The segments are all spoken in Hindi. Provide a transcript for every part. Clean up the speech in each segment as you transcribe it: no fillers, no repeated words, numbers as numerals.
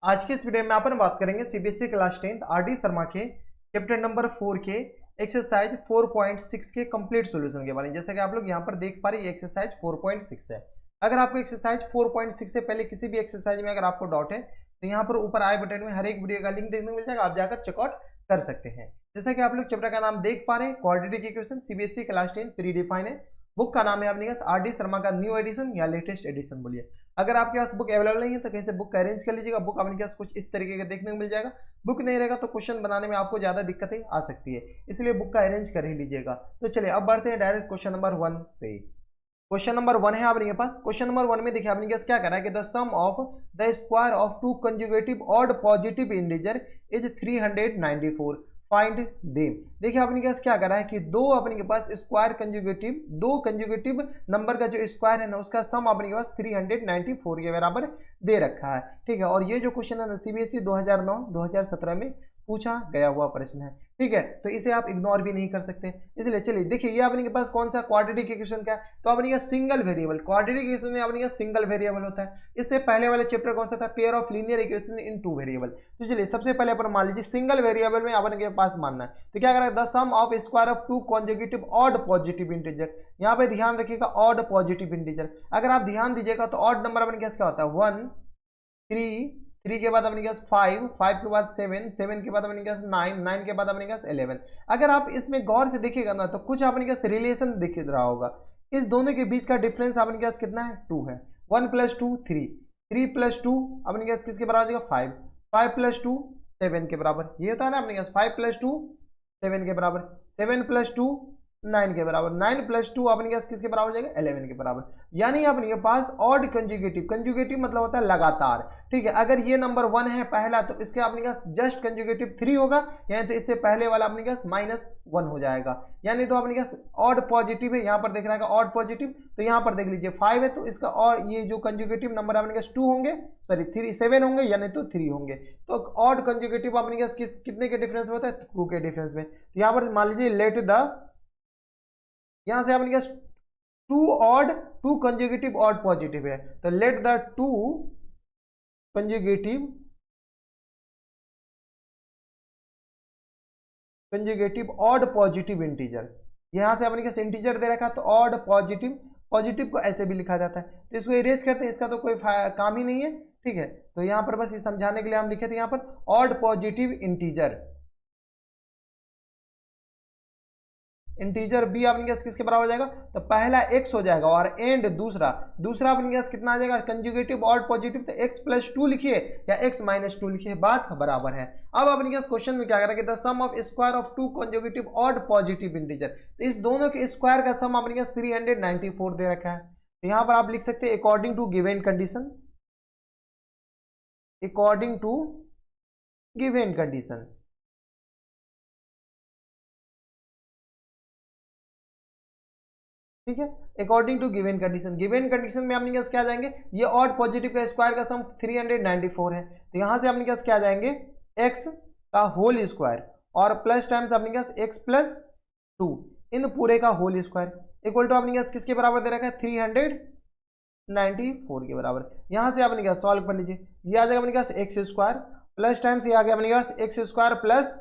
आज के इस वीडियो में अपन बात करेंगे सीबीएसई क्लास 10 आरडी शर्मा के चैप्टर नंबर 4 के एक्सरसाइज 4.6 के कंप्लीट सॉल्यूशन के बारे में। जैसा कि आप लोग यहाँ पर देख पा रहे हैं, ये एक्सरसाइज 4.6 है। अगर आपको एक्सरसाइज 4.6 से पहले किसी भी एक्सरसाइज में अगर आपको डाउट है तो यहाँ पर ऊपर आई बटन में हर एक वीडियो का लिंक देखने को मिल जाएगा, आप जाकर चेकआउट कर सकते हैं। जैसा कि आप लोग चैप्टर का नाम देख पा रहे हैं, quadratic equation, CBSE class 10 pre define है। बुक का नाम है अपने पास आरडी शर्मा का न्यू एडिशन या लेटेस्ट एडिशन बोलिए। अगर आपके पास बुक अवेलेबल नहीं है तो कहीं से बुक का अरेंज कर लीजिएगा। बुक अपने पास कुछ इस तरीके का देखने को मिल जाएगा। बुक नहीं रहेगा तो क्वेश्चन बनाने में आपको ज्यादा दिक्कतें आ सकती है, इसलिए बुक का अरेंज कर ही लीजिएगा। तो चलिए अब बढ़ते हैं डायरेक्ट क्वेश्चन नंबर 1 पे। क्वेश्चन नंबर 1 है आपके पास। क्वेश्चन नंबर 1 में देखिए आपने क्या करा है कि the sum of the square of two conjugative odd positive integer is 394, find them. देखिए आपने क्या करा है कि दो अपने के पास स्क्वायर कंजुगेटिव, दो कंजुगेटिव नंबर का जो स्क्वायर है ना उसका सम अपने के पास 394 के बराबर दे रखा है। ठीक है, और ये जो क्वेश्चन है ना सीबीएसई 2009-2017 में पूछा गया हुआ प्रश्न है। ठीक है, तो इसे आप इग्नोर भी नहीं कर सकते। इसलिए चलिए देखिए ये अपने के पास कौन सा क्वाड्रेटिक इक्वेशन का है, तो अपने सिंगल वेरिएबल। क्वाड्रेटिक इक्वेशन में अपने सिंगल वेरिएबल होता है। इससे पहले वाला चैप्टर कौन सा था, pair of linear equation in two variable. तो चलिए सबसे पहले अपन मान लीजिए सिंगल वेरिएबल में अपने के पास मानना है, तो क्या करेगा, the sum of square of two conjugative odd positive integer. यहाँ पे ध्यान रखिएगा ऑड पॉजिटिव इंटीजर। अगर आप ध्यान दीजिएगा तो ऑड नंबर अपने क्या होता है 1, 3 के बाद अपने पास 5 के बाद 7 के बाद अपने पास 9 के बाद अपने पास 11। अगर आप इसमें गौर से देखिएगा ना तो कुछ अपने पास रिलेशन दिख रहा होगा। इस दोनों के बीच का डिफरेंस अपने पास कितना है, 2 है। 1 + 2 3 + 2 अपने पास किसके बराबर हो जाएगा, 5 + 2 7 के बराबर। ये होता है ना अपने पास 5 + 2 7 के बराबर, 7 + 2 9 के बराबर, 9 + 2 अपने पास किसके बराबर हो जाएगा, 11 के बराबर। यानी अपने पास ऑड कंजुगेटिव, कंजुगेटिव मतलब होता है लगातार। ठीक है, अगर ये नंबर 1 है पहला तो इसके अपने पास जस्ट कंजुगेटिव 3 होगा, यानी तो इससे पहले वाला अपने पास -1 हो जाएगा। यानी तो अपने पास ऑड पॉजिटिव है, यहाँ पर देख रहा है ऑड पॉजिटिव, तो यहाँ पर देख लीजिए 5 है तो इसका और ये जो कंजुगेटिव नंबर अपने पास 2 होंगे, सॉरी 7 होंगे, यानी तो 3 होंगे। तो ऑड कंजुगेटिव अपने पास कितने के डिफरेंस में होता है, 2 के डिफरेंस में। तो यहाँ पर मान लीजिए लेट द, यहां से अपने टू कंजुगेटिव ऑड पॉजिटिव है, तो late the two conjugative odd positive integer. यहां से अपने के इंटीजर दे रखा है तो ऑड पॉजिटिव, पॉजिटिव को ऐसे भी लिखा जाता है। तो इसको इरेज करते हैं, इसका तो कोई काम ही नहीं है। ठीक है, तो यहां पर बस ये समझाने के लिए हम लिखे थे यहां पर odd positive integer. Integer be अपने पास किसके बराबर हो जाएगा, तो पहला x हो जाएगा और एंड दूसरा अपने पास कितना आ जाएगा, कंजुगेटिव ऑड पॉजिटिव, तो x + 2 लिखिए या x - 2 लिखिए, बात बराबर है। अब अपने पास क्वेश्चन में क्या करेंगे, the sum of square of two conjugative odd positive integer. तो इस दोनों के स्क्वायर का सम अपने पास 394 दे रखा है। तो यहां पर आप लिख सकते हैं according to given condition, according to given condition. ठीक है, according to given condition. Given condition में अपने पास क्या जाएंगे, ये ऑड पॉजिटिव का स्क्वायर का सम 394 है, तो यहां से अपने पास क्या जाएंगे, x का होल स्क्वायर और प्लस टाइम्स अपने पास x + 2 इन पूरे का होल स्क्वायर इक्वल टू अपने पास किसके बराबर दे रखा है, 394 के बराबर। यहां से अपने पास सॉल्व कर लीजिए, ये आ जाएगा अपने पास x² प्लस टाइम्स ये आ गया अपने पास x² +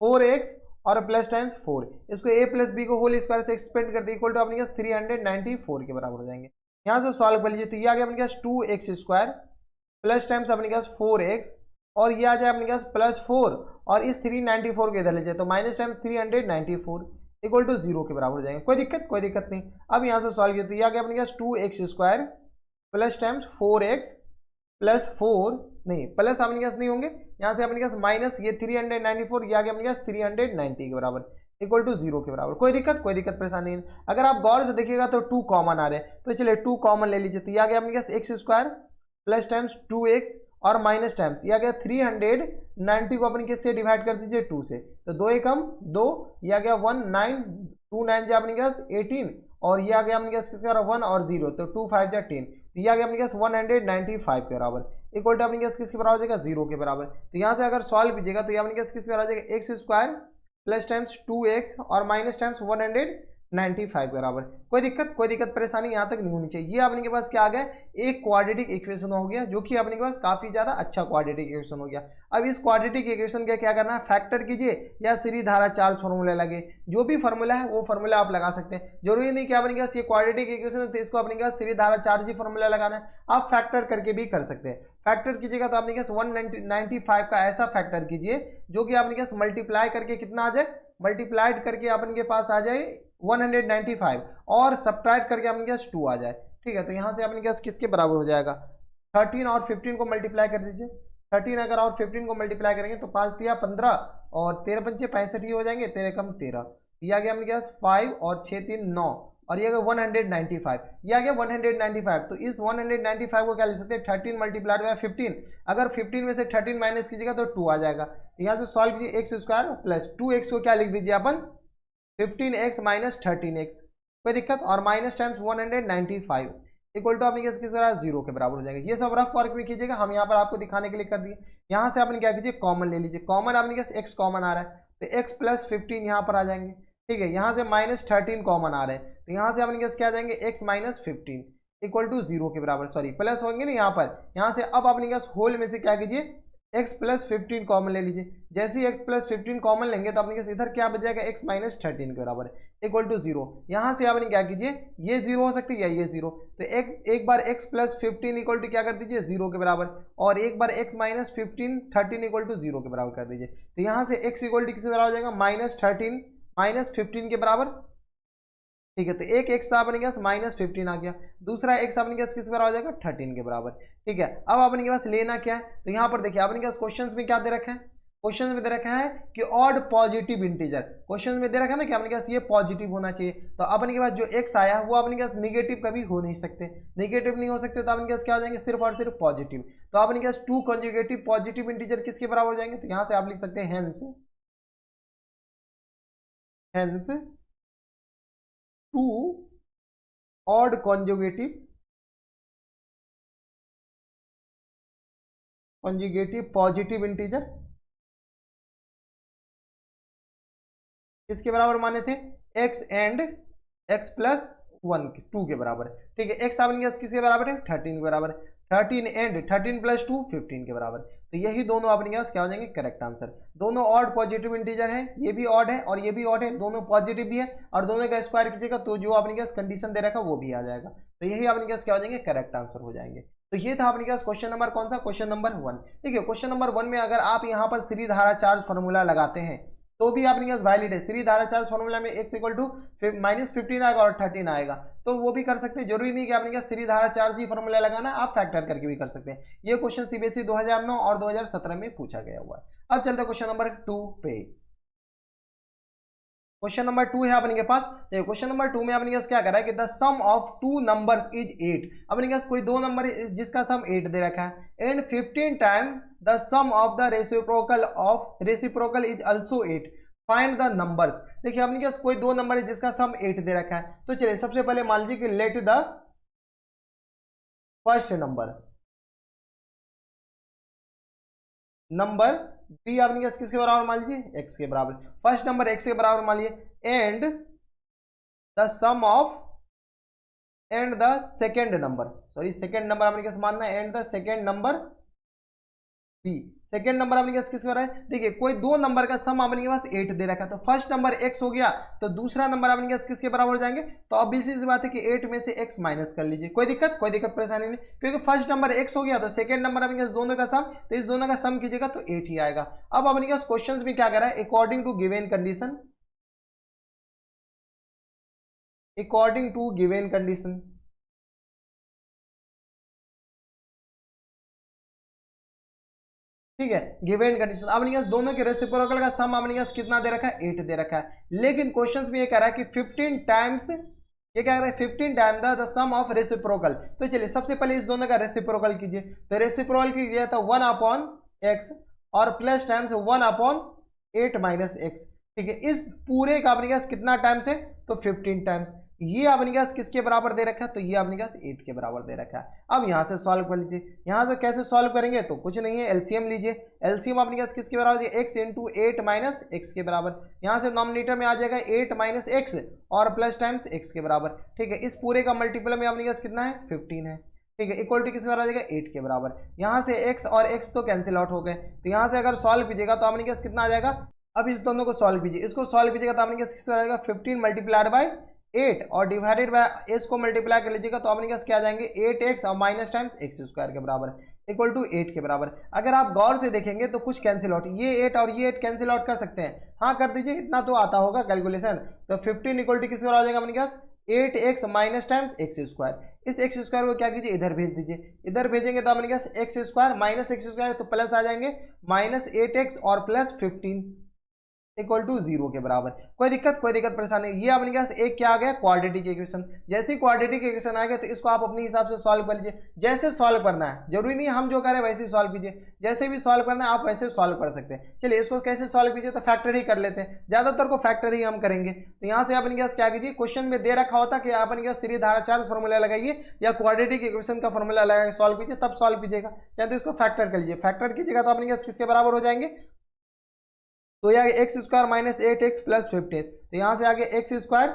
4x और प्लस टाइम्स 4, इसको a + b को होल स्क्वायर से एक्सपेंड कर दिया इक्वल टू अपने पास 394 के बराबर हो जाएंगे। यहाँ से सॉल्व कर लीजिए, तो ये आ गया अपने पास 2x² प्लस टाइम्स अपने पास 4x और ये आ जाए अपने पास +4 और इस 394 को इधर ले जाए तो माइनस टाइम्स 394 इक्वल टू 0 के बराबर हो जाएंगे। कोई दिक्कत नहीं। अब यहाँ से सॉल्व किया तो ये आ गया अपने पास 2x² प्लस टाइम्स 4x + 4 नहीं प्लस अपने पास नहीं होंगे, यहाँ से अपने पास माइनस ये 394, ये आ गया अपने पास 390 के बराबर इक्वल टू 0 के बराबर। कोई दिक्कत परेशानी नहीं। अगर आप गौर से देखिएगा तो 2 कॉमन आ रहे हैं, तो चलिए 2 कॉमन ले लीजिए, तो ये आ गया अपने पास x² प्लस टाइम्स 2x और माइनस टाइम्स ये आ गया 390 को अपने किससे डिवाइड कर दीजिए 2 से, तो 2 × 2 ये आ गया 1 9 2 9 जा अपने पास 18 और ये आ गया अपने पास किसका 1 और 0, तो 2 5 जा 10, ये आ गया अपने पास 195 के बराबर इक्वल टू अपने पास किसके बराबर हो जाएगा, 0 के बराबर। तो यहाँ से अगर सॉल्व कीजिएगा तो ये अपने पास किसके बराबर हो जाएगा, x² प्लस टाइम्स 2x और माइनस टाइम्स 95 के बराबर। कोई दिक्कत परेशानी यहाँ तक नहीं होनी चाहिए। ये अपने के पास क्या आ गया, एक क्वाड्रेटिक इक्वेशन हो गया, जो कि अपने के पास काफी ज्यादा अच्छा क्वाड्रेटिक इक्वेशन हो गया। अब इस क्वाड्रेटिक इक्वेशन का क्या करना है, फैक्टर कीजिए या सीधी धारा चार्ज फॉर्मूला लगे, जो भी फॉर्मूला है वो फॉर्मूला आप लगा सकते हैं। जरूरी नहीं कि अपने के पास ये क्वाड्रेटिक इक्वेशन है तो इसको अपने के पास सीधी धारा चार्ज ही फॉर्मूला लगाना है, आप फैक्टर करके भी कर सकते हैं। फैक्टर कीजिएगा तो आपने 195 का ऐसा फैक्टर कीजिए जो कि आपने मल्टीप्लाई करके कितना आ जाए, मल्टीप्लाइड करके अपन के पास आ जाए 195 और सब्ट्रैक्ट करके अपने पास 2 आ जाए। ठीक है, तो यहाँ से अपने पास किसके बराबर हो जाएगा, 13 और 15 को मल्टीप्लाई कर दीजिए। 13 अगर और 15 को मल्टीप्लाई करेंगे तो 5 दिया 15 और 13 पंचे 65 ही हो जाएंगे, 13 कम 13, ये आ गया अपने पास 5 और 6 3 9 और ये आ गया 195, ये आ गया 195। तो इस 195 को क्या ले सकते हैं, 13 मल्टीप्लाइड बाय 15। अगर 15 में से 13 माइनस कीजिएगा तो 2 आ जाएगा। तो यहाँ से सॉल्व कीजिए, एक्स स्क्वायर प्लस 2x को क्या लिख दीजिए अपन, 15x माइनस 13x, कोई दिक्कत, और माइनस टाइम्स 195 इक्वल टू अपने किस बराबर 0 के बराबर हो जाएगा। ये सब रफ वर्क में कीजिएगा, हम यहाँ पर आपको दिखाने के लिए कर दिए। यहाँ से आपने क्या कीजिए, कॉमन ले लीजिए, कॉमन आपने क्या x कॉमन आ रहा है तो x प्लस 15 यहाँ पर आ जाएंगे। ठीक है, यहाँ से माइनस 13 कॉमन आ रहे हैं तो यहाँ से अपने कैसे क्या आ जाएंगे, x माइनस 15 इक्वल टू 0 के बराबर, सॉरी प्लस होंगे ना यहाँ पर। यहाँ से अब अपने क्या होल में से क्या कीजिए, x प्लस 15 कॉमन ले लीजिए। जैसे ही x प्लस 15 कॉमन लेंगे तो अपने इधर क्या बच जाएगा, x माइनस 13 के बराबर इक्वल टू 0। यहाँ से आपने क्या कीजिए, ये 0 हो सकती है या ये 0, तो एक बार x प्लस 15 इक्वल टू क्या कर दीजिए 0 के बराबर, और एक बार x माइनस 13 इक्वल टू 0 के बराबर कर दीजिए। तो यहाँ से x इक्वल टू किसके बराबर हो जाएगा, माइनस 13 माइनस 15 के बराबर। ठीक है, तो एक x अपने के पास माइनस 15 आ गया, दूसरा x अपने के पास किस बराबर हो जाएगा, 13 के बराबर। ठीक है, अब अपने के पास लेना क्या है, तो यहाँ पर देखिए अपने के पास क्वेश्चंस में क्या दे रखा है, क्वेश्चन में दे रखा है कि ऑड पॉजिटिव इंटीजर, क्वेश्चन में दे रखा है ना कि अपने के पास ये पॉजिटिव होना चाहिए। तो अपने के पास जो x आया है वो अपने के पास निगेटिव कभी हो नहीं सकते, निगेटिव नहीं हो सकते, तो अपने के पास क्या हो जाएंगे, सिर्फ और सिर्फ पॉजिटिव। तो अपने के पास 2 कंजुगेटिव पॉजिटिव इंटीजर किसके बराबर हो जाएंगे, तो यहाँ से आप लिख सकते हैं hence 2 odd conjugative positive integer किसके बराबर माने थे, x एंड x प्लस 1 2 के बराबर। ठीक है, x अपने किसके बराबर है, 13 के बराबर, 13 एंड 13 प्लस 2 15 के बराबर। तो यही दोनों अपने पास क्या हो जाएंगे, करेक्ट आंसर। दोनों ऑड पॉजिटिव इंटीजर है, ये भी ऑड है और ये भी ऑड है, दोनों पॉजिटिव भी है, और दोनों का स्क्वायर कीजिएगा तो जो अपने पास कंडीशन दे रखा वो भी आ जाएगा। तो यही अपने पास क्या हो जाएंगे, करेक्ट आंसर हो जाएंगे। तो ये था अपने पास क्वेश्चन नंबर कौन सा, क्वेश्चन नंबर 1। ठीक है, क्वेश्चन नंबर 1 में अगर आप यहाँ पर सीधी धारा चार्ज फॉर्मूला लगाते हैं तो भी आपके पास वैलिड है। सीधी धारा चार्ज फॉर्मूला में x इक्वल टू माइनस 15 आएगा और 13 आएगा, तो वो भी कर सकते हैं। जरूरी नहीं कि आपने क्या सीधी धारा चार्ज ही फॉर्मूला लगाना, आप फैक्टर करके भी कर सकते हैं। ये क्वेश्चन सीबीएसई 2009 और 2017 में पूछा गया हुआ है। अब चलते हैं क्वेश्चन नंबर 2 पे। क्वेश्चन नंबर 2 है अपने के पास, क्वेश्चन नंबर 2 में अपने पास क्या कर रहा है कि the sum of 2 numbers is 8। अपने पास कोई दो नंबर जिसका सम 8 दे रखा है, and 15 time the sum of the reciprocal is also 8, find the numbers. देखिए अपने पास कोई दो नंबर है जिसका सम 8 दे रखा है, तो चलिए सबसे पहले मान लीजिए कि let the first number B अपने किसके बराबर मान लीजिए, x के बराबर, फर्स्ट नंबर x के बराबर मान लीजिए, and the sum of and the second number, sorry second number अपने कैसे मानना है, and the second number be, second number अपने पास किस बराबर है। देखिए कोई दो नंबर का सम अपने के पास 8 दे रखा है, तो फर्स्ट नंबर x हो गया, तो दूसरा नंबर अपने पास किसके बराबर हो जाएंगे, तो अब इसी से बात है कि 8 में से x माइनस कर लीजिए, कोई दिक्कत परेशानी नहीं, क्योंकि फर्स्ट नंबर x हो गया तो सेकंड नंबर अपने पास दोनों का सम, तो इस दोनों का सम कीजिएगा तो 8 ही आएगा। अब अपने पास क्वेश्चन में क्या कर रहा है, अकॉर्डिंग टू गिवन कंडीशन, ठीक है, गिवन कंडीशन। अब अपने दोनों के रेसिप्रोकल का सम अपने पास कितना दे रखा है, 8 दे रखा है, लेकिन क्वेश्चंस में ये कह रहा है कि 15 टाइम्स, ये क्या कह रहा है 15 time the sum of reciprocal. तो चलिए सबसे पहले इस दोनों का रेसिप्रोकल कीजिए, तो रेसिप्रोकल कीजिए तो 1 अपॉन एक्स और plus times 1 upon 8 minus x. ठीक है, इस पूरे का अपने पास कितना टाइम्स है, तो 15 टाइम्स। ये अपने पास किसके बराबर दे रखा है, तो ये अपने पास 8 के बराबर दे रखा है। अब यहाँ से सॉल्व कर लीजिए। यहाँ से कैसे सॉल्व करेंगे, तो कुछ नहीं है, एलसीएम लीजिए। एलसीएम अपने पास किसके बराबर, x इंटू 8 माइनस एक्स के बराबर। यहाँ से नॉमिनेटर में आ जाएगा 8 माइनस एक्स और प्लस टाइम्स एक्स के बराबर। ठीक है, इस पूरे का मल्टीपल में अपने पास कितना है, 15 है। ठीक है, इक्वल टू किस बराबर आ जाएगा, 8 के बराबर। यहाँ से x और x तो कैंसिल आउट हो गए, तो यहाँ से अगर सॉल्व कीजिएगा तो अपने पास कितना आ जाएगा। अब इस दोनों को सॉल्व कीजिए, इसको सॉल्व कीजिएगा तो अपने पास किस आएगा, 15 मल्टीप्लाइड बाय 8 और डिवाइडेड बाय एस को मल्टीप्लाई कर लीजिएगा तो अपने पास क्या आ जाएंगे, 8x और माइनस टाइम्स एक्स स्क्वायर के बराबर इक्वल टू 8 के बराबर। अगर आप गौर से देखेंगे तो कुछ कैंसिल आउट, ये 8 और ये 8 कैंसिल आउट कर सकते हैं, हाँ कर दीजिए, इतना तो आता होगा कैलकुलेशन। तो 15 इक्वल टू किस बराबर आ जाएगा अपने पास, 8x minus times x square. इस एक्स स्क्वायर को क्या कीजिए, इधर भेज दीजिए। इधर भेजेंगे तो अपने पास x square minus x square तो प्लस आ जाएंगे माइनस 8x और प्लस 15 इक्वल टू 0 के बराबर। कोई दिक्कत परेशानी। ये अपने पास एक क्या आ गया, क्वाड्रेटिक इक्वेशन। जैसे ही क्वाड्रेटिक इक्वेशन आएगा तो इसको आप अपने हिसाब से सॉल्व कर लीजिए। जैसे सॉल्व करना है, जरूरी नहीं हम जो करें वैसे ही सॉल्व कीजिए, जैसे भी सॉल्व करना है आप वैसे सॉल्व कर सकते हैं। चलिए इसको कैसे सॉल्व कीजिए, तो फैक्टर ही कर लेते हैं, ज्यादातर को फैक्टर ही हम करेंगे। तो यहाँ से अपने पास क्या कीजिए, क्वेश्चन में दे रखा होता कि अपने पास सीरीज धाराचार्य फॉर्मूला लगाइए या क्वाड्रेटिक इक्वेशन का फॉर्मूला लगा सॉल्व कीजिए, तब सॉल्व कीजिएगा। या तो इसको फैक्टर कर लीजिए, फैक्टर कीजिएगा तो अपने पास किसके बराबर हो जाएंगे, तो यह x square minus 8x plus 15। तो यहां से आगे x square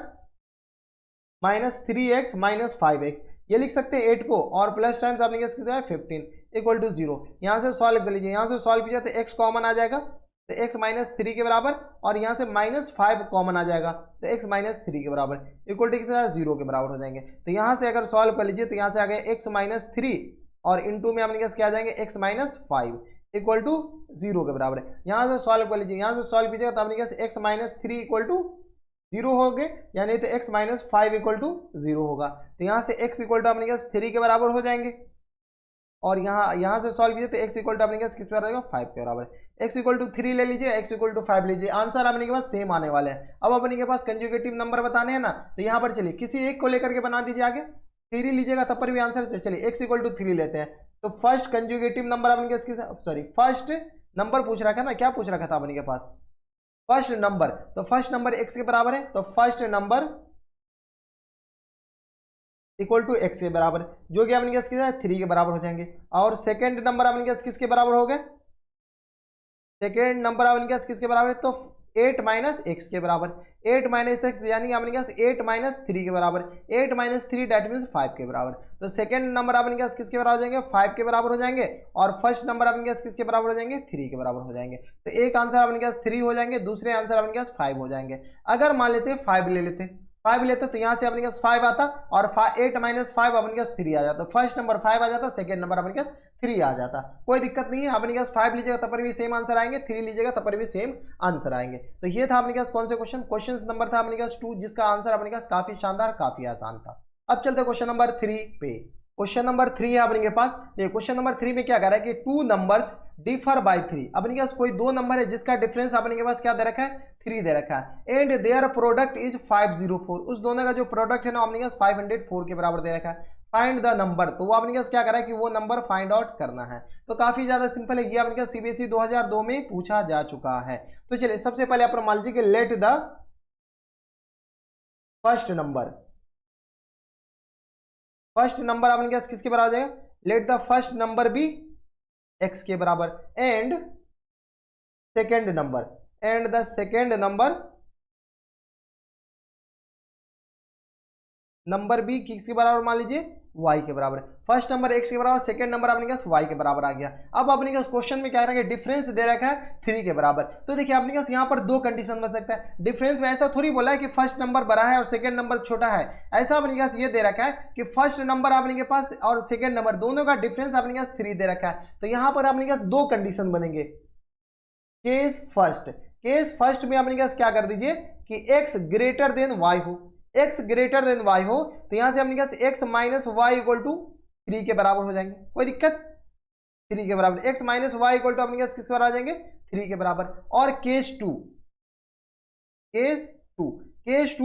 minus 3x minus 5x, ये लिख सकते हैं 8 को और प्लस टाइम्स आपने कितना है 15 इक्वल टू 0। यहां से सॉल्व कर लीजिए, यहां से सॉल्व कीजिए तो x कॉमन आ जाएगा तो x माइनस 3 के बराबर और यहां से माइनस 5 कॉमन आ जाएगा तो x माइनस 3 के बराबर इक्वल टू 0 के बराबर हो जाएंगे। तो यहां से अगर सॉल्व कर लीजिए तो यहां से आ गया x माइनस 3 और इंटू में अपने क्या आ जाएंगे x माइनस 5 इक्वल टू 0 के बराबर है। यहाँ से सॉल्व कर लीजिए, यहाँ से सॉल्व कीजिएगा तो अपने पास x माइनस 3 इक्वल टू 0 हो गए, यानी तो x माइनस 5 इक्वल टू 0 होगा। तो यहाँ से x इक्वल टू अपने पास 3 के बराबर हो जाएंगे और यहाँ से सॉल्व कीजिए तो x इक्वल टू अपने पास किस बराबर, 5 के बराबर। x इक्वल टू 3 ले लीजिए, x इक्वल टू 5 लीजिए, आंसर अपने के पास सेम आने वाले हैं। अब अपने के पास कंजुगेटिव नंबर बताने हैं ना, तो यहाँ पर चलिए किसी एक को लेकर के बना दीजिए, आगे 3 लीजिएगा तब पर भी आंसर। चलिए x इक्वल टू 3 लेते हैं, तो फर्स्ट कंजुगेटिव नंबर अपने फर्स्ट नंबर पूछ रखा था ना, क्या पूछ रखा था अपने के पास, फर्स्ट नंबर। तो फर्स्ट नंबर x के बराबर है, तो first number equal to x के बराबर, जो कि अपने पास 3 के बराबर हो जाएंगे। और सेकेंड नंबर अपने पास किसके बराबर हो गए, सेकेंड नंबर अपने पास किसके बराबर है, तो 8 माइनस एक्स के बराबर, 8 माइनस एक्स यानी अपने पास 8 माइनस 3 के बराबर, 8 माइनस 3 डेट मीन्स 5 के बराबर। तो सेकंड नंबर अपने पास किसके बराबर हो जाएंगे, 5 के बराबर हो जाएंगे और फर्स्ट नंबर अपने पास किसके बराबर हो जाएंगे, 3 के बराबर हो जाएंगे। तो एक आंसर अपने पास 3 हो जाएंगे, दूसरे आंसर अपने पास 5 हो जाएंगे। अगर मान लेते 5 ले लेते, 5 लेते तो यहाँ से अपने पास 5 आता और 8 माइनस 5 अपने पास 3 आ जाता, फर्स्ट नंबर 5 आ जाता, सेकंड नंबर अपने पास 3 आ जाता। कोई दिक्कत नहीं है, अपने पास 5 लीजिएगा तब पर भी सेम आंसर आएंगे, 3 लीजिएगा तब पर भी सेम आंसर आएंगे। तो ये था अपने पास कौन से क्वेश्चन नंबर था अपने पास 2, जिसका आंसर अपने पास काफी शानदार काफी आसान था। अब चलते क्वेश्चन नंबर 3 पे। क्वेश्चन नंबर 3 है अपने के पास। क्वेश्चन नंबर 3 में क्या कह रहा है कि 2 नंबर्स डिफर बाय 3। अपने के पास कोई 2 नंबर है जिसका डिफरेंस अपने के पास क्या दे रखा है, 3 दे रखा है, एंड देयर प्रोडक्ट इज 504। उस दोनों का जो प्रोडक्ट है ना अपने के पास 504 के बराबर दे रखा है। फाइंड द नंबर, तो वो अपने पास क्या कर रहा है कि वो नंबर फाइंड आउट करना है। तो काफी ज्यादा सिंपल है, ये अपने पास सीबीएसई 2002 में पूछा जा चुका है। तो चलिए सबसे पहले आप मान लीजिए कि let the first number, first number अपने पास किसके बराबर आ जाएगा, let the first number be x के बराबर and second number, and the second number B किसके बराबर मान लीजिए, y के बराबर। फर्स्ट नंबर x के बराबर, सेकंड नंबर अपने पास y के बराबर आ गया। अब अपने पास क्वेश्चन में क्या रखा है, डिफरेंस दे रखा है 3 के बराबर। तो देखिए अपने पास यहाँ पर 2 कंडीशन बन सकता है। डिफरेंस में ऐसा थोड़ी बोला है कि फर्स्ट नंबर बड़ा है और सेकंड नंबर छोटा है, ऐसा अपने पास ये दे रखा है कि फर्स्ट नंबर अपने के पास और सेकंड नंबर दोनों का डिफरेंस अपने पास 3 दे रखा है। तो यहाँ पर अपने पास 2 कंडीशन बनेंगे। केस फर्स्ट में अपने पास क्या कर दीजिए कि x ग्रेटर देन y हो, x ग्रेटर देन y हो, तो यहां से अपने पास x minus y equal to 3 के बराबर हो जाएंगे। कोई दिक्कत, 3 के बराबर, x minus y equal to अपने पास किसके बराबर आ जाएंगे, 3 के बराबर। और केस टू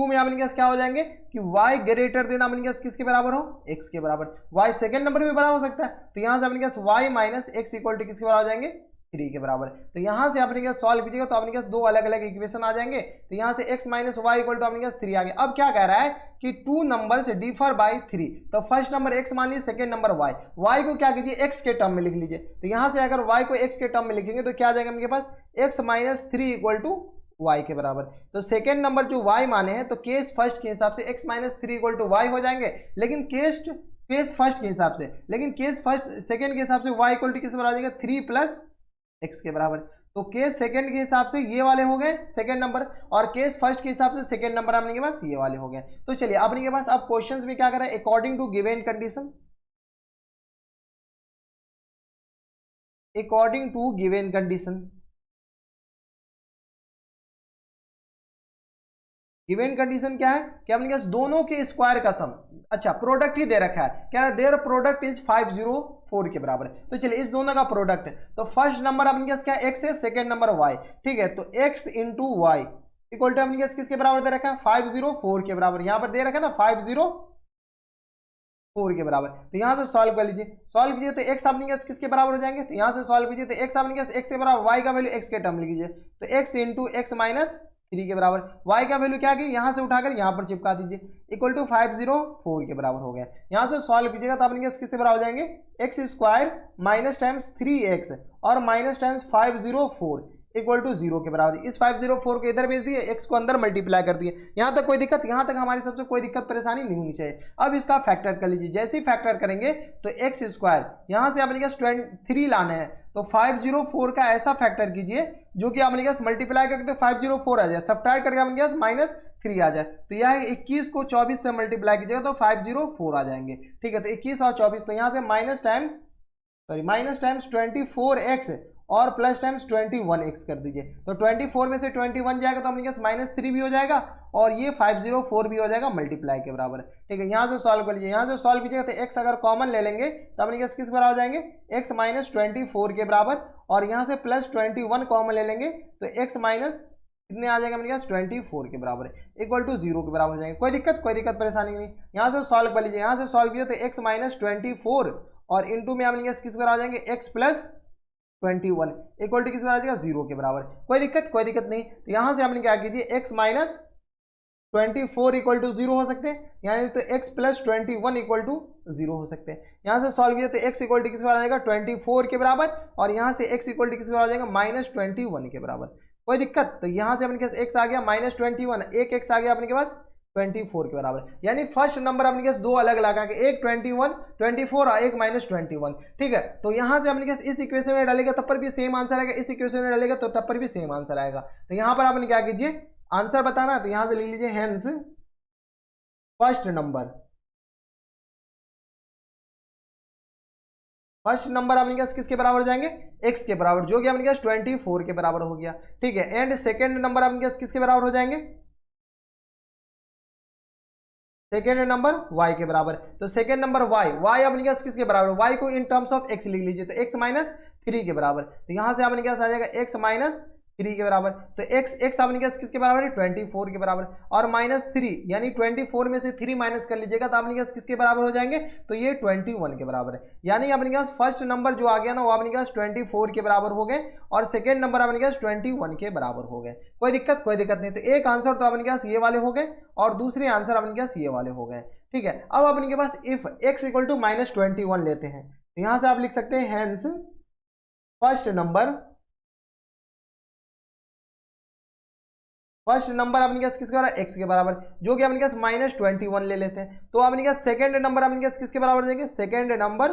में अपने पास क्या हो जाएंगे कि y ग्रेटर देन अपने पास किसके बराबर हो, x के बराबर। y सेकंड नंबर भी बड़ा हो सकता है, तो यहां से अपने पास y minus x equal to किसके बराबर आ जाएंगे, 3 के बराबर। तो यहाँ से आपने क्या सॉल्व कीजिएगा तो आपने क्या दो अलग अलग इक्वेशन आ जाएंगे। तो यहाँ से x minus y equal to आपने क्या 3 आ गया। अब क्या कह रहा है कि 2 नंबर से डिफर बाय 3, तो फर्स्ट नंबर x मान लीजिए, सेकंड नंबर y को क्या कीजिए x के टर्म में लिख लीजिए। तो यहाँ से अगर y को x के टर्म में लिखेंगे तो क्या आ जाएगा आपके पास x minus 3 equal to y के बराबर। तो सेकेंड नंबर जो y माने हैं तो केस फर्स्ट के हिसाब से x minus 3 equal to y हो जाएंगे, लेकिन केस फर्स्ट के हिसाब से, लेकिन केस फर्स्ट सेकेंड के हिसाब से y इक्वल टू किस बराबर आ जाएगा 3 प्लस x के बराबर। तो केस सेकंड के हिसाब से ये वाले हो गए सेकंड नंबर, और केस फर्स्ट के हिसाब से सेकंड नंबर आपने के पास ये वाले हो गए। तो चलिए आपने के पास अब क्वेश्चंस में क्या करा है, according to given condition, according to given condition, given condition क्या है कि आपने कहा दोनों के स्क्वायर का सम, अच्छा प्रोडक्ट ही दे रखा है, क्या है देयर प्रोडक्ट इज 504 के बराबर है। तो चलिए इस दोनों का प्रोडक्ट है, तो फर्स्ट नंबर आपने कहा क्या x है, सेकंड नंबर y, ठीक है। तो x into y equal to आपने कहा किसके बराबर दे रखा है 504 के बराबर, यहां पर दे रखा है ना 504 के बराबर। तो यहां से सॉल्व कर लीजिए, सॉल्व कीजिए तो x आपने कहा किसके बराबर हो जाएंगे, तो यहां से सॉल्व कीजिए तो x आपने कहा x के बराबर, y का वैल्यू x के टर्म लिखिए, तो x इंटू एक्स माइनस 3 के बराबर, y का वैल्यू क्या की यहां से उठाकर यहां पर चिपका दीजिए, इक्वल टू 504 के बराबर हो गया। यहां से सॉल्व कीजिएगा तो आपने किसके बराबर हो जाएंगे x square minus times 3x और माइनस टाइम्स 504 इक्वल टू 0 के बराबर। इस 504 को इधर भेज दिए, x को अंदर मल्टीप्लाई कर दिए, यहां तक कोई दिक्कत, यहां तक हमारी सबसे कोई दिक्कत परेशानी नहीं होनी चाहिए। अब इसका फैक्टर कर लीजिए, जैसे ही फैक्टर करेंगे तो एक्स स्क्वायर यहां से आपने 3 लाने हैं, तो 504 का ऐसा फैक्टर कीजिए जो कि आपने क्या मल्टीप्लाई करके तो 504 आ जाए, सब्ट्रैक्ट करके आपने क्या माइनस 3 आ जाए। तो यह 21 को 24 से मल्टीप्लाई कीजिएगा तो 504 आ जाएंगे, ठीक है। तो 21 और 24, तो यहाँ से माइनस टाइम्स 24x और प्लस टाइम्स 21x कर दीजिए, तो 24 में से 21 जाएगा तो अपने माइनस 3 भी हो जाएगा और ये 504 भी हो जाएगा मल्टीप्लाई के बराबर, ठीक है। यहाँ से सॉल्व कर लीजिए, यहाँ से सॉल्व कीजिएगा तो x अगर कॉमन ले लेंगे तो अपने किस बराबर हो जाएंगे x माइनस 24 के बराबर, और यहाँ से प्लस 21 कॉमन ले लेंगे तो x माइनस कितने आ जाएगा अपने पास 24 के बराबर इक्वल टू 0 के बराबर हो जाएंगे। कोई दिक्कत परेशानी नहीं। यहाँ से सॉल्व कर लीजिए, यहाँ से सॉल्व कीजिए तो x माइनस 24 और इंटू में आपने किस बराबर आ जाएंगे x प्लस 21 इक्वल टू किस बराबर आ जाएगा 0 के बराबर। कोई दिक्कत नहीं। तो यहाँ से आपने क्या कीजिए x माइनस 24 इक्वल टू 0 हो सकते हैं, यहाँ तो x प्लस 21 इक्वल टू 0 हो सकते हैं। यहाँ से सॉल्व किया तो x इक्वल टू किस बराबर आ जाएगा 24 के बराबर, और यहाँ से x इक्वल टू किस बराबर आ जाएगा माइनस 21 के बराबर। कोई दिक्कत, तो यहाँ से अपने के पास x आ गया माइनस 21, एक x आ गया अपने के पास 24 के बराबर, यानी फर्स्ट नंबर अपने पास दो अलग लगा के, एक 24 और एक माइनस 21, ठीक है। तो यहाँ से अपने पास इस इक्वेशन में डालेगा तब पर भी सेम आंसर आएगा, इस इक्वेशन में डालेगा तो तब पर भी सेम आंसर आएगा। तो यहाँ पर आपने क्या कीजिए आंसर बताना, तो यहाँ से लिख लीजिए हेंस फर्स्ट नंबर आपने पास किसके बराबर हो जाएंगे x के बराबर, जो कि आपने पास 24 के बराबर हो गया, ठीक है। एंड सेकेंड नंबर आपने पास किसके बराबर हो जाएंगे, सेकेंड नंबर y के बराबर। तो सेकेंड नंबर y अपने पास किसके बराबर, y को इन टर्म्स ऑफ x लिख लीजिए, तो x माइनस 3 के बराबर। तो यहां से आपने पास आ जाएगा x माइनस 3 के बराबर, तो x आपने पास किसके बराबर है 24 के बराबर, और माइनस 3 यानी 24 में से 3 माइनस कर लीजिएगा तो आपने पास किसके बराबर हो जाएंगे, तो ये 21 के बराबर है। यानी अपने पास फर्स्ट नंबर जो आ गया ना वो अपने पास 24 के बराबर हो गए, और सेकेंड नंबर अपने पास 21 के बराबर हो गए। कोई दिक्कत नहीं। तो एक आंसर तो अपने पास ये वाले हो गए और दूसरे आंसर अपने पास ये वाले हो गए, ठीक है। अब अपने के पास if x equal to minus 21 लेते हैं, तो यहां से आप लिख सकते हैं हेंस फर्स्ट नंबर अपने पास किसके बराबर x के बराबर, जो कि अपने पास माइनस 21 ले लेते हैं। तो अपने पास सेकेंड नंबर अपने पास किसके बराबर देंगे, second number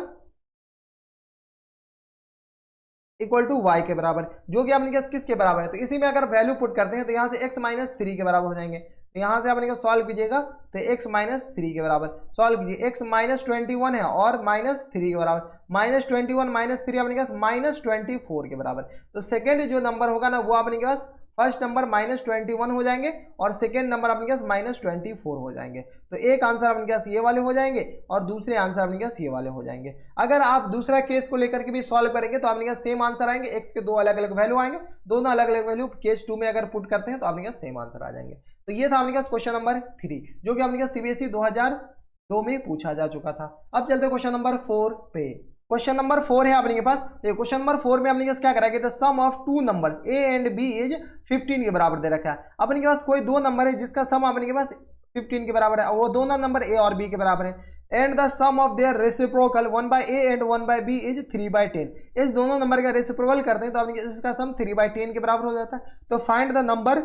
equal to y के बराबर, जो कि अपने पास किसके बराबर है। तो इसी में अगर वैल्यू पुट करते हैं तो यहाँ से x माइनस 3 के बराबर हो जाएंगे। तो यहाँ से अपने को सॉल्व कीजिएगा तो x माइनस 3 के बराबर सॉल्व कीजिए, x माइनस 21 है और माइनस 3 के बराबर, माइनस 21 माइनस 3 अपने पास माइनस 24 के बराबर। तो सेकेंड जो नंबर होगा ना वो अपने पास फर्स्ट नंबर माइनस 21 हो जाएंगे और सेकेंड नंबर अपने पास माइनस 24 हो जाएंगे। तो एक आंसर अपने पास ये वाले हो जाएंगे और दूसरे आंसर अपने पास ये वाले हो जाएंगे। अगर आप दूसरा केस को लेकर के भी सॉल्व करेंगे तो अपने पास सेम आंसर आएंगे, x के दो अलग अलग वैल्यू आएंगे, दोनों अलग अलग वैल्यू केस 2 में अगर पुट करते हैं तो अपने पास सेम आंसर आ जाएंगे। तो ये था अपने पास क्वेश्चन नंबर 3, जो कि अपने पास CBSE 2002 में पूछा जा चुका था। अब चलते क्वेश्चन नंबर 4 पे। क्वेश्चन नंबर 4 है अपने के पास। क्वेश्चन नंबर 4 में अपने क्या करा the sum of two numbers a and b is 15 के बराबर दे रखा है। अपने के पास कोई दो नंबर है जिसका सम अपने के पास 15 के बराबर है, वो दोनों नंबर ए और बी के बराबर है। And the sum of their reciprocal 1/a and 1/b is 3/10। इस दोनों नंबर का रेसिप्रोकल करते हैं तो अपने इसका सम 3/10 के बराबर हो जाता है। तो find the number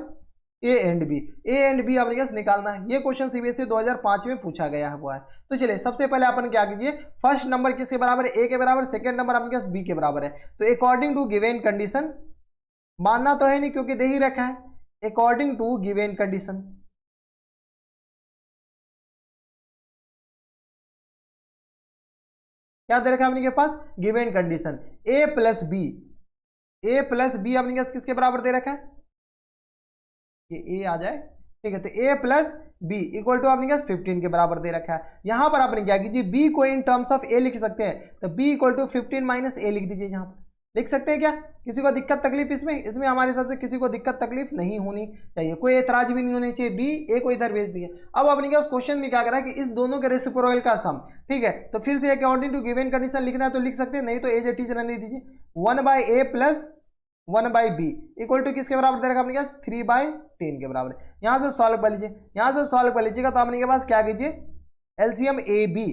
a and b अपने पास निकालना है। ये क्वेश्चन सीबीएसई 2005 में पूछा गया हुआ है। तो चलिए सबसे पहले अपन क्या कीजिए, फर्स्ट नंबर किसके बराबर है, ए के बराबर, सेकंड नंबर अपने पास बी के बराबर है। तो अकॉर्डिंग टू गिवन कंडीशन, मानना तो है नहीं क्योंकि दे ही रखा है, अकॉर्डिंग टू गिवन कंडीशन क्या दे रखा है अपने के पास, गिवन कंडीशन ए प्लस बी अपने पास किसके बराबर दे रखा है, ये ए आ जाए, ठीक है। तो ए प्लस बी इक्वल टू अपने 15 के बराबर दे रखा है। यहां पर आपने क्या कीजिए, बी को इन टर्म्स ऑफ ए लिख सकते हैं, तो बी इक्वल टू 15 माइनस ए लिख दीजिए। यहां पर लिख सकते हैं क्या, किसी को दिक्कत तकलीफ इसमें हमारे हिसाब से किसी को दिक्कत तकलीफ नहीं होनी चाहिए, कोई एतराज भी नहीं होनी चाहिए। बी ए को इधर भेज दिए। अब अपने क्या उस क्वेश्चन में क्या करा कि इस दोनों के रेसिप्रोकल का सम, ठीक है। तो फिर से अकॉर्डिंग टू गिवन कंडीशन लिखना है तो लिख सकते हैं, नहीं तो एज ए टीचर रहने दीजिए। 1/a plus 1/b equal to किसके बराबर दे रखा अपने पास, 3/10 के बराबर। यहां से सॉल्व कर लीजिए, यहां से सॉल्व कर लीजिएगा तो अपने के पास क्या कीजिए, LCM a b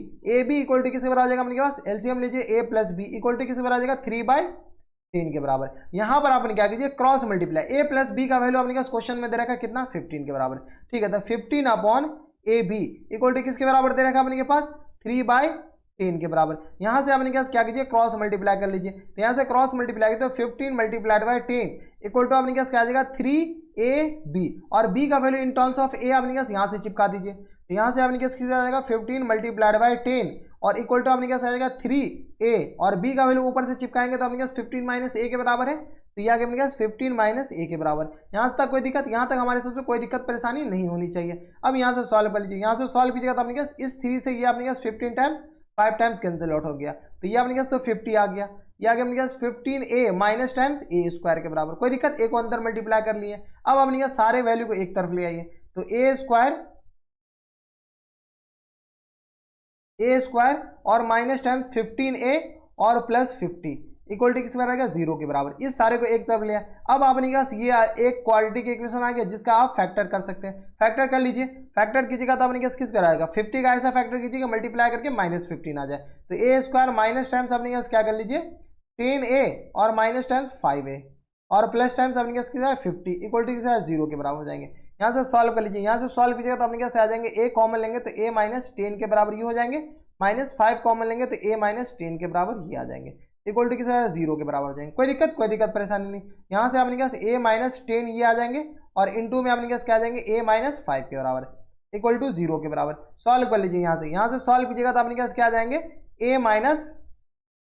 equal to किसके बराबर आ जाएगा अपने के पास, एलसीएम लीजिए a plus b equal to किसके बराबर आ जाएगा, 3/10 के बराबर। यहां पर आपने क्या कीजिए, क्रॉस मल्टीप्लाई, ए प्लस बी का वैल्यू अपने पास क्वेश्चन में दे रखा कितना, 15 के बराबर, ठीक है। तो 15 upon a b equal to किसके बराबर दे रखा अपने के पास, 3/10 के बराबर। यहां से आपने क्या कीजिए, क्रॉस मल्टीप्लाई कर लीजिए। तो यहां से क्रॉस मल्टीप्लाई तो 15 मल्टीप्लाइड बाय 10 इक्वल टू अपने क्या आ जाएगा, 3ab, और b का value in terms of a अपने यहां से चिपका दीजिए। तो यहां से अपने किसकी आ जाएगा, 15 मल्टीप्लाइड बाय 10 और इक्वल टू अपने क्या आ जाएगा 3a, और b का वैल्यू ऊपर से चिपकाएंगे तो अपने 15 माइनस a के बराबर है। तो यह अपने क्या 15 माइनस a के बराबर। यहां तक कोई दिक्कत, यहां तक हमारे सबसे कोई दिक्कत परेशानी नहीं होनी चाहिए। अब यहां से सॉल्व कर लीजिए, यहां से सॉल्व कीजिएगा तो अपने इस 3 से ये अपने 15 टाइम्स 5 टाइम्स कैंसिल आउट हो गया। तो ये अपने तो 50 आ गया, ये आ गया अपने 15a माइनस टाइम्स ए स्क्वायर के बराबर। कोई दिक्कत, एक को अंदर मल्टीप्लाई कर लिए। अब अपने सारे वैल्यू को एक तरफ ले आइए, तो ए स्क्वायर और माइनस टाइम्स 15a और प्लस 50 इक्वल टू किस बराबर आएगा, 0 के बराबर। इस सारे को एक तरफ लिया। अब आपने पास ये एक क्वालिटी के इक्वेशन आ गया जिसका आप फैक्टर कर सकते हैं। फैक्टर कर लीजिए, फैक्टर कीजिएगा तो आपने किस पर आएगा, 50 का ऐसा फैक्टर कीजिएगा मल्टीप्लाई करके -15 आ जाए। तो ए स्क्वायर माइनस टाइम्स आपने क्या कर लीजिए 10a और माइनस टाइम्स 5a और प्लस टाइम्स आपने क्या 50 इक्वल टू 0 के बराबर हो जाएंगे। यहाँ से सॉल्व कर लीजिए, यहाँ से सॉल्व कीजिएगा तो अपने कैसे आ जाएंगे, a कॉमन लेंगे तो a माइनस 10 के बराबर ये हो जाएंगे, -5 कॉमन लेंगे तो a माइनस 10 के बराबर ये आ जाएंगे, इक्वल टू किस 0 के बराबर हो जाएंगे। कोई दिक्कत परेशानी नहीं। यहाँ से अपने पास a माइनस 10 ये आ जाएंगे और इनटू में अपने पास क्या आ जाएंगे a माइनस 5 के बराबर इक्वल टू 0 के बराबर। सॉल्व कर लीजिए, यहाँ से सॉल्व कीजिएगा तो अपने पास क्या आ जाएंगे, a माइनस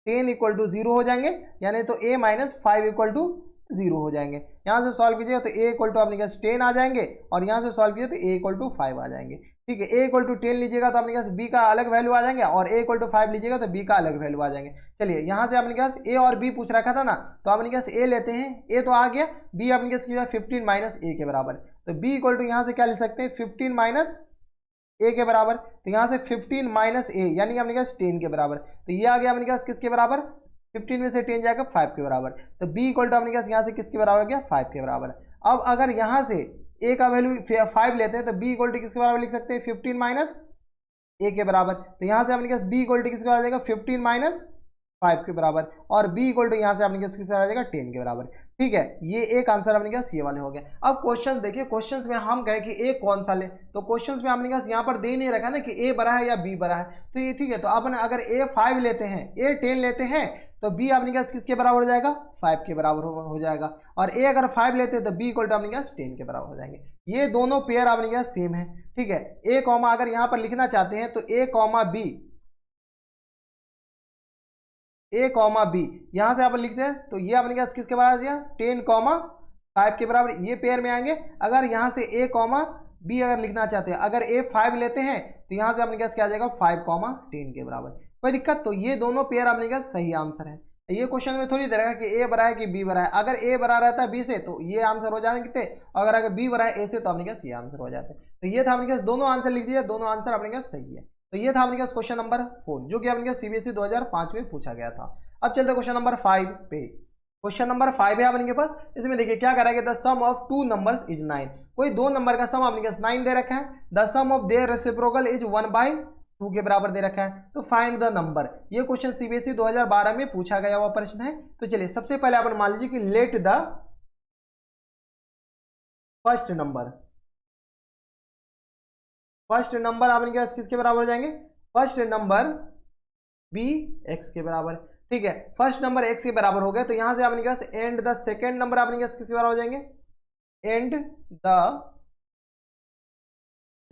10 इक्वल टू 0 हो जाएंगे, यानी तो a माइनस 5 इक्वल टू 0 हो जाएंगे। यहाँ से सॉल्व कीजिएगा तो a इक्वल टू अपने पास 10 आ जाएंगे और यहाँ से सॉल्व कीजिए तो a इक्वल टू 5 आ जाएंगे, ठीक है। a इक्वल टू 10 लीजिएगा तो अपने पास b का अलग वैल्यू आ जाएंगे और a इक्वल टू 5 लीजिएगा तो b का अलग वैल्यू आ जाएंगे। चलिए यहाँ से अपने पास a और b पूछ रखा था ना, तो अपने पास a लेते हैं, a तो आ गया, b अपने पास 15 माइनस a के बराबर। तो b इक्वल टू यहाँ से क्या लिख सकते हैं 15 माइनस a के बराबर। तो यहाँ से 15 माइनस a यानी कि अपने पास 10 के बराबर। तो ये आ गया अपने पास किसके बराबर, 15 में से 10 जाएगा 5 के बराबर। तो b इक्वल टू अपने पास यहाँ से किसके बराबर हो गया 5 के बराबर। अब अगर यहाँ से a का वैल्यू 5 लेते हैं तो b इक्वल टू किसके बराबर लिख सकते हैं 15 माइनस a के बराबर। तो यहाँ से अपने पास b इक्वल टू किसके बराबर आ जाएगा 15 माइनस 5 के बराबर और b इक्वल टू यहाँ से अपने पास किसके बराबर आ जाएगा 10 के बराबर, ठीक है। ये एक आंसर अपने पास ये वाले हो गए। अब क्वेश्चन देखिए, क्वेश्चंस में हम कहे कि a कौन सा ले, तो क्वेश्चंस में अपने पास यहाँ पर दे नहीं रखा ना कि a बड़ा है या b बड़ा है, तो ये ठीक है। तो अपन अगर a 5 लेते हैं, a 10 लेते हैं तो b अपने पास किसके बराबर हो जाएगा 5 के बराबर हो जाएगा, और a अगर 5 लेते हैं तो b इक्वल टू अपने पास 10 के बराबर हो जाएंगे। ये दोनों पेयर अपने पास सेम है, ठीक है। a कॉमा अगर यहाँ पर लिखना चाहते हैं तो a कॉमा b यहाँ से आप लिखते हैं तो ये अपने पास किसके बराबर आ गया 10,5 के बराबर, ये पेयर में आएंगे। अगर यहाँ से a कॉमा b अगर लिखना चाहते हैं, अगर a 5 लेते हैं तो यहाँ से अपने पास क्या आ जाएगा 5,10 के बराबर। कोई दिक्कत, तो ये दोनों पेयर अपने पास सही आंसर है। ये क्वेश्चन में थोड़ी दे रहा है कि a बड़ा है कि b बड़ा है। अगर a बड़ा रहता है b से तो ये आंसर हो जाते, अगर b बड़ा है a से तो अपने पास ये आंसर हो जाते। तो ये था अपने पास, दोनों आंसर लिख दिए, दोनों आंसर अपने पास सही है। तो ये था अपने पास क्वेश्चन नंबर 4 जो कि अपने पास सीबीएसई 2005 में पूछा गया था। अब चलते क्वेश्चन नंबर 5 पे। क्वेश्चन नंबर 5 है अपने पास, इसमें देखिए क्या करा गया, the sum of two numbers is 9। कोई दो नंबर का सम अपने पास 9 दे रखा है, the sum of their reciprocal is 1/2 के बराबर दे रखा है, तो फाइंड द नंबर। ये क्वेश्चन सीबीएसई 2012 में पूछा गया हुआ प्रश्न है। तो चलिए सबसे पहले अपन मान लीजिए कि लेट द फर्स्ट नंबर अपने पास किसके बराबर हो जाएंगे, फर्स्ट नंबर बी एक्स के बराबर। ठीक है, फर्स्ट नंबर एक्स के बराबर हो गया, तो यहां से अपने पास एंड द सेकेंड नंबर अपने पास किसके बराबर हो जाएंगे, and the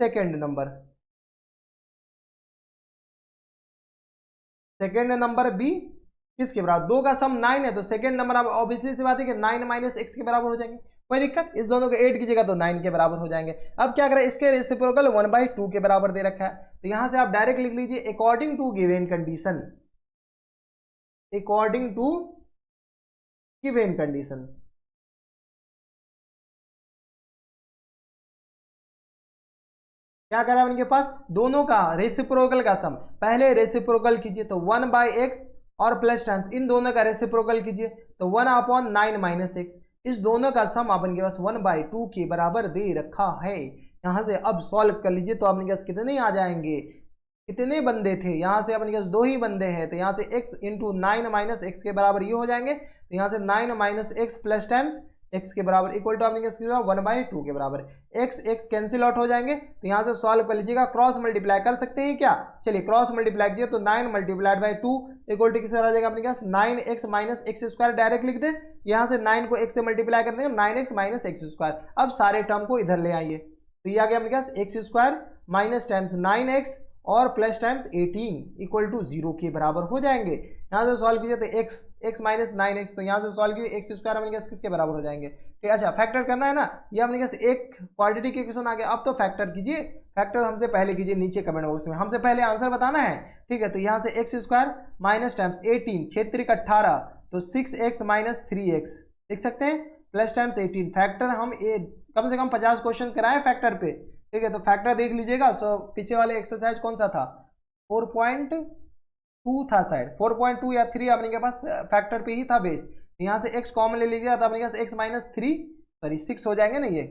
second number B किसके बराबर, दो का सम 9 है, तो सेकेंड नंबर अब ऑब्वियसली सी बात है कि 9 माइनस एक्स के बराबर हो जाएंगे। कोई दिक्कत, इस दोनों को 8 की जगह तो 9 के बराबर हो जाएंगे। अब क्या करें, इसके रेसिप्रोकल 1/2 के बराबर दे रखा है, तो यहां से आप डायरेक्ट लिख लीजिए according to given condition, according to given condition. क्या करा उनके पास, दोनों का रेसिप्रोकल का सम, पहले रेसिप्रोकल कीजिए तो 1/x और प्लस टाइम्स इन दोनों का रेसिप्रोकल कीजिए तो 1/9 माइनस एक्स, इस दोनों का सम अपन के पास 1/2 के बराबर दे रखा है। यहां से अब सॉल्व कर लीजिए तो अपने पास कितने आ जाएंगे, कितने बंदे थे, यहां से अपने पास 2 ही बंदे हैं, तो यहां से x इंटू 9 माइनस एक्स के बराबर ये हो जाएंगे, तो यहां से 9 minus x plus times x के बराबर इक्वल टू अपने 1/2 के बराबर, x कैंसिल आउट हो जाएंगे, तो यहां से सॉल्व कर लीजिएगा, क्रॉस मल्टीप्लाई कर सकते हैं क्या, चलिए क्रॉस मल्टीप्लाई कीजिए तो 9 मल्टीप्लाइड बाई 2 इक्वल टू किस आ जाएगा अपने पास 9x minus x square, direct लिख दे, यहां से 9 को x से मल्टीप्लाई कर देंगे 9x माइनस एक्स स्क्वायर। अब सारे टर्म को इधर ले आइए, तो ये आ गया अपने पास x square minus times 9x और प्लस टाइम्स 18 इक्वल टू 0 के बराबर हो जाएंगे। यहाँ से सॉल्व कीजिए तो x माइनस 9x, तो यहाँ से सॉल्व कीजिए एक्स स्क्वायर अपने पास किसके बराबर हो जाएंगे, ठीक है। अच्छा फैक्टर करना है ना, ये अपने पास एक क्वाड्रेटिक इक्वेशन आ गया, अब तो फैक्टर कीजिए, फैक्टर हमसे पहले कीजिए नीचे कमेंट बॉक्स में, हमसे पहले आंसर बताना है, ठीक है। तो यहाँ से एक्स स्क्वायर माइनस टाइम्स 18 6 18 तो 6x माइनस 3x लिख सकते हैं, प्लस टाइम्स 18 फैक्टर हम कम से कम 50 क्वेश्चन कराए फैक्टर पे, ठीक है। तो फैक्टर देख लीजिएगा, सो पीछे वाले एक्सरसाइज कौन सा था, 4.2 था शायद, 4.2 या 3 अपने के पास फैक्टर पे ही था बेस, तो यहाँ से x कॉमन ले लीजिएगा तो अपने पास x माइनस 3 सॉरी 6 हो जाएंगे ना, ये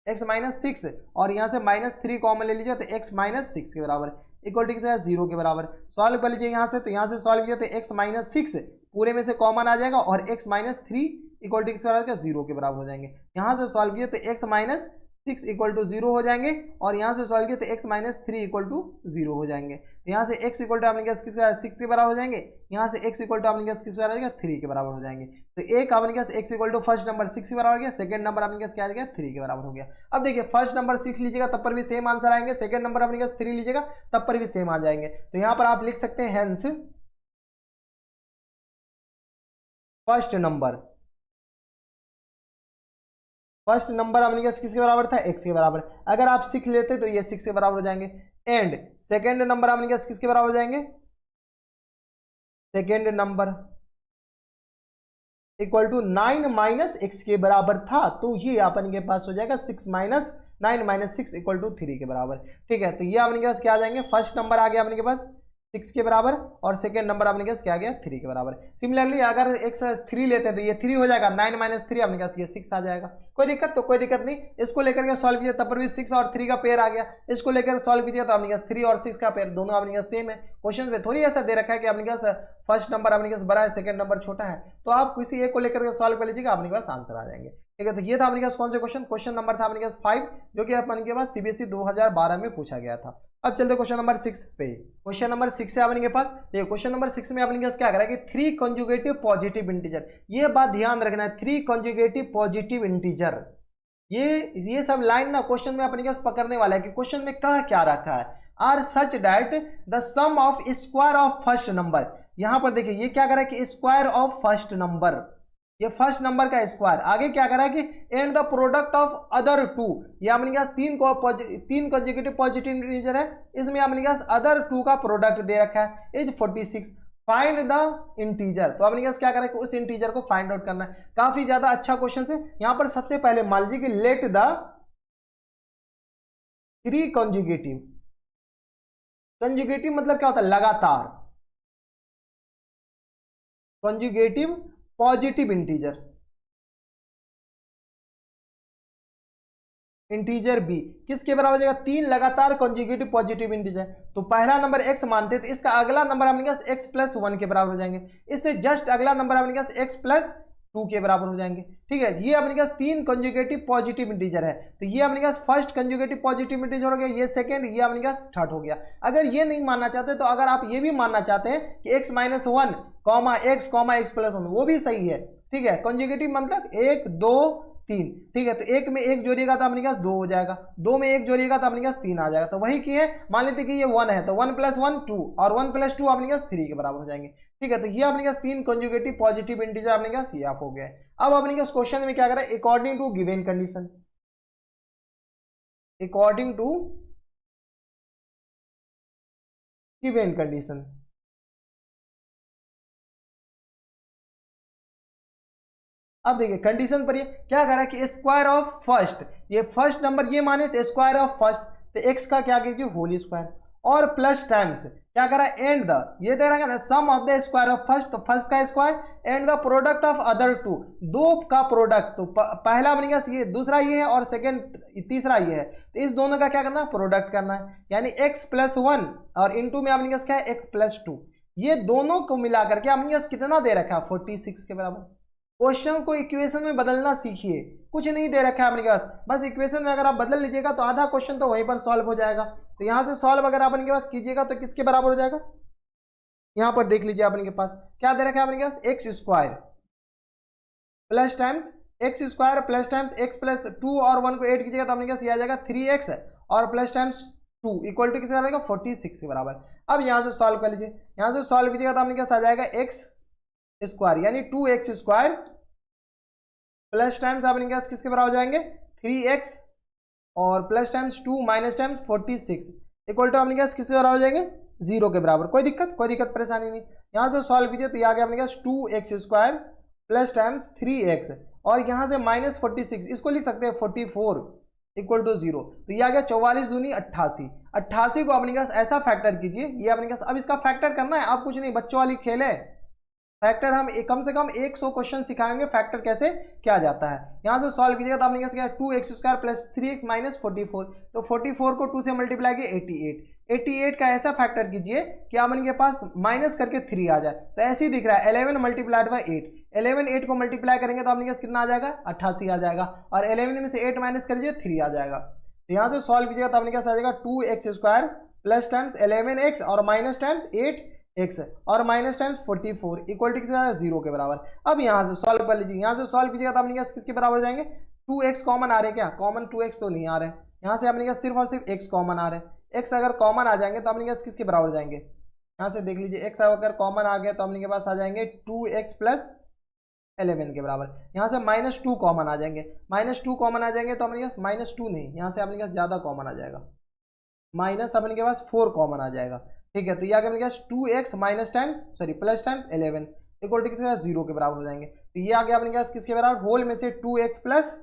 x माइनस 6 और यहाँ से माइनस 3 कॉमन ले लीजिए तो x माइनस 6 के बराबर इक्वल टू 0 के बराबर। सॉल्व कर लीजिए यहाँ से, तो यहाँ से सॉल्व किया तो x माइनस 6 पूरे में से कॉमन आ जाएगा और x माइनस 3 इक्वल टू 0 के बराबर हो जाएंगे। यहाँ से सॉल्व किए तो x माइनस 6 इक्वल टू 0 हो जाएंगे और यहाँ से सॉल्व किए तो x माइनस 3 इक्वल टू 0 हो जाएंगे। यहाँ से x इक्वल टू अपने पास किसका 6 के बराबर हो जाएंगे, यहाँ से x इक्वल टू अपने पास किस बराबर हो जाएगा 3 के बराबर हो जाएंगे। तो एक अपने पास x equal to first number 6 के बराबर हो गया, सेकंड नंबर अपने पास क्या आ गया 3 के बराबर हो गया। अब देखिए फर्स्ट नंबर 6 लीजिएगा तब पर भी सेम आंसर आएंगे, सेकंड नंबर अपने पास 3 लीजिएगा तब पर भी सेम आ जाएंगे। तो यहाँ पर आप लिख सकते हैं हेंस फर्स्ट नंबर अपने पास किसके बराबर था, x के बराबर। अगर आप 6 लेते तो ये 6 के बराबर हो जाएंगे। एंड सेकेंड नंबर अपने पास किसके बराबर हो जाएंगे, second number equal to 9 minus x के बराबर था, तो ये अपन के पास हो जाएगा 6 माइनस 9 माइनस 6 इक्वल टू 3 के बराबर, ठीक है। तो ये अपने के पास क्या आ जाएंगे, फर्स्ट नंबर आ गया अपने के पास 6 के बराबर और सेकेंड नंबर अपने के पास क्या आ गया 3 के बराबर। सिमिलरली अगर x 3 लेते हैं तो ये 3 हो जाएगा, 9 माइनस 3 अपने पास ये 6 आ जाएगा। कोई दिक्कत, तो कोई दिक्कत नहीं, इसको लेकर के सॉल्व कीजिए तब पर भी 6 और 3 का पेयर आ गया, इसको लेकर सॉल्व कीजिए तो अपने पास 3 और 6 का पेयर दोनों अपने पास सेम है। क्वेश्चन में थोड़ी ऐसा दे रखा है कि अपने पास फर्स्ट नंबर अपने पास बड़ा है सेकंड नंबर छोटा है, तो आप किसी एक को लेकर के सॉल्व कर लीजिएगा अपने पास आंसर आ जाएंगे, ठीक है। तो ये था अपने पास कौन से क्वेश्चन नंबर था अपने पास 5, जो कि अपने के पास सीबीएसई 2012 में पूछा गया था। अब चलते क्वेश्चन नंबर 6 पे। क्वेश्चन नंबर 6 है अपने के पास, देखिए क्वेश्चन नंबर 6 में अपने पास क्या करा कि 3 कंजुगेटिव पॉजिटिव इंटीजर, ये बात ध्यान रखना है 3 कंजुगेटिव पॉजिटिव इंटीजर, ये सब लाइन ना क्वेश्चन में अपने पास पकड़ने वाला है कि क्वेश्चन में कह क्या रखा है, are such that the sum of square of first number. यहां पर देखिए ये क्या करा कि स्क्वायर ऑफ फर्स्ट नंबर, ये फर्स्ट नंबर का स्क्वायर, आगे क्या करा कि and the product of other two, ये अपने पास 3 कंसेक्यूटिव पॉजिटिव इंटीजर है, इसमें अपने पास अदर 2 का प्रोडक्ट दे रखा है इज 46, फाइंड द इंटीजर। तो अपने पास क्या करें कि उस इंटीजर को फाइंड आउट करना है। काफी ज्यादा अच्छा क्वेश्चन है। यहां पर सबसे पहले मान लीजिए कि लेट द 3 कंजुगेटिव कंजुगेटिव मतलब क्या होता है, लगातार। Conjugative positive integer, integer b किसके बराबर हो जाएगा, 3 लगातार कॉन्जिक्यूटिव पॉजिटिव इंटीजर। तो पहला नंबर x मानते हैं तो इसका अगला नंबर अपने पास x प्लस 1 के बराबर हो जाएंगे, इससे जस्ट अगला नंबर अपने पास x प्लस 2 के बराबर हो जाएंगे। ठीक है, ये अपने पास 3 कंजुगेटिव पॉजिटिव इंटीजर है, तो ये अपने पास फर्स्ट कंजुगेटिव पॉजिटिव इंटीजर हो गया, ये सेकंड, ये अपने पास थर्ड हो गया। अगर ये नहीं मानना चाहते तो अगर आप ये भी मानना चाहते हैं कि x minus 1 comma x plus 1, वो भी सही है। ठीक है, कंजुगेटिव मतलब 1 2 3। ठीक है, तो एक में एक जोड़िएगा तो अपने पास 2 हो जाएगा, 2 में एक जोड़िएगा तो अपने पास 3 आ जाएगा। तो वही की है, मान लेते कि ये 1 है तो 1 प्लस 1 2 और 1 प्लस 2 अपने पास 3 के बराबर हो जाएंगे। ठीक है, तो ये अपने पास 3 कंजुगेटिव पॉजिटिव इंटीजर अपने पास ये आप हो गए। अब अपने पास क्वेश्चन में क्या करें, according to given condition, according to given condition. अब देखिए कंडीशन पर ये क्या कह रहा है कि स्क्वायर ऑफ फर्स्ट, ये फर्स्ट नंबर ये माने तो स्क्वायर ऑफ फर्स्ट, तो एक्स का क्या कीजिए होल स्क्वायर, और प्लस टाइम्स क्या कह रहा है एंड द, ये दे रहा है ना sum of the square of first, तो फर्स्ट का square and the product of other two, दो का प्रोडक्ट, तो पहला बनेगा ये, दूसरा ये है और सेकंड तीसरा ये है, तो इस दोनों का क्या करना है, प्रोडक्ट करना है, यानी x प्लस 1 और इनटू में अपने पास क्या है x प्लस 2, ये दोनों को मिलाकर के अपने पास कितना दे रखा है 46 के बराबर। क्वेश्चन को इक्वेशन में बदलना सीखिए, कुछ नहीं दे रखा है अपने पास, बस इक्वेशन में अगर आप बदल लीजिएगा तो आधा क्वेश्चन तो वहीं पर सॉल्व हो जाएगा। तो यहां से सॉल्व अगर आप अपने पास कीजिएगा तो किसके बराबर हो जाएगा, यहां पर देख लीजिए अपने पास क्या दे रखा है अपने पास, x square plus times x square plus times x plus 2 और 1 को ऐड कीजिएगा तो अपने पास ये आ जाएगा 3x और प्लस टाइम्स 2 इक्वल टू किसके आ जाएगा 46 के बराबर। अब यहां से सॉल्व कर लीजिए, यहां से सॉल्व कीजिएगा तो अपने पास आ जाएगा एक्स स्क्वायर यानी 2x स्क्वायर प्लस टाइम्स अपने पास किसके बराबर हो जाएंगे 3x और plus times 2 minus times 46 equal to अपने पास किसके बराबर हो जाएंगे 0 के बराबर। कोई दिक्कत परेशानी नहीं। यहां से सॉल्व कीजिए तो ये आ गया अपने पास 2x square plus times 3x और यहां से माइनस 46, इसको लिख सकते हैं 44 इक्वल टू 0, तो ये आ गया 44 दूनी 88। 88 को अपने पास ऐसा फैक्टर कीजिए, ये अपने पास अब इसका फैक्टर करना है, आप कुछ नहीं बच्चों वाली खेल है, फैक्टर हम कम से कम 100 क्वेश्चन सिखाएंगे फैक्टर कैसे किया जाता है। यहां से सॉल्व कीजिएगा तो आपने क्या 2x square plus 3x minus 44, तो 44 को 2 से मल्टीप्लाई किए 88, 88 का ऐसा फैक्टर कीजिए कि आपके पास माइनस करके 3 आ जाए, तो ऐसे ही दिख रहा है 11 मल्टीप्लाइड बाई 8, 11 8 को मल्टीप्लाई करेंगे तो आपके पास कितना आ जाएगा 88 आ जाएगा, और 11 में से 8 माइनस कर लीजिए 3 आ जाएगा। तो यहाँ से सॉल्व कीजिएगा तो आपके पास आ जाएगा 2x square plus times 11x और माइनस टाइम्स 8x और माइनस टाइम्स 44 इक्वल टू किसका 0 के बराबर। अब यहाँ से सॉल्व कर लीजिए, यहाँ से सॉल्व कीजिएगा तो अपने पास किसके बराबर हो जाएंगे 2x कॉमन आ रहे, क्या कॉमन 2x तो नहीं आ रहे, यहाँ से अपने पास सिर्फ और सिर्फ x कॉमन आ रहे, x अगर कॉमन आ जाएंगे तो अपने पास किसके बराबर हो जाएंगे, यहाँ से देख लीजिए x अगर कॉमन आ गया तो अपने के पास आ जाएंगे 2x प्लस 11 के बराबर। यहाँ से माइनस 2 कॉमन आ जाएंगे, माइनस 2 कॉमन आ जाएंगे तो अपने पास माइनस 2 नहीं, यहाँ से अपने पास ज़्यादा कॉमन आ जाएगा, माइनस अपने के पास 4 कॉमन आ जाएगा। ठीक है, तो ये आ गया अपने पास 2x minus times sorry plus times 11 equal to किसके पास 0 के बराबर हो जाएंगे। तो ये आ गया अपने पास किसके बराबर, होल में से 2x प्लस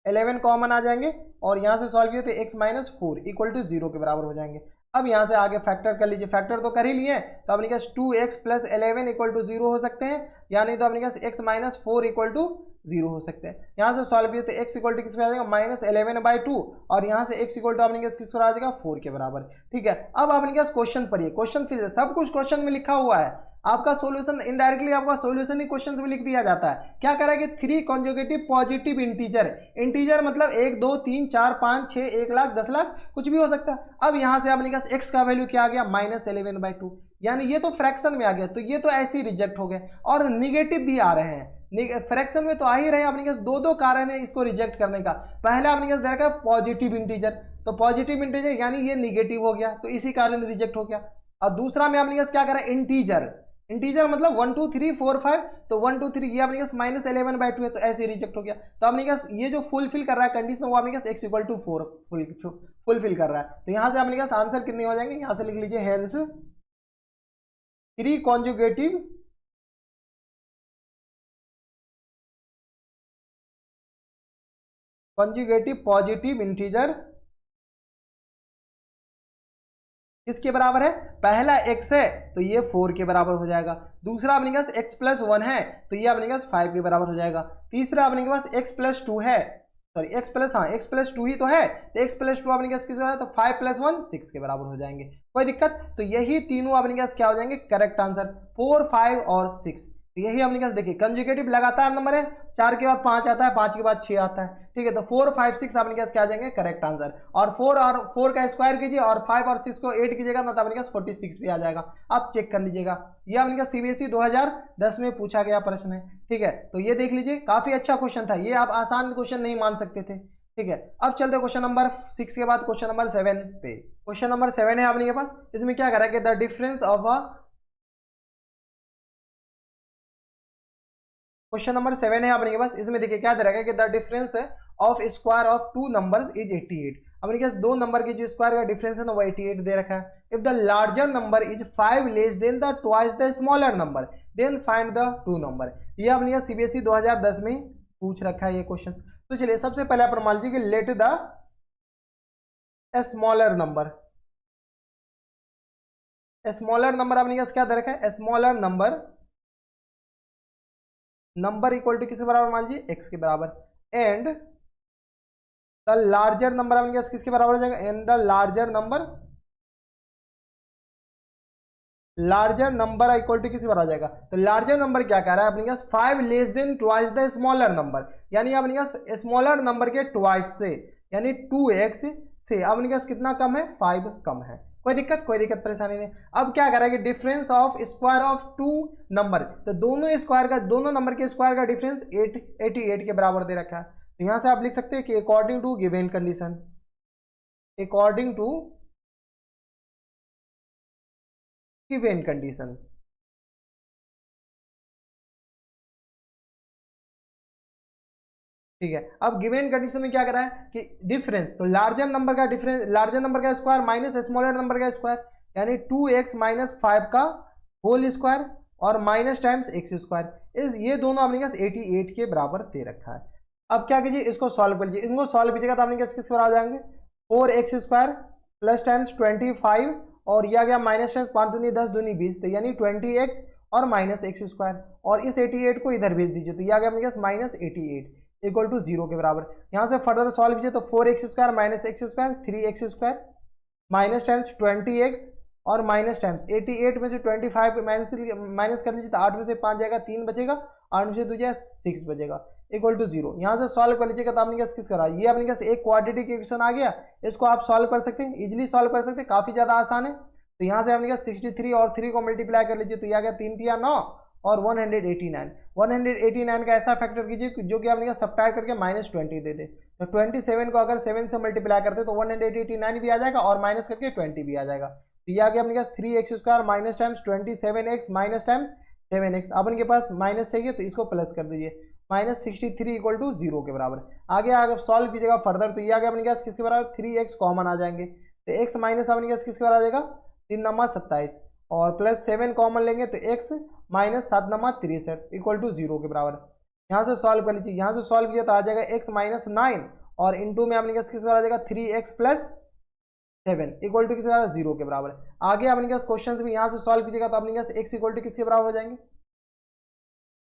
11 कॉमन आ जाएंगे और यहाँ से सॉल्व किए तो x माइनस 4 इक्वल टू 0 के बराबर हो जाएंगे। अब यहाँ से आगे फैक्टर कर लीजिए, फैक्टर तो कर ही लिए, तो अपने पास 2x प्लस 11 इक्वल टू 0 हो सकते हैं, यानी तो अपने पास x माइनस 4 इक्वल टू 0 हो सकते हैं। यहाँ से सॉल्व किए तो x इक्वल टू किस पे आ जाएगा माइनस 11 बाई 2 और यहाँ से x इक्वल टू अपने पास किस पर आ जाएगा 4 के बराबर। ठीक है, अब अपने पास क्वेश्चन पढ़िए, क्वेश्चन फिर सब कुछ क्वेश्चन में लिखा हुआ है, आपका सॉल्यूशन इनडायरेक्टली आपका सॉल्यूशन ही क्वेश्चन में लिख दिया जाता है। क्या कह रहा है कि 3 कॉन्जुगेटिव पॉजिटिव इंटीजर, इंटीजर मतलब 1 2 3 4 5 6 1 लाख 10 लाख कुछ भी हो सकता है। अब यहां से अपने पास x का वैल्यू क्या आ गया माइनस 11 बाई 2, यानी ये तो फ्रैक्शन में आ गया, तो ये तो ऐसे ही रिजेक्ट हो गए, और निगेटिव भी आ रहे हैं, फ्रैक्शन में तो आ ही रहे हैं। अपने पास दो कारण है इसको रिजेक्ट करने का, पहला अपने पास देखा पॉजिटिव इंटीजर, तो पॉजिटिव इंटीजर यानी ये निगेटिव हो गया तो इसी कारण रिजेक्ट हो गया, और दूसरा में अपने पास क्या करा इंटीजर, इंटीजर मतलब 1 2 3 4 5, तो 1 2 3 ये अपने पास माइनस 11 बाई 2 है तो ऐसे रिजेक्ट हो गया। तो अपने पास ये जो फुलफिल कर रहा है कंडीशन वो अपने पास x इक्वल टू 4 फुलफिल कर रहा है, तो यहाँ से अपने पास आंसर कितने हो जाएंगे, यहाँ से लिख लीजिए हेंस 3 कॉन्जुगेटिव पॉजिटिव इंटीजर किसके बराबर है, पहला x है तो ये 4 के बराबर हो जाएगा, दूसरा अपने पास x प्लस 1 है तो ये अपने पास 5 के बराबर हो जाएगा, तीसरा अपने के पास x प्लस 2 है, सॉरी x प्लस 2 ही तो है, तो x प्लस 2 अपने पास किसके बराबर है, तो 5 प्लस 1 6 के बराबर हो जाएंगे। कोई दिक्कत, तो यही तीनों अपने पास क्या हो जाएंगे, करेक्ट आंसर 4, 5 और 6। तो यही अपने पास देखिए कंजुगेटिव लगातार नंबर है, 4 के बाद 5 आता है, 5 के बाद 6 आता है, ठीक है, तो 4, 5, 6 अपने पास क्या आ जाएंगे, करेक्ट आंसर। और 4 का स्क्वायर कीजिए और 5 और 6 को 8 कीजिएगा ना, तो अपने पास 46 भी आ जाएगा। आप चेक कर लीजिएगा, ये अपने पास सीबीएसई 2010 में पूछा गया प्रश्न है, ठीक है, तो ये देख लीजिए काफी अच्छा क्वेश्चन था, ये आप आसान क्वेश्चन नहीं मान सकते थे, ठीक है। अब चलते क्वेश्चन नंबर 6 के बाद क्वेश्चन नंबर 7 पे। क्वेश्चन नंबर 7 है अपने के पास, इसमें क्या करा कि the difference of a, question number 7 है अपने के पास, इसमें देखिए क्या दे रखा है कि the difference of square of two numbers is 88। अपने के पास दो नंबर के जो स्क्वायर का डिफरेंस है ना वो 88 दे रखा है। If the larger number is 5 less than the twice the smaller number than find the two number. ये अपने का सीबीएसई 2010 में पूछ रखा है ये क्वेश्चन। तो चलिए सबसे पहले आप मान लीजिए कि let the smaller number, smaller number अपने पास क्या दे रखा है, स्मॉलर नंबर इक्वल टू किसके बराबर, मान लीजिए x के बराबर, एंड द लार्जर नंबर अपने पास किसके बराबर हो जाएगा, and the larger number equal to किसके बराबर हो जाएगा। तो लार्जर नंबर क्या कह रहा है अपने पास, 5 less then twice the smaller number, यानी अपने पास स्मॉलर नंबर के ट्वाइस से यानी 2x से अपने पास कितना कम है, 5 कम है। कोई दिक्कत परेशानी नहीं। अब क्या कर रहा है कि difference of square of two number, तो दोनों नंबर के स्क्वायर का डिफरेंस 88 के बराबर दे रखा है। तो यहां से आप लिख सकते हैं कि according to given condition, according to given condition, ठीक है। अब गिवन कंडीशन में क्या करा है कि डिफरेंस, तो लार्जर नंबर का स्क्वायर माइनस स्मॉलर नंबर का स्क्वायर, यानी 2x माइनस 5 का होल स्क्वायर और माइनस टाइम्स एक्स स्क्वायर, ये दोनों अपने पास 88 के बराबर दे रखा है। अब क्या कीजिए, इसको सॉल्व कर लीजिए, इनको सॉल्व कीजिएगा तो अपने पास किस बराबर आ जाएंगे, 4x स्क्वायर प्लस टाइम्स 25 और यह गया माइनस टाइम्स 5 दूनी 10 दूनी 20, तो यानी 20x और माइनस एक्स स्क्वायर, और इस 88 को इधर भेज दीजिए, तो यह गया अपने पास माइनस 88 इक्वल टू 0 के बराबर। यहाँ से फर्दर सॉल्व कीजिए तो 4x square minus x square 3x square minus times 20x और माइनस टाइम्स 88 में से 25 माइनस कर लीजिए तो 8 में से 5 जाएगा, 3 बचेगा, 8 में से 2 जाएगा 6 बचेगा, इक्वल टू 0। यहाँ से सॉल्व कर लीजिएगा तो आपने कैसे किस करा, ये अपने पास एक क्वाड्रेटिक इक्वेशन आ गया, इसको आप सॉल्व कर सकते हैं, इजिली सॉल्व कर सकते हैं, काफी ज्यादा आसान है। तो यहाँ से अपने 63 और 3 को मल्टीप्लाई कर लीजिए तो यह आ गया 3 3 9 और 189 का ऐसा फैक्टर कीजिए जो कि आपने सब्ट्रैक्ट करके माइनस 20 दे दे, तो 27 को अगर 7 से मल्टीप्लाई करते तो 189 भी आ जाएगा और माइनस करके 20 भी आ जाएगा। तो ये आ गया अपने पास 3x square minus times 27x minus times 7x। अब इनके पास माइनस चाहिए तो इसको प्लस कर दीजिए, माइनस 63 इक्वल टू 0 के बराबर। आगे अगर सॉल्व कीजिएगा फर्दर तो ये आ गया अपने पास किसके बराबर, 3x कॉमन आ जाएंगे, तो x माइनस अपने पास किसके बराबर आ जाएगा, 3 नमा 27 और प्लस 7 कॉमन लेंगे तो x माइनस 7 नमा 63 इक्वल टू 0 के बराबर। यहाँ से सॉल्व कर लीजिए, यहाँ से सॉल्व किया तो आ जाएगा x माइनस 9 और इंटू में अपने पास किस बराबर आ जाएगा 3x प्लस 7 इक्वल टू किसके बराबर, 0 के बराबर। आगे अपने पास क्वेश्चन भी यहाँ से सॉल्व कीजिएगा तो अपने पास x इक्वल टू किसके बराबर हो जाएंगे,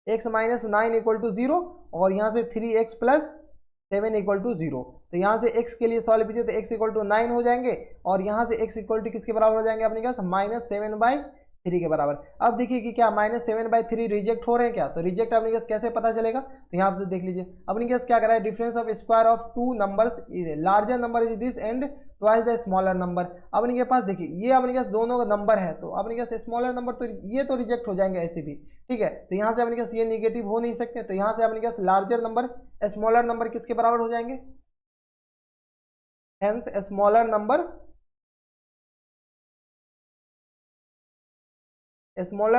x माइनस 9 इक्वल टू 0 और यहाँ से 3x प्लस 7 इक्वल टू 0। तो यहाँ से x के लिए सॉल्व कीजिए तो x इक्वल टू 9 हो जाएंगे और यहाँ से x इक्वल टू किसके बराबर हो जाएंगे अपने पास, माइनस 7/3 के बराबर। अब देखिए कि क्या माइनस 7/3 रिजेक्ट हो रहे हैं क्या, तो रिजेक्ट अपने पास कैसे पता चलेगा, तो यहाँ से देख लीजिए अपने पास क्या करा है, difference of square of two numbers larger number is this and twice the smaller number. अपने के पास देखिए ये अपने पास दोनों का नंबर है तो अपने पास स्मॉलर नंबर तो ये तो रिजेक्ट हो जाएंगे ऐसे भी, ठीक है। तो यहाँ से अपने पास ये निगेटिव हो नहीं सकते, तो यहाँ से अपने पास लार्जर नंबर स्मॉलर नंबर किसके बराबर हो जाएंगे, hence smaller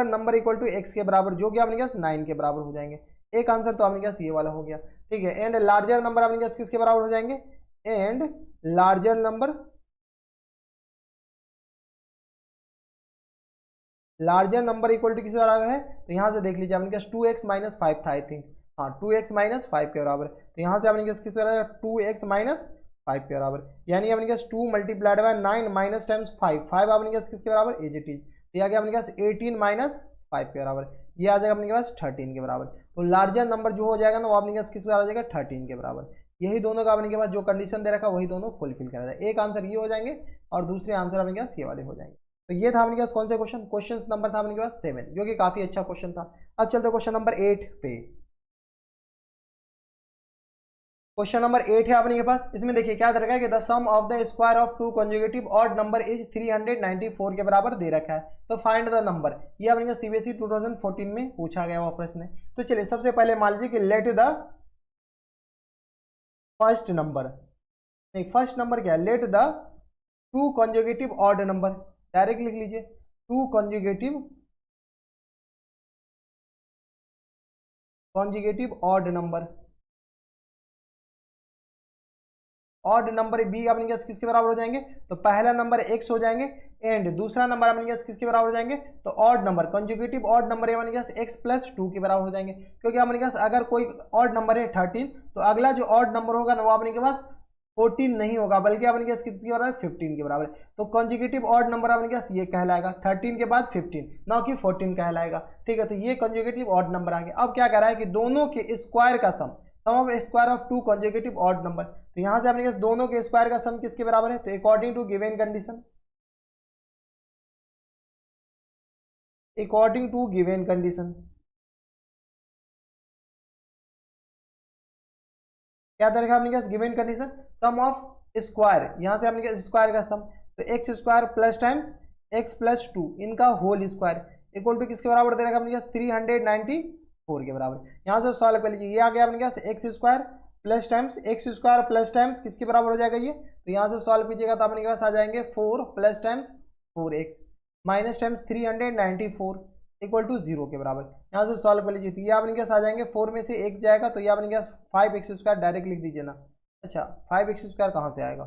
number equal to x के बराबर, जो कि अपने पास 9 के बराबर हो जाएंगे। एक आंसर तो अपने पास ये वाला हो गया, ठीक है। एंड लार्जर नंबर अपने पास किसके बराबर हो जाएंगे, and larger number equal to किसके बराबर है, तो यहाँ से देख लीजिए अपने पास 2x माइनस 5 था आई थिंक, हाँ 2x माइनस 5 के बराबर। तो यहाँ से अपने पास किसके बराबर 2x माइनस 5 के बराबर, यानी अपने पास 2 मल्टीप्लाइड बाय 9 माइनस टाइम्स 5, 5 अपने पास किसके बराबर, एज इट इज, ये आ गया अपने पास 18 माइनस 5 के बराबर, ये आ जाएगा अपने पास 13 के बराबर। तो लार्जर नंबर जो हो जाएगा ना वो अपने पास किस बराबर हो जाएगा, 13 के बराबर। यही दोनों का अपने के पास जो कंडीशन दे रखा है वही दोनों फुलफिल करा जाए। एक आंसर ये हो जाएंगे और दूसरे आंसर अपने पास ये वाले हो जाएंगे। तो ये था अपने पास कौन से क्वेश्चन, क्वेश्चन नंबर था अपने पास 7, जो कि काफी अच्छा क्वेश्चन था। अब चलते क्वेश्चन नंबर 8 पे। क्वेश्चन नंबर 8 है अपने के पास, इसमें देखिए क्या दे रखा है कि the sum of the square of two conjugative odd number is 394 के बराबर दे रखा है, तो फाइंड द नंबर। ये अपने का सीबीएसई 2014 में पूछा गया हुआ प्रश्न है। तो चलिए सबसे पहले मान लीजिए कि लेट द फर्स्ट नंबर, नहीं फर्स्ट नंबर क्या है, let the two conjugative odd number, direct लिख लीजिए two conjugative odd number. Odd number B अपने पास किसके बराबर हो जाएंगे, तो पहला नंबर एक्स हो जाएंगे एंड दूसरा नंबर अपने पास किसके बराबर हो जाएंगे, तो odd number conjugative odd number है अपने पास एक्स प्लस 2 के बराबर हो जाएंगे। क्योंकि अपने पास अगर कोई ऑड नंबर है 13 तो अगला जो ऑड नंबर होगा ना वो अपने के पास 14 नहीं होगा बल्कि अपने पास किसके बराबर है, 15 के बराबर। तो कंजुगेटिव ऑड नंबर अपने पास ये कहलाएगा 13 के बाद 15, ना कि 14 कहलाएगा। ठीक है, तो ये कंजुगेटिव ऑड नंबर आ गया। अब क्या कह रहा है कि दोनों के स्क्वायर का sum of square of two conjugative odd number, तो यहां से अपने पास दोनों के स्क्वायर का सम किसके बराबर है, तो according to given condition, according to given condition क्या तरीका अपने पास given condition, sum of square, यहां से अपने पास स्क्वायर का सम, तो x square plus times x plus 2 इनका होल स्क्वायर इक्वल टू किसके बराबर दे रखा अपने पास 394 के बराबर। यहां से सॉल्व कर लीजिए, ये आ गया अपने पास एक्स स्क्वायर प्लस टाइम्स किसके बराबर हो जाएगा ये, तो यहां से सॉल्व कीजिएगा तो अपने पास आ जाएंगे 4 plus times 4x minus times 394 equal to 0 के बराबर। यहाँ से सॉल्व कर लीजिए तो ये अपने पास आ जाएंगे 4 में से 1 जाएगा तो ये अपने पास 5x² डायरेक्ट लिख दीजिए ना। अच्छा 5x² कहाँ से आएगा,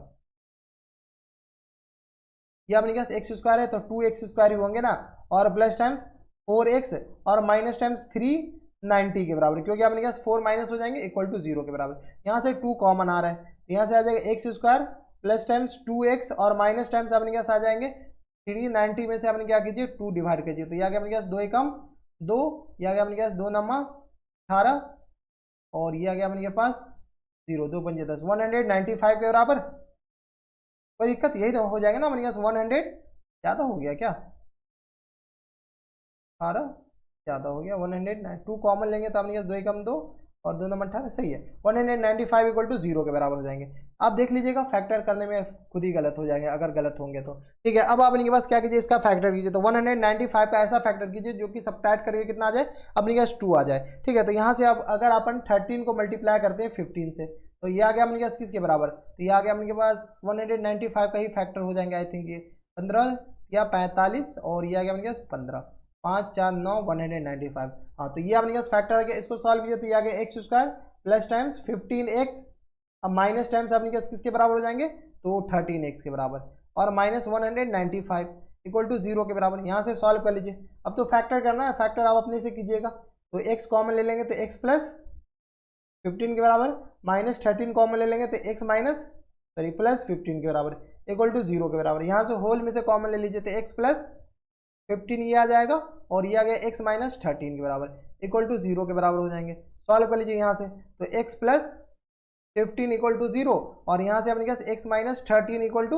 ये अपने पास x² है तो 2x² ही होंगे ना, और प्लस टाइम्स 4x और माइनस टाइम्स 390 के बराबर, क्योंकि अपने पास 4 माइनस हो जाएंगे इक्वल टू 0 के बराबर। यहाँ से 2 कॉमन आ रहा है, यहाँ से आ जाएगा x² प्लस टाइम्स 2x और माइनस टाइम्स अपने पास आ जाएंगे 390 में से आपने क्या कीजिए 2 डिवाइड कीजिए, तो यह आ गया अपने पास 2 एकम 2, यह आ गया अपने पास 2 नम्मा 18 और ये आ गया अपने पास 0 2 पंजे 10 195 के बराबर। कोई दिक्कत, यही तो हो जाएगा ना अपने पास 100 ज़्यादा हो गया क्या, 18 ज़्यादा हो गया 109, 2 कॉमन लेंगे तो अपने पास 2 एकम 2 और 2 नंबर 18 सही है, 195 इक्वल टू 0 के बराबर हो जाएंगे। आप देख लीजिएगा फैक्टर करने में खुद ही गलत हो जाएंगे अगर गलत होंगे तो। ठीक है, अब आप अपने पास क्या कीजिए इसका फैक्टर कीजिए, तो 195 का ऐसा फैक्टर कीजिए जो कि सब्ट्रैक्ट करके कितना आ जाए अपने पास 2 आ जाए। ठीक है, तो यहाँ से आप अगर अपन 13 को मल्टीप्लाई करते हैं 15 से तो ये आ गया अपने पास किसके बराबर, तो ये आ गया अपने पास 195 का ही फैक्टर हो जाएंगे आई थिंक ये 15 या 45 और ये आ गया अपने पास 15 5 4 9 195। हाँ तो ये अपने पास फैक्टर आ गया, इसको सॉल्व कीजिए तो ये आ गया x² प्लस टाइम्स 15x, अब माइनस टाइम्स अपने पास किसके बराबर हो जाएंगे, तो 13x के बराबर और माइनस 195 इक्वल टू 0 के बराबर। यहाँ से सॉल्व कर लीजिए, अब तो फैक्टर करना है, फैक्टर आप अपने से कीजिएगा, तो x कॉमन ले लेंगे तो x प्लस 15 के बराबर माइनस 13 कॉमन ले लेंगे तो x माइनस सॉरी प्लस 15 के बराबर इक्वल टू 0 के बराबर। यहाँ से होल में से कॉमन ले लीजिए तो x प्लस 15 ये आ जाएगा और ये आ गया x माइनस 13 के बराबर इक्वल टू 0 के बराबर हो जाएंगे। सॉल्व कर लीजिए यहाँ से, तो x प्लस 15 इक्वल टू 0 और यहाँ से अपने पास x माइनस 13 इक्वल टू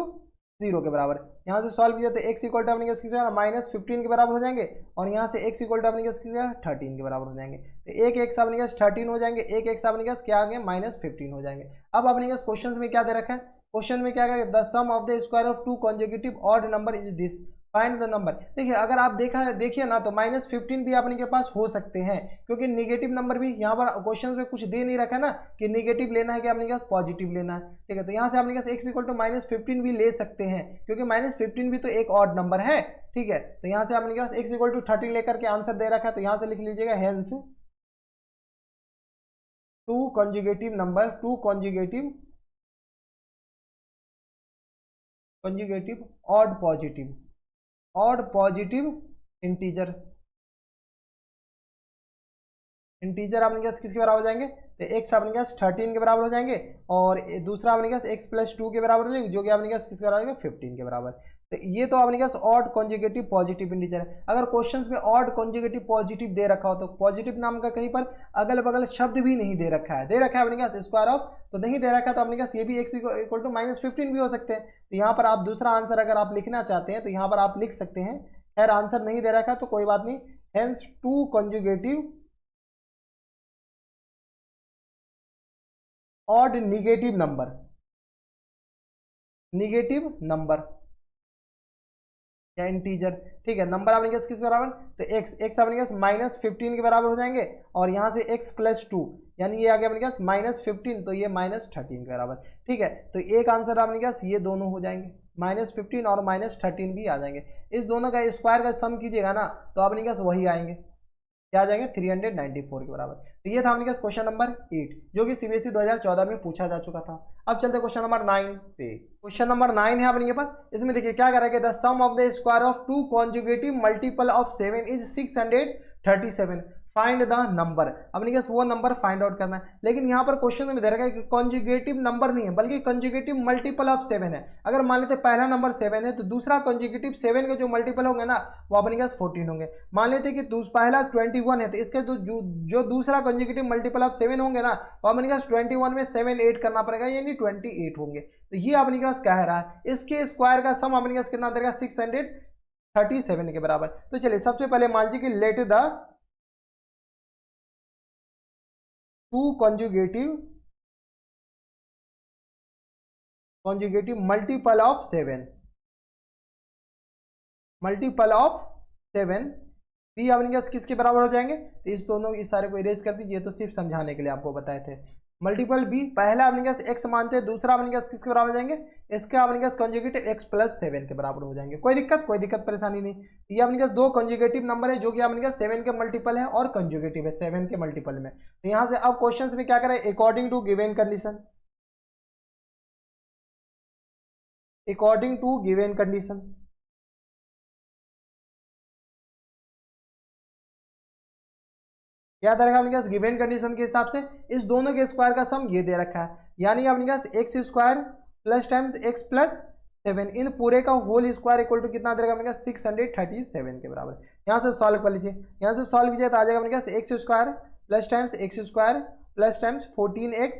0 के बराबर। यहाँ से सॉल्व किया तो x इक्वल टू अपने पास कितना माइनस 15 के बराबर हो जाएंगे और यहाँ से x इक्वल टू अपने पास कितना 13 के बराबर हो जाएंगे। तो एक x अपने पास 13 हो जाएंगे, एक x अपने पास क्या आ गया माइनस 15 हो जाएंगे। अब अपने पास क्वेश्चन में क्या दे रखा है, क्वेश्चन में क्या करें, the sum of the square of two conjugative odd number is this, find the number. देखिए अगर आप देखिए ना तो माइनस 15 भी अपने के पास हो सकते हैं क्योंकि निगेटिव नंबर भी यहाँ पर क्वेश्चन में कुछ दे नहीं रखा ना कि निगेटिव लेना है कि अपने पास पॉजिटिव लेना है। ठीक है, तो यहाँ से अपने पास x इक्वल टू माइनस 15 भी ले सकते हैं क्योंकि माइनस 15 भी तो एक ऑड नंबर है। ठीक है, तो यहाँ से अपने पास x इक्वल टू 13 लेकर के आंसर दे रखा है, तो यहाँ से लिख लीजिएगा hence two conjugative number, two conjugative odd positive integer integer अपने पास किसके बराबर हो जाएंगे, तो एक्स अपने पास 13 के बराबर हो जाएंगे, और दूसरा अपने पास एक्स प्लस 2 के बराबर हो जाएंगे, जो कि अपने पास किसके बराबर हो जाएगा, 15 के बराबर। तो ये तो अपने पास ऑड कॉन्जुगेटिव पॉजिटिव इंटीजर है। अगर क्वेश्चंस में ऑड कॉन्जुगेटिव पॉजिटिव दे रखा हो तो पॉजिटिव नाम का कहीं पर अगल बगल शब्द भी नहीं दे रखा है, दे रखा है अपने पास स्क्वायर ऑफ, तो नहीं दे रखा है तो अपने पास ये भी एक्स इक्वल टू -15 भी हो सकते हैं। तो यहाँ पर आप दूसरा आंसर अगर आप लिखना चाहते हैं तो यहाँ पर आप लिख सकते हैं। खैर आंसर नहीं दे रखा तो कोई बात नहीं, hence two conjugative odd negative number या इंटीजर, ठीक है। नंबर अपने पास किस बराबर, तो एक्स अपने पास -15 के बराबर हो जाएंगे, और यहाँ से x प्लस 2 यानी ये आ गया अपने पास -15, तो ये -13 के बराबर, ठीक है। तो एक आंसर अपने पास ये दोनों हो जाएंगे, -15 और -13 भी आ जाएंगे। इस दोनों का स्क्वायर का सम कीजिएगा ना तो अपने पास वही आएंगे, क्या आ जाएंगे, 394 के बराबर। तो ये था अपने पास क्वेश्चन नंबर 8 जो कि सीबीएसई 2014 में पूछा जा चुका था। अब चलते क्वेश्चन नंबर 9 पे। क्वेश्चन नंबर 9 है अपने पास, इसमें देखिए क्या करेंगे, the sum of the square of two conjugative multiple of 7 is 637, find the number. अपने पास वो नंबर फाइंड आउट करना है, लेकिन यहाँ पर क्वेश्चन में दे रखा है कि कॉन्जुगेटिव नंबर नहीं है बल्कि कॉन्जुगेटिव मल्टीपल ऑफ 7 है। अगर मान लेते पहला नंबर 7 है तो दूसरा कॉन्जुगेटिव 7 के जो मल्टीपल होंगे ना वो अपने पास 14 होंगे। मान लेते कि पहला 21 है तो इसके जो दूसरा कॉन्जुगेटिव मल्टीपल ऑफ 7 होंगे ना वो अपने पास 21 में 7 8 करना पड़ेगा, यानी 28 होंगे। तो ये अपने पास कह रहा है इसके स्क्वायर का सम अपने पास कितना देगा, 637 के बराबर। तो चलिए सबसे पहले मान लीजिए कि let the to conjugative multiple of 7 भी अपने पास किसके बराबर हो जाएंगे। तो इस दोनों इस सारे को इरेज कर दीजिए, तो सिर्फ समझाने के लिए आपको बताए थे। मल्टीपल बी पहला अपने पास एक्स मानते हैं, दूसरा अपने पास किसके बराबर हो जाएंगे, इसका अपने पास कॉन्जुगेटिव एक्स प्लस 7 के बराबर हो जाएंगे। कोई दिक्कत परेशानी नहीं। ये अपने पास दो कॉन्जुगेटिव नंबर है जो कि अपने पास 7 के मल्टीपल है और कॉन्जुगेटिव है 7 के मल्टीपल में। तो यहाँ से अब क्वेश्चन में क्या करें, अकॉर्डिंग टू गिवन कंडीशन क्या रहेगा अपने पास, गिवन कंडीशन के हिसाब से इस दोनों के स्क्वायर का सम ये दे रखा है, यानी अपने पास x square plus times x plus 7 इन पूरे का होल स्क्वायर इक्वल टू कितना देगा अपने पास, 637 के बराबर। यहाँ से सॉल्व कर लीजिए, यहाँ से सॉल्व कीजिए तो आ जाएगा अपने पास x square plus times 14x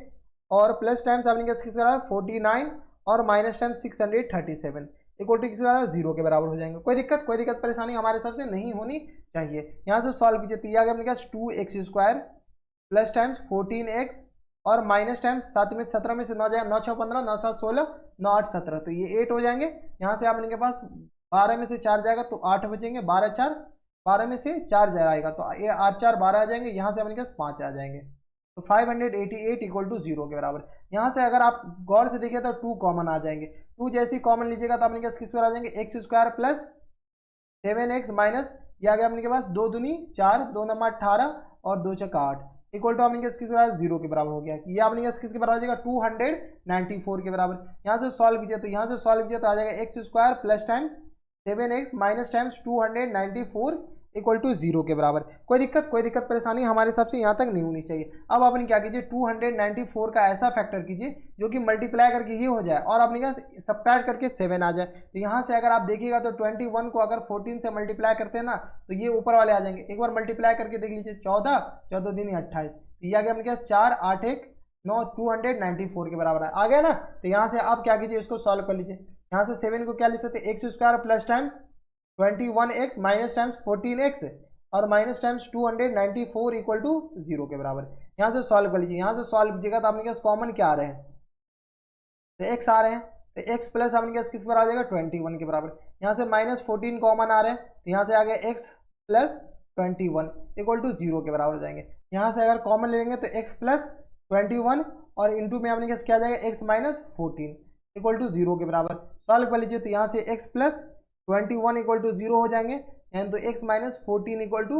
और प्लस टाइम्स अपने पास किस बराबर 49 और माइनस टाइम्स 637 इक्वल टू किस बराबर 0 के बराबर हो जाएंगे। कोई दिक्कत परेशानी हमारे हिसाब से नहीं होनी चाहिए। यहाँ से सॉल्व कीजिए तो ये आ गया अपने पास 2x square plus times 14x और माइनस टाइम्स 7 में 17 में से 9 जाएगा, 9 6 15 9 7 16 9 8 17, तो ये 8 हो जाएंगे। यहाँ से आप इनके पास 12 में से 4 जाएगा तो 8 बचेंगे, 12 में से 4 जाएगा तो ये 8 4 12 आ जाएंगे, यहाँ से अपने पास 5 आ जाएंगे, तो 588 इक्वल टू 0 के बराबर। यहाँ से अगर आप गौर से देखिए तो 2 कॉमन आ जाएंगे, 2 जैसी कॉमन लीजिएगा तो अपने पास किस पर आ जाएंगे, x square plus 7x minus ये आ गया अपने के पास 2 दूनी 4 2 नंबर 18 और 2 चक्का 8 इक्वल टू अपने किसके बराबर 0 के बराबर हो गया। ये अपने पास किसके बराबर आ जाएगा 294 के बराबर। यहाँ से सॉल्व कीजिए तो यहाँ से सॉल्व कीजिए तो आ जाएगा x square plus times 7x minus times 294 equal to 0 के बराबर। कोई दिक्कत परेशानी हमारे हिसाब से यहाँ तक नहीं होनी चाहिए। अब आपने क्या कीजिए 294 का ऐसा फैक्टर कीजिए जो कि मल्टीप्लाई करके ये हो जाए और अपने पास सब्ट्रैक्ट करके 7 आ जाए। तो यहाँ से अगर आप देखिएगा तो 21 को अगर 14 से मल्टीप्लाई करते हैं ना तो ये ऊपर वाले आ जाएंगे। एक बार मल्टीप्लाई करके देख लीजिए 14 दिन 28, ये आ गया अपने पास 4 8 1 9 294 के बराबर आ गया ना। तो यहाँ से आप क्या कीजिए इसको सॉल्व कर लीजिए। यहाँ से 7 को क्या लिख सकते हैं x square plus times 21x minus times 14x और माइनस टाइम्स 294 इक्वल टू 0 के बराबर। यहाँ से सॉल्व कर लीजिए, यहाँ से सॉल्व कीजिएगा तो आपने पास कॉमन क्या आ रहे हैं, तो x आ रहे हैं, तो x प्लस आपने पास किस पर आ जाएगा 21 के बराबर। यहाँ से माइनस 14 कॉमन आ रहे हैं तो यहाँ से आ गया x प्लस 21 इक्वल टू 0 के बराबर हो जाएंगे। यहाँ से अगर कॉमन ले लेंगे तो x प्लस 21 और इंटू में आपने पास क्या आ जाएगा x माइनस 14 इक्वल टू 0 के बराबर। सॉल्व कर लीजिए तो यहाँ से x प्लस 21 इक्वल टू 0 हो जाएंगे, यानी तो x माइनस 14 इक्वल टू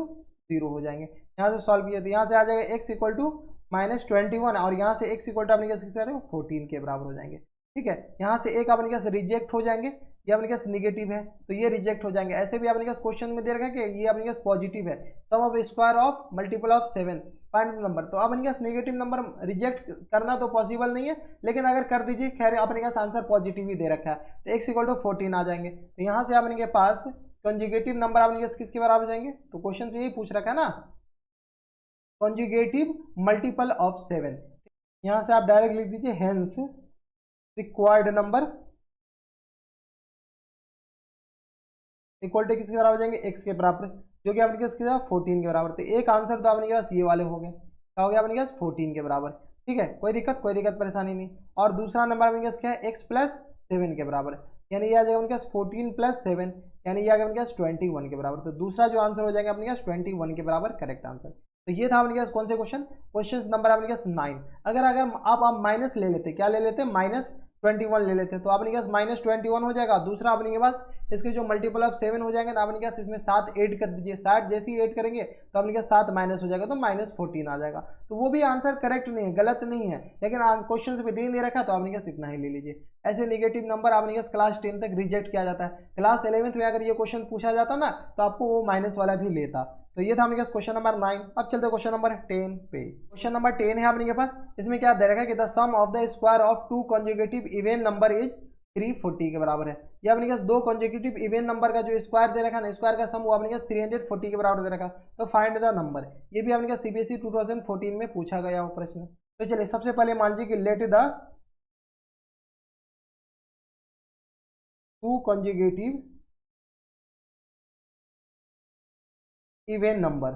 0 हो जाएंगे। यहाँ से सॉल्व किया तो यहाँ से आ जाएगा x इक्वल टू माइनस 21 और यहाँ से x इक्वल टू अपने पास 14 के बराबर हो जाएंगे। ठीक है, यहाँ से एक अपने पास रिजेक्ट हो जाएंगे, ये अपने पास निगेटिव है तो ये रिजेक्ट हो जाएंगे। ऐसे भी अपने पास क्वेश्चन में दे रखा है कि ये अपने पास पॉजिटिव है, sum of square of multiple of 7 find the number. तो अब अपने पास नेगेटिव नंबर रिजेक्ट करना तो पॉसिबल नहीं है, लेकिन अगर कर दीजिए, खैर अपने पास आंसर पॉजिटिव ही दे रखा है, तो x इक्वल टू 14 आ जाएंगे। तो यहाँ से अपने के पास कंजुगेटिव नंबर अपने पास किसके बराबर हो जाएंगे, तो क्वेश्चन तो यही पूछ रखा है ना, कंजुगेटिव मल्टीपल ऑफ 7। यहाँ से आप डायरेक्ट लिख दीजिए hence required number equal to किसके बराबर हो जाएंगे, x के बराबर, जो कि अपने किसके बराबर 14 के बराबर। तो एक आंसर तो अपने पास ये वाले हो गए, क्या हो गया अपने पास 14 के बराबर। ठीक है, कोई दिक्कत परेशानी नहीं। और दूसरा नंबर अपने पास क्या है, x प्लस 7 के बराबर, यानी ये आ जाएगा अपने पास 14 प्लस 7, यानी ये आ गया अपने पास 21 के बराबर। तो दूसरा जो आंसर हो जाएगा अपने पास 21 के बराबर करेक्ट आंसर। तो ये था अपने पास कौन से क्वेश्चन नंबर अपने पास 9। अगर आप माइनस ले लेते, क्या ले लेते, -21 ले लेते, तो अपने पास -21 हो जाएगा। दूसरा अपने के पास इसके जो मल्टीपल ऑफ 7 हो जाएंगे, तो अपने पास इसमें 7 ऐड कर दीजिए, 7 जैसे ही ऐड करेंगे तो अपने पास 7 माइनस हो जाएगा, तो -14 आ जाएगा। तो वो भी आंसर करेक्ट नहीं है, गलत नहीं है, लेकिन क्वेश्चन में दे नहीं रखा, तो अपने पास इतना ही ले लीजिए। ऐसे नेगेटिव नंबर अपने पास क्लास 10 तक रिजेक्ट किया जाता है। क्लास 11th में अगर ये क्वेश्चन पूछा जाता ना, तो आपको वो माइनस वाला भी लेता। तो ये था अपने पास क्वेश्चन नंबर 9। अब चलते क्वेश्चन नंबर 10 पे। क्वेश्चन नंबर 10 है अपने के पास, इसमें क्या दे रखा है कि the sum of the square of two conjugative even number is 340 के बराबर है। ये अपने पास दो कंजुगेटिव इवन नंबर का जो स्क्वायर दे रखा है ना, स्क्वायर का सम वो अपने पास 340 के बराबर दे रखा है। तो फाइंड द नंबर, ये भी अपने पास सीबीएसई 2014 में पूछा गया हो प्रश्न। तो चलिए सबसे पहले मान लीजिए कि let the two conjugative even number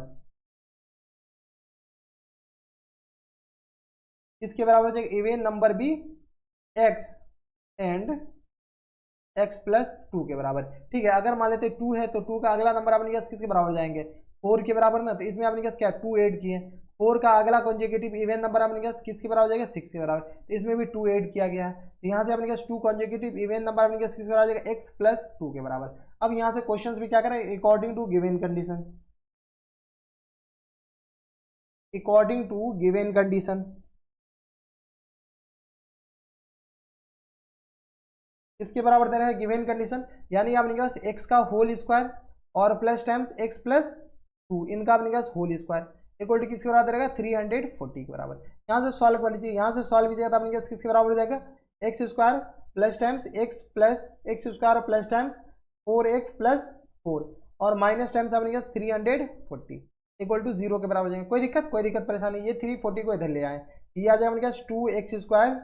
किसके बराबर हो जाएगा, इवन नंबर भी x एंड x प्लस 2 के बराबर। ठीक है, अगर मान लेते 2 है तो 2 का अगला नंबर अपने पास किसके बराबर जाएंगे, 4 के बराबर ना। तो इसमें अपने पास क्या 2 ऐड किए, 4 का अगला कॉन्जिक्यूटिव इवन नंबर अपने पास किसके बराबर हो जाएगा, 6 के बराबर। तो इसमें भी 2 ऐड किया गया है, तो यहाँ से अपने पास 2 कॉन्जिक्यूटिव इवन नंबर अपने पास किसके बराबर हो जाएगा, x प्लस 2 के बराबर। अब यहाँ से क्वेश्चन भी क्या करें, according to given condition, according to given condition किसके बराबर दे रहा है, गिवन कंडीशन, यानी अपने पास x का होल स्क्वायर और प्लस टाइम्स x प्लस 2, इनका अपने पास होल स्क्वायर इक्वल टू किसके बराबर रहेगा, 340 के बराबर। यहाँ से सॉल्व कर लीजिए, यहाँ से सॉल्व कीजिएगा तो अपने पास किसके बराबर हो जाएगा, x square plus times x square plus times 4x plus 4 और माइनस टाइम्स अपने पास 340 इक्वल टू 0 के बराबर हो जाएंगे। कोई दिक्कत परेशानी, ये 340 को इधर ले आए, ये आ जाएगा अपने पास 2x square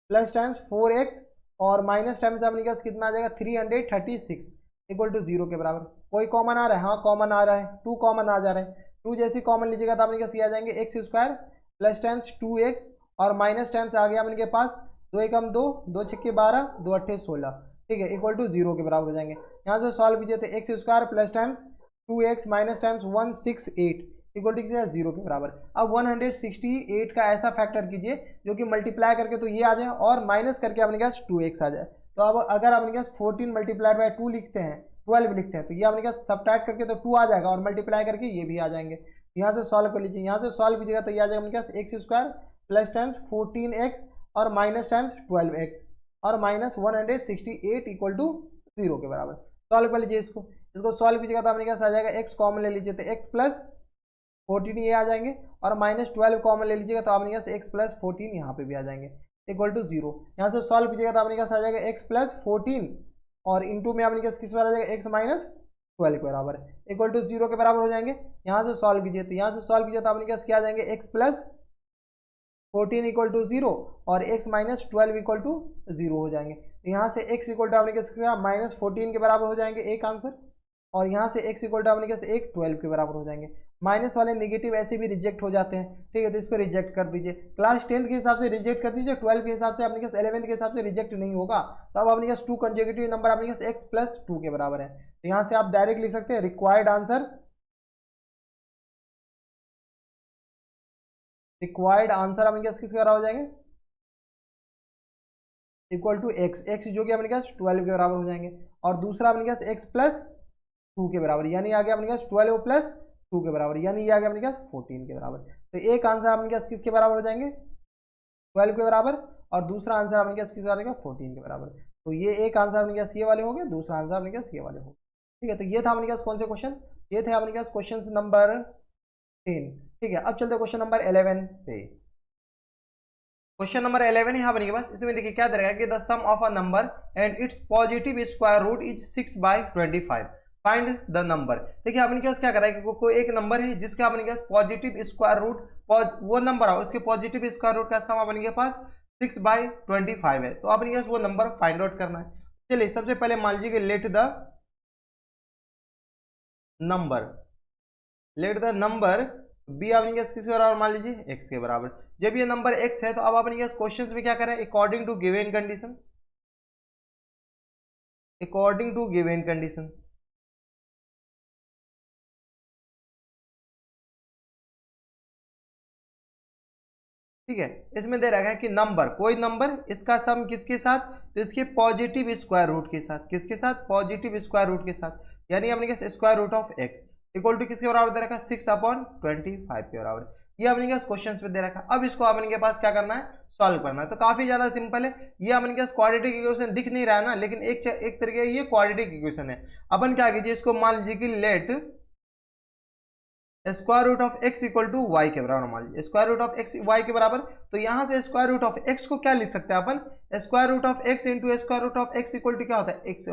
plus times 4x और माइनस टाइम्स अपने पास कितना आ जाएगा 336 इक्वल टू 0 के बराबर। कोई कॉमन आ रहा है, हाँ कॉमन आ रहा है, 2 कॉमन आ जा रहे हैं। 2 जैसे कॉमन लीजिएगा तो अपने पास ये आ जाएंगे x square plus times 2x और माइनस टाइम्स आ गया अपने के पास 2 एकम 2, 2 छक्के 12, 2 अट्ठे 16, ठीक है, इक्वल टू 0 के बराबर हो जाएंगे। यहाँ से सॉल्व कीजिए तो x square plus times 2x minus times 168 equal to किसी 0 के बराबर। अब 168 का ऐसा फैक्टर कीजिए जो कि मल्टीप्लाई करके तो ये आ जाए और माइनस करके अपने पास 2x आ जाए। तो अब अगर अपने पास 14 मल्टीप्लाइड बाय 2 लिखते हैं, 12 लिखते हैं, तो ये अपने पास सब्ट्रैक्ट करके तो 2 आ जाएगा और मल्टीप्लाई करके ये भी आ जाएंगे। यहाँ से सॉल्व कर लीजिए, यहाँ से सॉल्व कीजिएगा तो ये आ जाएगा अपने पास x square plus times 14x और माइनस टाइम्स 12x और माइनस 168 इक्वल टू 0 के बराबर। सॉल्व कर लीजिए इसको सॉल्व कीजिएगा तो अपने पास आ जाएगा x कॉमन ले लीजिए तो x प्लस 14 ये आ जाएंगे और माइनस 12 कॉमन ले लीजिएगा तो अपने पास x प्लस 14 यहाँ पे भी आ जाएंगे इक्वल टू 0। यहाँ से सॉल्व कीजिएगा तो अपने पास आ जाएगा x प्लस 14 और इंटू में अपने पास किस बराबर आ जाएगा x माइनस 12 के बराबर इक्वल टू 0 के बराबर हो जाएंगे। यहाँ से सॉल्व कीजिए तो यहाँ से सॉल्व कीजिए तो अपने पास क्या आ जाएंगे x प्लस 14 इक्वल टू 0 और x माइनस 12 इक्वल टू 0 हो जाएंगे। यहाँ से x इक्वल टू अपने पास माइनस 14 के बराबर हो जाएंगे एक आंसर और यहाँ से x इक्वल टू अपने पास 12 के बराबर हो जाएंगे। माइनस वाले नेगेटिव ऐसे भी रिजेक्ट हो जाते हैं, ठीक है, तो इसको रिजेक्ट कर दीजिए। क्लास 10 के हिसाब से रिजेक्ट कर दीजिए, 12 के हिसाब से अपने पास 11 के हिसाब से रिजेक्ट नहीं होगा। तो अब अपने पास 2 कंसेक्यूटिव नंबर अपने पास x प्लस 2 के बराबर है। तो यहाँ से आप डायरेक्ट लिख सकते हैं रिक्वायर्ड आंसर अपने पास किसके बराबर हो जाएंगे, इक्वल टू x जो कि अपने पास 12 के बराबर हो जाएंगे और दूसरा अपने पास x प्लस 2 के बराबर, यानी आ गया अपने पास 12 प्लस 2 के बराबर, यानी ये आ गया अपने पास 14 के बराबर। तो एक आंसर अपने पास किसके बराबर हो जाएंगे, 12 के बराबर और दूसरा आंसर अपने पास किसके बराबर, 14 के बराबर। तो ये एक आंसर अपने पास ये वाले हो गए, दूसरा आंसर अपने पास ये वाले हो गए, ठीक है। तो ये था अपने पास कौन से क्वेश्चन, ये थे अपने पास क्वेश्चन नंबर 3। ठीक है, अब चलते क्वेश्चन नंबर 11 पे। क्वेश्चन नंबर 11 यहाँ बनेगा बस, इसमें देखिए क्या दे रहा है कि the sum of a number and its positive square root is 6/25। Find the number. देखिए अपने के पास क्या कर रहा है कि कोई एक नंबर है जिसका अपने के पास पॉजिटिव स्क्वायर रूट, वो नंबर है उसके पॉजिटिव स्क्वायर रूट का सम अपने के पास 6/25 है। तो अपने के पास वो नंबर फाइंड आउट करना है। चलिए सबसे पहले मान लीजिए let the number, let the number be आपने किसके बराबर मान लीजिए एक्स के बराबर। जब ये नंबर एक्स है तो अब आपने क्वेश्चन में क्या करें, according to given condition, according to given condition. ठीक है, इसमें दे रखा है कि नंबर, कोई नंबर इसका सम किसके साथ, तो इसके पॉजिटिव स्क्वायर रूट के साथ, किसके साथ, पॉजिटिव स्क्वायर रूट के साथ, यानी अपने के square root of x equal to किसके बराबर दे रखा है, 6/25 के बराबर। ये अपने के क्वेश्चन में दे रखा है। अब इसको अपने के पास क्या करना है, सॉल्व करना है। तो काफी ज्यादा सिंपल है, ये अपने के क्वाड्रेटिक इक्वेशन दिख नहीं रहा है ना, लेकिन एक तरीके ये क्वाड्रेटिक इक्वेशन है। अपन क्या कीजिए, इसको मान लीजिए कि let square root of x equal to y के बराबर मान लीजिए, square root of x y के बराबर। तो यहां से स्क्वायर रूट ऑफ एक्स को क्या लिख सकते हैं अपन, square root of x into square root of x equal to क्या होता है, एक्स,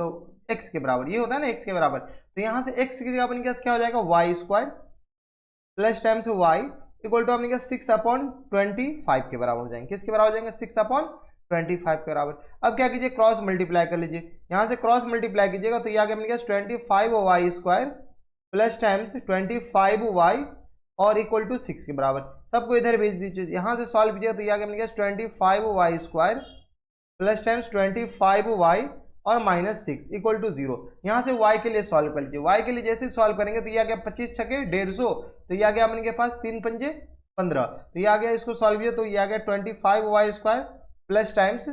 एक्स के बराबर, ये होता है ना एक्स के बराबर। तो यहां से एक्स की जगह अपन क्या हो जाएगा, y square plus times y equal to अपने 6/25 के बराबर हो जाएंगे। किसके बराबर हो जाएंगे, 6/25 के बराबर। अब क्या कीजिए, क्रॉस मल्टीप्लाई कर लीजिए, यहां से क्रॉस मल्टीप्लाई कीजिएगा तो ये आगे अपने 25y square plus times 25y और इक्वल टू 6 के बराबर। सबको इधर भेज दीजिए, यहां से सॉल्व कीजिएगा तो ये आगे अपने 25y square plus times 25y और -6 इक्वल टू 0। यहाँ से y के लिए सॉल्व कर लीजिए, y के लिए जैसे सॉल्व करेंगे तो ये आ गया 25 छके 150, तो ये आ गया अपने के पास 3 पंजे 15, तो ये आ गया, इसको सॉल्व किया तो ये आ गया 25y square plus times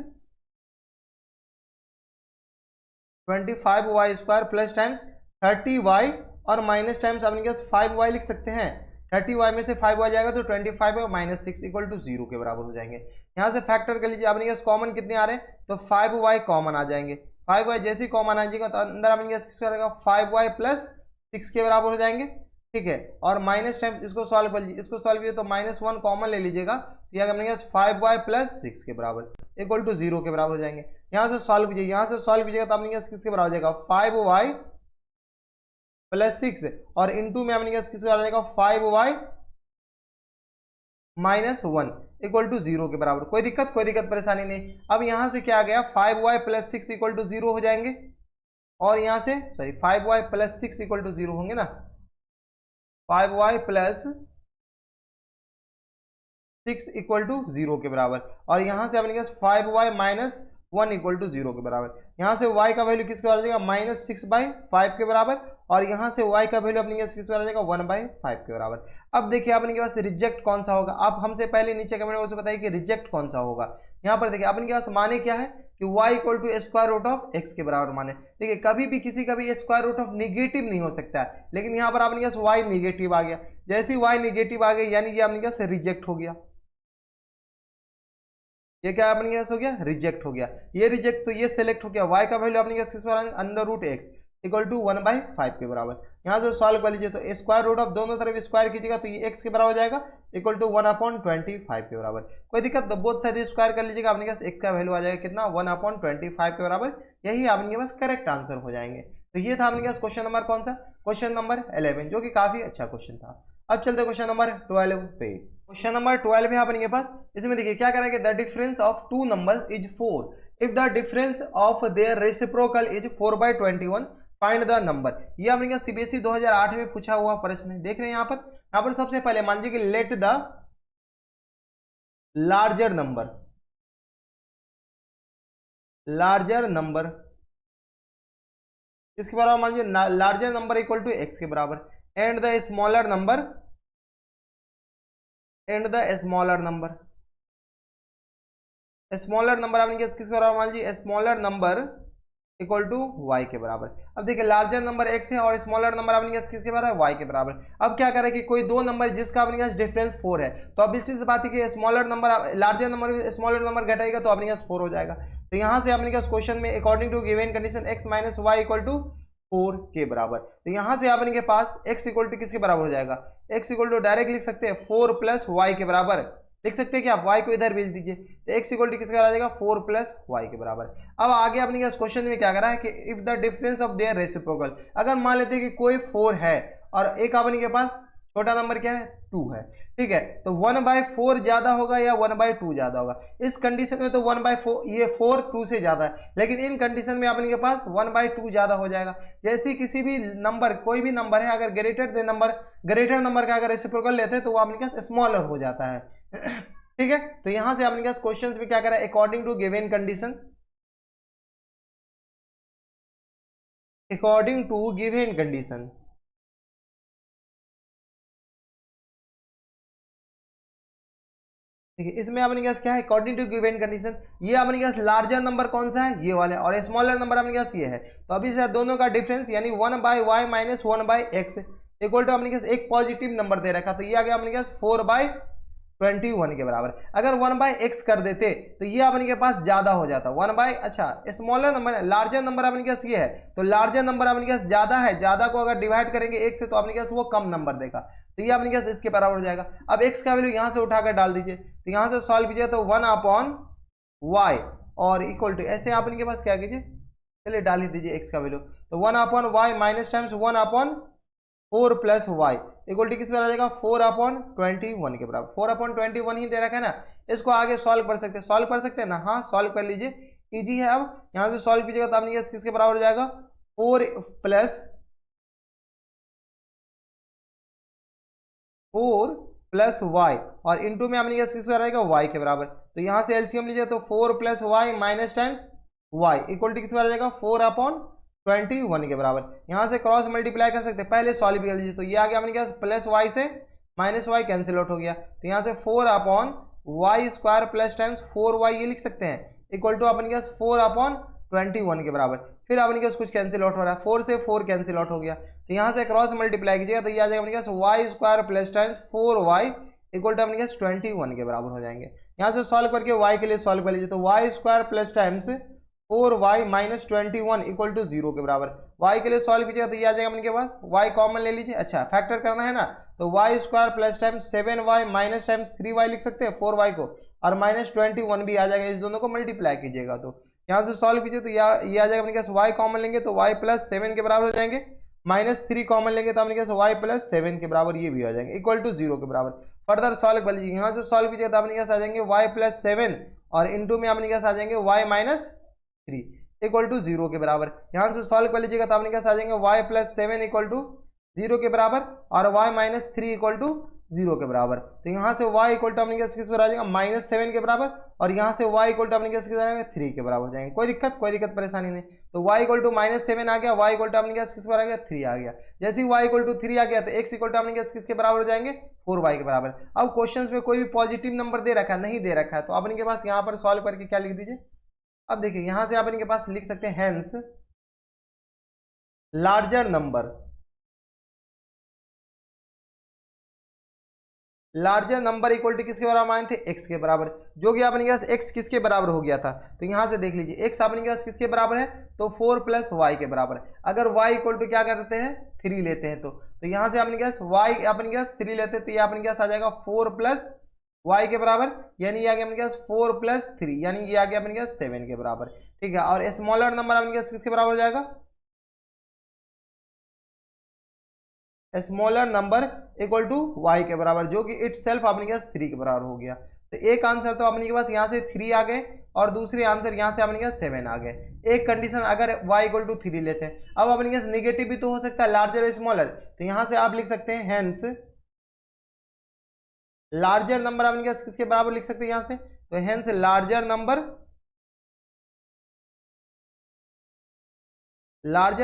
25y square plus times 30y और माइनस टाइम्स अपने के पास 5y लिख सकते हैं। 30y में से 5y जाएगा तो 25 और -6 इक्वल टू 0 के बराबर हो जाएंगे। यहाँ से फैक्टर कर लीजिए, अपने के पास कॉमन कितने आ रहे हैं, तो 5y कॉमन आ जाएंगे। 5y जैसे ही कॉमन आ जाएगा तो अंदर अपने के पास किसका रहेगा, 5y प्लस 6 के बराबर हो जाएंगे। ठीक है, और माइनस टाइम्स इसको सॉल्व कर लीजिए, इसको सॉल्व किया तो -1 कॉमन ले लीजिएगा, तो यह अपने के पास 5y प्लस 6 के बराबर इक्वल टू 0 के बराबर हो जाएंगे। यहाँ से सॉल्व कीजिए, यहाँ से सॉल्व कीजिएगा तो अपने के पास किसके बराबर हो जाएगा, 5y प्लस 6 और इंटू में अपने किसके बराबर हो जाएगा, 5y -1 इक्वल टू 0 के बराबर। कोई दिक्कत परेशानी नहीं। अब यहां से क्या आ गया, 5y प्लस 6 इक्वल टू 0 हो जाएंगे, और यहां से sorry 5y plus 6 equal to 0 होंगे ना, 5y प्लस 6 इक्वल टू 0 के बराबर, और यहां से अपने पास 5y माइनस 1 इक्वल टू 0 के बराबर। यहां से y का वैल्यू किसके बराबर जाएगा, -6/5 के बराबर, और यहां से y का वैल्यू अपने पास किसके बराबर जाएगा, 1/5 के बराबर। अब देखिए अपने के पास रिजेक्ट कौन सा होगा, आप हमसे पहले नीचे कमेंट बॉक्स में बताइए कि रिजेक्ट कौन सा होगा। यहाँ पर देखिए अपने के पास माने क्या है कि y equal to square root of x के बराबर माने। देखिए कभी भी किसी का भी स्क्वायर रूट ऑफ निगेटिव नहीं हो सकता है, लेकिन यहाँ पर अपने पास y निगेटिव आ गया। जैसे ही y निगेटिव आ गया यानी कि अपने पास रिजेक्ट हो गया, ये क्या अपने पास हो गया, रिजेक्ट हो गया। ये रिजेक्ट तो ये सिलेक्ट हो गया, y का वैल्यू अपने पास under root x equal to 1/5 के बराबर। यहाँ से सॉल्व कर लीजिए तो स्क्वायर रूट ऑफ दोनों तरफ स्क्वायर कीजिएगा तो ये x के बराबर हो जाएगा इक्वल टू 1/25 के बराबर। कोई दिक्कत, तो बोथ साइड स्क्वायर कर लीजिएगा, अपने पास x का वैल्यू आ जाएगा कितना, 1/25 के बराबर। यही आपके पास करेक्ट आंसर हो जाएंगे। तो ये था अपने पास क्वेश्चन नंबर कौन सा, क्वेश्चन नंबर 11, जो कि काफी अच्छा क्वेश्चन था। अब चलते क्वेश्चन नंबर 12 पे। क्वेश्चन नंबर 12 है अपने पास, इसमें देखिए क्या करेंगे, the difference of two numbers is 4 if the difference of their reciprocal is 4/21 find the number. ये अपने सीबीएसई 2008 में पूछा हुआ प्रश्न है। देख रहे हैं यहाँ पर सबसे पहले मान लीजिए कि लेट द लार्जर नंबर इसके बराबर मान लीजिए, larger number equal to x के बराबर, एंड द स्मॉलर नंबर आपने किसके बराबर मान लीजिए, smaller number equal to y के बराबर। अब देखिए लार्जर नंबर एक्स है और स्मॉलर नंबर अपने पास किसके बराबर है, वाई के बराबर। अब क्या करें कि कोई दो नंबर जिसका अपने पास डिफरेंस 4 है, तो अब इसी से बात है कि smaller number larger number smaller number घटाएगा तो अपने पास 4 हो जाएगा। तो यहाँ से अपने पास क्वेश्चन में according to given condition x - y equal to 4 के बराबर। तो यहां से अपन के पास x इक्वल टू किसके बराबर हो जाएगा, x इक्वल टू डायरेक्ट लिख सकते हैं 4 प्लस वाई के बराबर, लिख सकते हैं कि आप y को इधर भेज दीजिए, तो x इक्वल टू किसके बराबर आ जाएगा 4 प्लस वाई के बराबर। अब आगे अपने इस क्वेश्चन में क्या करा है कि if the difference of their reciprocal, अगर मान लेते हैं कि कोई 4 है और एक अपने के पास छोटा नंबर क्या है 2 है, ठीक है, तो 1/4 ज्यादा होगा या 1/2 ज्यादा होगा। इस कंडीशन में तो 1/4 ये 4 2 से ज्यादा है, लेकिन इन कंडीशन में अपने के पास 1/2 ज्यादा हो जाएगा। जैसे किसी भी नंबर, कोई भी नंबर है, अगर ग्रेटर नंबर का अगर रेसिप्रोकल लेते हैं तो वो अपने पास स्मॉलर हो जाता है। ठीक है, तो यहां से अपने पास क्वेश्चन में क्या करा है, according to given condition, according to given condition, ठीक है, इसमें अपने पास क्या है, अकॉर्डिंग टू गिवन कंडीशन, ये अपने पास लार्जर नंबर कौन सा है, ये वाला, और स्मॉलर नंबर अपने पास ये है। तो अभी से दोनों का डिफरेंस यानी 1/y minus 1/x equal to अपने पास एक पॉजिटिव नंबर दे रखा, तो ये आ गया अपने पास 4/21 के बराबर। अगर 1/x कर देते तो ये अपने के पास ज्यादा हो जाता, 1/, अच्छा स्मॉलर नंबर, लार्जर नंबर अपने पास ये है, तो लार्जर नंबर अपने पास ज्यादा है, ज्यादा को अगर डिवाइड करेंगे एक से तो अपने पास वो कम नंबर देगा, तो ये अपने पास इसके बराबर हो जाएगा। अब x का वैल्यू यहां से उठाकर डाल दीजिए, तो यहां से सॉल्व कीजिए तो 1/y और इक्वल टू ऐसे अपने के पास क्या कीजिए, चलिए डाल ही दीजिए x का वैल्यू, तो 1/y minus times 1/4 plus y equal to किस बराबर आ जाएगा 4/21 के बराबर। 4/21 ही दे रखा है ना, इसको आगे सॉल्व कर सकते हैं ना, हाँ सॉल्व कर लीजिए, इजी है। अब यहां से सॉल्व कीजिएगा तो आपने किसके बराबर हो जाएगा 4 प्लस वाई और इंटू में आपने किसके रहेगा वाई के बराबर। तो यहां से एलसीएम लीजिए तो 4 plus y minus times y equal to किस बराबर आ जाएगा 4/21 के बराबर। यहां से क्रॉस मल्टीप्लाई कर सकते हैं, पहले सॉल्व कर लीजिए, तो ये आ गया अपने पास प्लस वाई से माइनस वाई कैंसिल आउट हो गया, तो यहां से 4/y² प्लस टाइम्स 4y ये लिख सकते हैं इक्वल टू अपने पास 4/21 के बराबर। फिर अपने पास कुछ कैंसिल आउट हो रहा है, 4 से 4 कैंसिल आउट हो गया, तो यहां से क्रॉस मल्टीप्लाई कीजिएगा तो ये आ जाएगा अपने पास y² plus times 4y equal to अपने पास 21 के बराबर हो जाएंगे। यहां से सॉल्व करके y के लिए सॉल्व कर लीजिए, तो y² plus times 4y minus 21 equal to 0 के बराबर। y के लिए सॉल्व कीजिएगा तो ये आ जाएगा अपने पास, y कॉमन ले लीजिए, अच्छा फैक्टर करना है ना, तो y² plus times 7y minus times 3y लिख सकते हैं 4y को, और माइनस 21 भी आ जाएगा, इस दोनों को मल्टीप्लाई कीजिएगा तो यहाँ से सॉल्व कीजिए तो ये आ जाएगा अपने पास y कॉमन लेंगे तो y प्लस 7 के बराबर हो जाएंगे, माइनस 3 कॉमन लेंगे तो अपने पास y प्लस 7 के बराबर ये भी हो जाएंगे इक्वल टू 0 के बराबर। फर्दर सॉल्व कर लीजिए, यहाँ से सॉल्व कीजिए तो अपने पास आ जाएंगे y प्लस 7 और इंटू में अपने पास आ जाएंगे y माइनस 3 इक्वल टू 0 के बराबर। यहाँ से सॉल्व कर लीजिएगा तो अपने पास आ जाएंगे y प्लस 7 इक्वल टू 0 के बराबर और y माइनस 3 इक्वल टू 0 के बराबर। तो यहाँ से y इक्वल टू अपने पास किस पर आ जाएगा -7 के बराबर और यहाँ से y इक्वल टू अपने पास किस आ जाएगा 3 के बराबर हो जाएंगे। कोई दिक्कत परेशानी नहीं, तो y इक्वल टू -7 आ गया, y इक्वल टू अपने पास किस पर आ गया 3 आ गया। जैसे ही y इक्वल टू 3 आ गया तो x इक्वल टू अपने पास किसके बराबर हो जाएंगे 4y के बराबर। अब क्वेश्चन में कोई भी पॉजिटिव नंबर दे रखा है नहीं दे रखा है, तो अपने के पास यहाँ पर सॉल्व करके क्या लिख दीजिए, अब देखिए यहाँ से आप इनके पास लिख सकते हैं hence larger number equal to किसके बराबर माने थे x के बराबर, जो कि अपने पास x किसके बराबर हो गया था, तो यहाँ से देख लीजिए x अपने पास किसके बराबर है तो 4 प्लस वाई के बराबर। अगर y इक्वल टू क्या करते हैं 3 लेते हैं तो यहाँ से अपने पास y अपने पास 3 लेते हैं तो ये अपने पास आ जाएगा 4 प्लस y के बराबर, यानी ये आ गया अपने पास 4 प्लस 3 यानी ये आ गया अपने पास 7 के बराबर, ठीक है। और स्मॉलर नंबर अपने पास किसके बराबर हो जाएगा, smaller number equal to y के बराबर, जो कि इटसेल्फ अपने पास 3 के बराबर हो गया। तो एक आंसर तो अपने के पास यहाँ से 3 आ गए और दूसरे आंसर यहाँ से अपने पास 7 आ गए। एक कंडीशन अगर y इक्वल टू 3 लेते हैं, अब अपने पास निगेटिव भी तो हो सकता है लार्जर और स्मॉलर, तो यहाँ से आप लिख सकते हैं हेंस लार्जर नंबर अपने पास किसके बराबर लिख सकते हैं यहाँ से, तो hence larger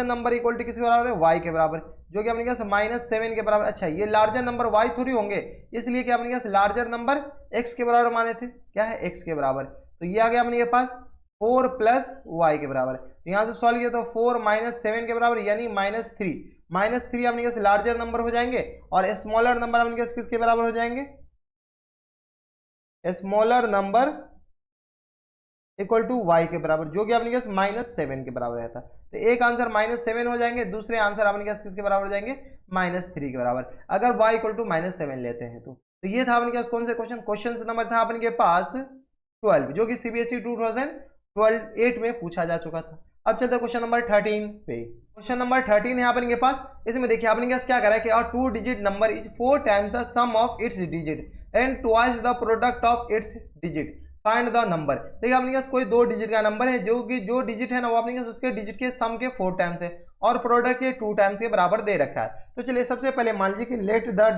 number equal to किसके बराबर है y के बराबर, जो कि अपने पास -7 के बराबर। अच्छा ये लार्जर नंबर y थोड़ी होंगे, इसलिए कि अपने पास लार्जर नंबर x के बराबर माने थे, क्या है x के बराबर, तो ये आ गया अपने पास 4 प्लस y के बराबर। तो यहाँ से सॉल्व किया तो 4 -7 के बराबर यानी -3 अपने पास लार्जर नंबर हो जाएंगे और स्मॉलर नंबर अपने पास किसके बराबर हो जाएंगे, smaller number equal to y के बराबर, जो कि अपने पास -7 के बराबर रहता है। तो एक आंसर -7 हो जाएंगे, दूसरे आंसर अपने पास किसके बराबर हो जाएंगे, -3 के बराबर, अगर y इक्वल टू -7 लेते हैं तो ये था अपने पास कौन से क्वेश्चन, क्वेश्चन नंबर था अपने के पास 12, जो कि सीबीएसई 2012 में पूछा जा चुका था। अब चलते क्वेश्चन नंबर 13 पे। क्वेश्चन नंबर 13 है अपने के पास, इसमें देखिए अपने पास क्या करा है कि a 2 digit number is 4 times the sum of its digit and twice the product of its digit, find the number. देखिए अपने पास कोई 2 डिजिट का नंबर है, जो कि जो डिजिट है ना वो अपने पास उसके डिजिट के सम के 4 टाइम्स है और प्रोडक्ट के 2 टाइम्स के बराबर दे रखा है। तो चलिए सबसे पहले मान लीजिए कि let the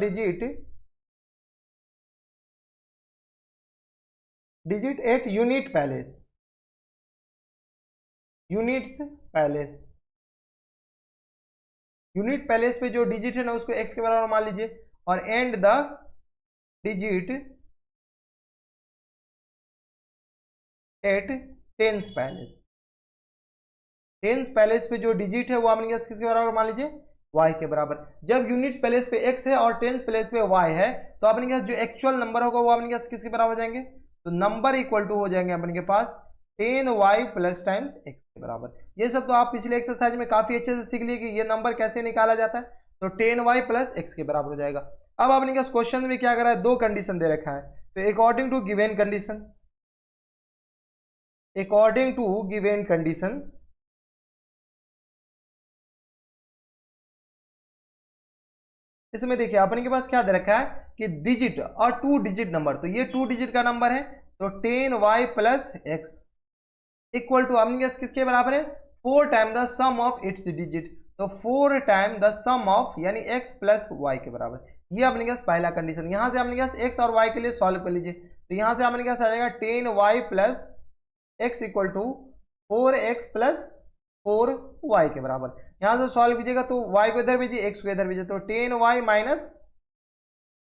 digit at unit place, units place, unit place पे जो डिजिट है ना उसको x के बराबर मान लीजिए, और and the digit at tens place, tens place पे जो डिजिट है वो आपने किसके बराबर मान लीजिए, y के बराबर। जब यूनिट्स पैलेस पे x है और टेंस पैलेस पे y है तो अपने पास जो एक्चुअल नंबर होगा वो अपने पास किसके बराबर हो जाएंगे, तो नंबर इक्वल टू हो जाएंगे अपने के पास 10y प्लस टाइम्स x के बराबर। ये सब तो आप पिछले एक्सरसाइज में काफी अच्छे से सीख लिए कि ये नंबर कैसे निकाला जाता है, तो 10y प्लस x के बराबर हो जाएगा। अब अपने पास क्वेश्चन में क्या करा है, 2 कंडीशन दे रखा है, तो according to given condition, according to given condition इसमें देखिए अपने के पास क्या दे रखा है कि डिजिट और 2 डिजिट नंबर, तो ये 2 डिजिट का नंबर है, तो 10y plus x equal to अपने पास किसके बराबर है, 4 time the sum of its digit, तो 4 टाइम द सम ऑफ यानी x प्लस वाई के बराबर। ये अपने पास पहला कंडीशन। यहाँ से अपने पास x और y के लिए सॉल्व कर लीजिए, तो यहाँ से अपने पास आ जाएगा 10y plus x equal to 4x plus 4y के बराबर। यहाँ से सॉल्व कीजिएगा तो y को इधर भेजिए, x को इधर भेजिए, तो 10y minus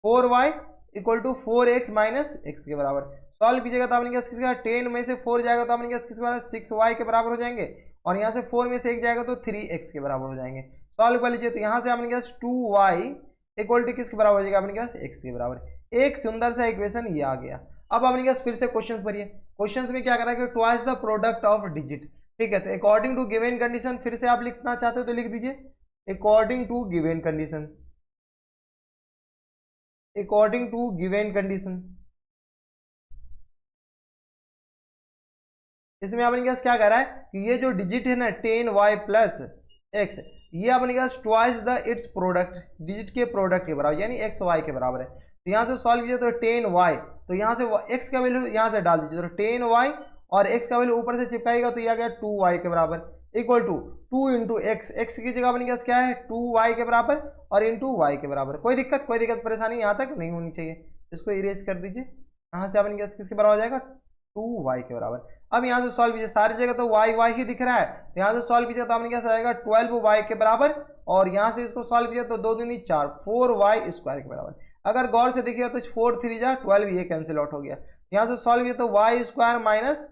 4y equal to 4x minus x के बराबर। सॉल्व कीजिएगा तो अपने पास किसका 10 में से 4 जाएगा तो अपने पास किसके बराबर 6y के बराबर हो जाएंगे, और यहाँ से 4 में से 1 जाएगा तो 3x के बराबर हो जाएंगे। सॉल्व कर लीजिए तो यहाँ से अपने पास 2y इक्वल टू किसके बराबर हो जाएगा, अपने पास x के बराबर। एक सुंदर सा इक्वेशन ये आ गया। अब अपने पास फिर से क्वेश्चन पढ़िए, क्वेश्चन में क्या करा कि twice the product of digit, ठीक है। तो अकॉर्डिंग टू गिवन कंडीशन, फिर से आप लिखना चाहते हो तो लिख दीजिए according to given condition, according to given condition. इसमें अपने पास क्या कह रहा है कि ये जो डिजिट है ना 10y प्लस एक्स, ये अपने पास twice the its product, digit के प्रोडक्ट के बराबर यानी एक्स वाई के बराबर है। तो यहाँ से सॉल्व कीजिए तो 10y, तो यहाँ से x का वैल्यू यहाँ से डाल दीजिए, तो 10y और x का वैल्यू ऊपर से चिपकाएगा तो यह आ गया 2y के बराबर equal to 2 into x, x की जगह अपने पास क्या है 2y के बराबर और इंटू वाई के बराबर। कोई दिक्कत परेशानी यहाँ तक नहीं होनी चाहिए, इसको इरेज कर दीजिए। यहाँ से अपने पास किसके बराबर हो जाएगा 2y के बराबर। अब यहाँ से सॉल्व कीजिए, सारी जगह तो y ही दिख रहा है, तो यहाँ से सॉल्व कीजिए तो अपने पास आएगा 12y के बराबर, और यहाँ से इसको सॉल्व कीजिए तो 2 दूनी 4, 4y स्क्वायर के बराबर। अगर गौर से देखिए तो 4 3 जा 12, ये कैंसिल आउट हो गया। यहाँ से सॉल्व किया तो y square minus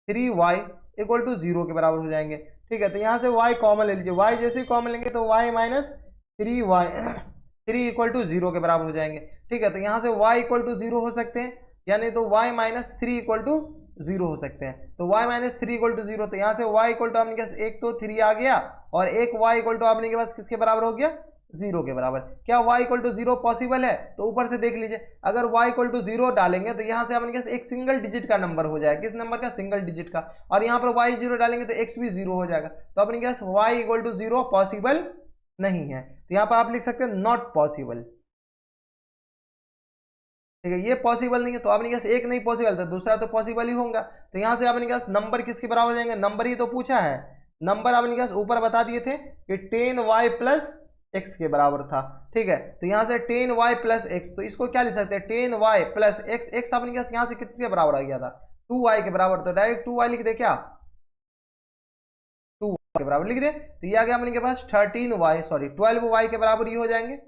3y equal to 0 के बराबर हो जाएंगे, ठीक है। तो यहाँ से y कॉमन ले लीजिए, y जैसे ही कॉमन लेंगे तो y माइनस 3 इक्वल टू 0 के बराबर हो जाएंगे, ठीक है। तो यहाँ से y इक्वल टू 0 हो सकते हैं, यानी तो y माइनस 3 इक्वल टू 0 हो सकते हैं। तो y माइनस 3 इक्वल टू 0, तो यहाँ से y इक्वल टू आपने के पास एक तो 3 आ गया और एक y इक्वल टू आपने के पास किसके बराबर हो गया 0 के बराबर। क्या y इक्वल टू 0 पॉसिबल है, तो ऊपर से देख लीजिए, अगर y इक्वल टू 0 डालेंगे तो यहाँ से अपने पास एक सिंगल डिजिट का नंबर हो जाएगा, किस नंबर का, सिंगल डिजिट का, और यहाँ पर y 0 डालेंगे तो x भी 0 हो जाएगा। तो अपने पास y इक्वल टू 0 पॉसिबल नहीं है, तो यहाँ पर आप लिख सकते हैं नॉट पॉसिबल, ठीक है। ये पॉसिबल नहीं है तो अपने पास एक नहीं पॉसिबल तो दूसरा तो पॉसिबल ही होगा। तो यहाँ से अपने पास नंबर किसके बराबर हो जाएंगे, नंबर ही तो पूछा है, नंबर अपने पास ऊपर बता दिए थे कि 10y प्लस एक्स के बराबर था, ठीक है। तो यहाँ से 10y प्लस एक्स, तो इसको क्या लिख सकते हैं 10y प्लस एक्स, एक्स अपने पास यहाँ से किसके बराबर आ गया था 2y के बराबर, तो डायरेक्ट 2y लिख दे, क्या 2y के बराबर लिख दे। तो ये आ गया अपने के पास 12y के बराबर ये हो जाएंगे,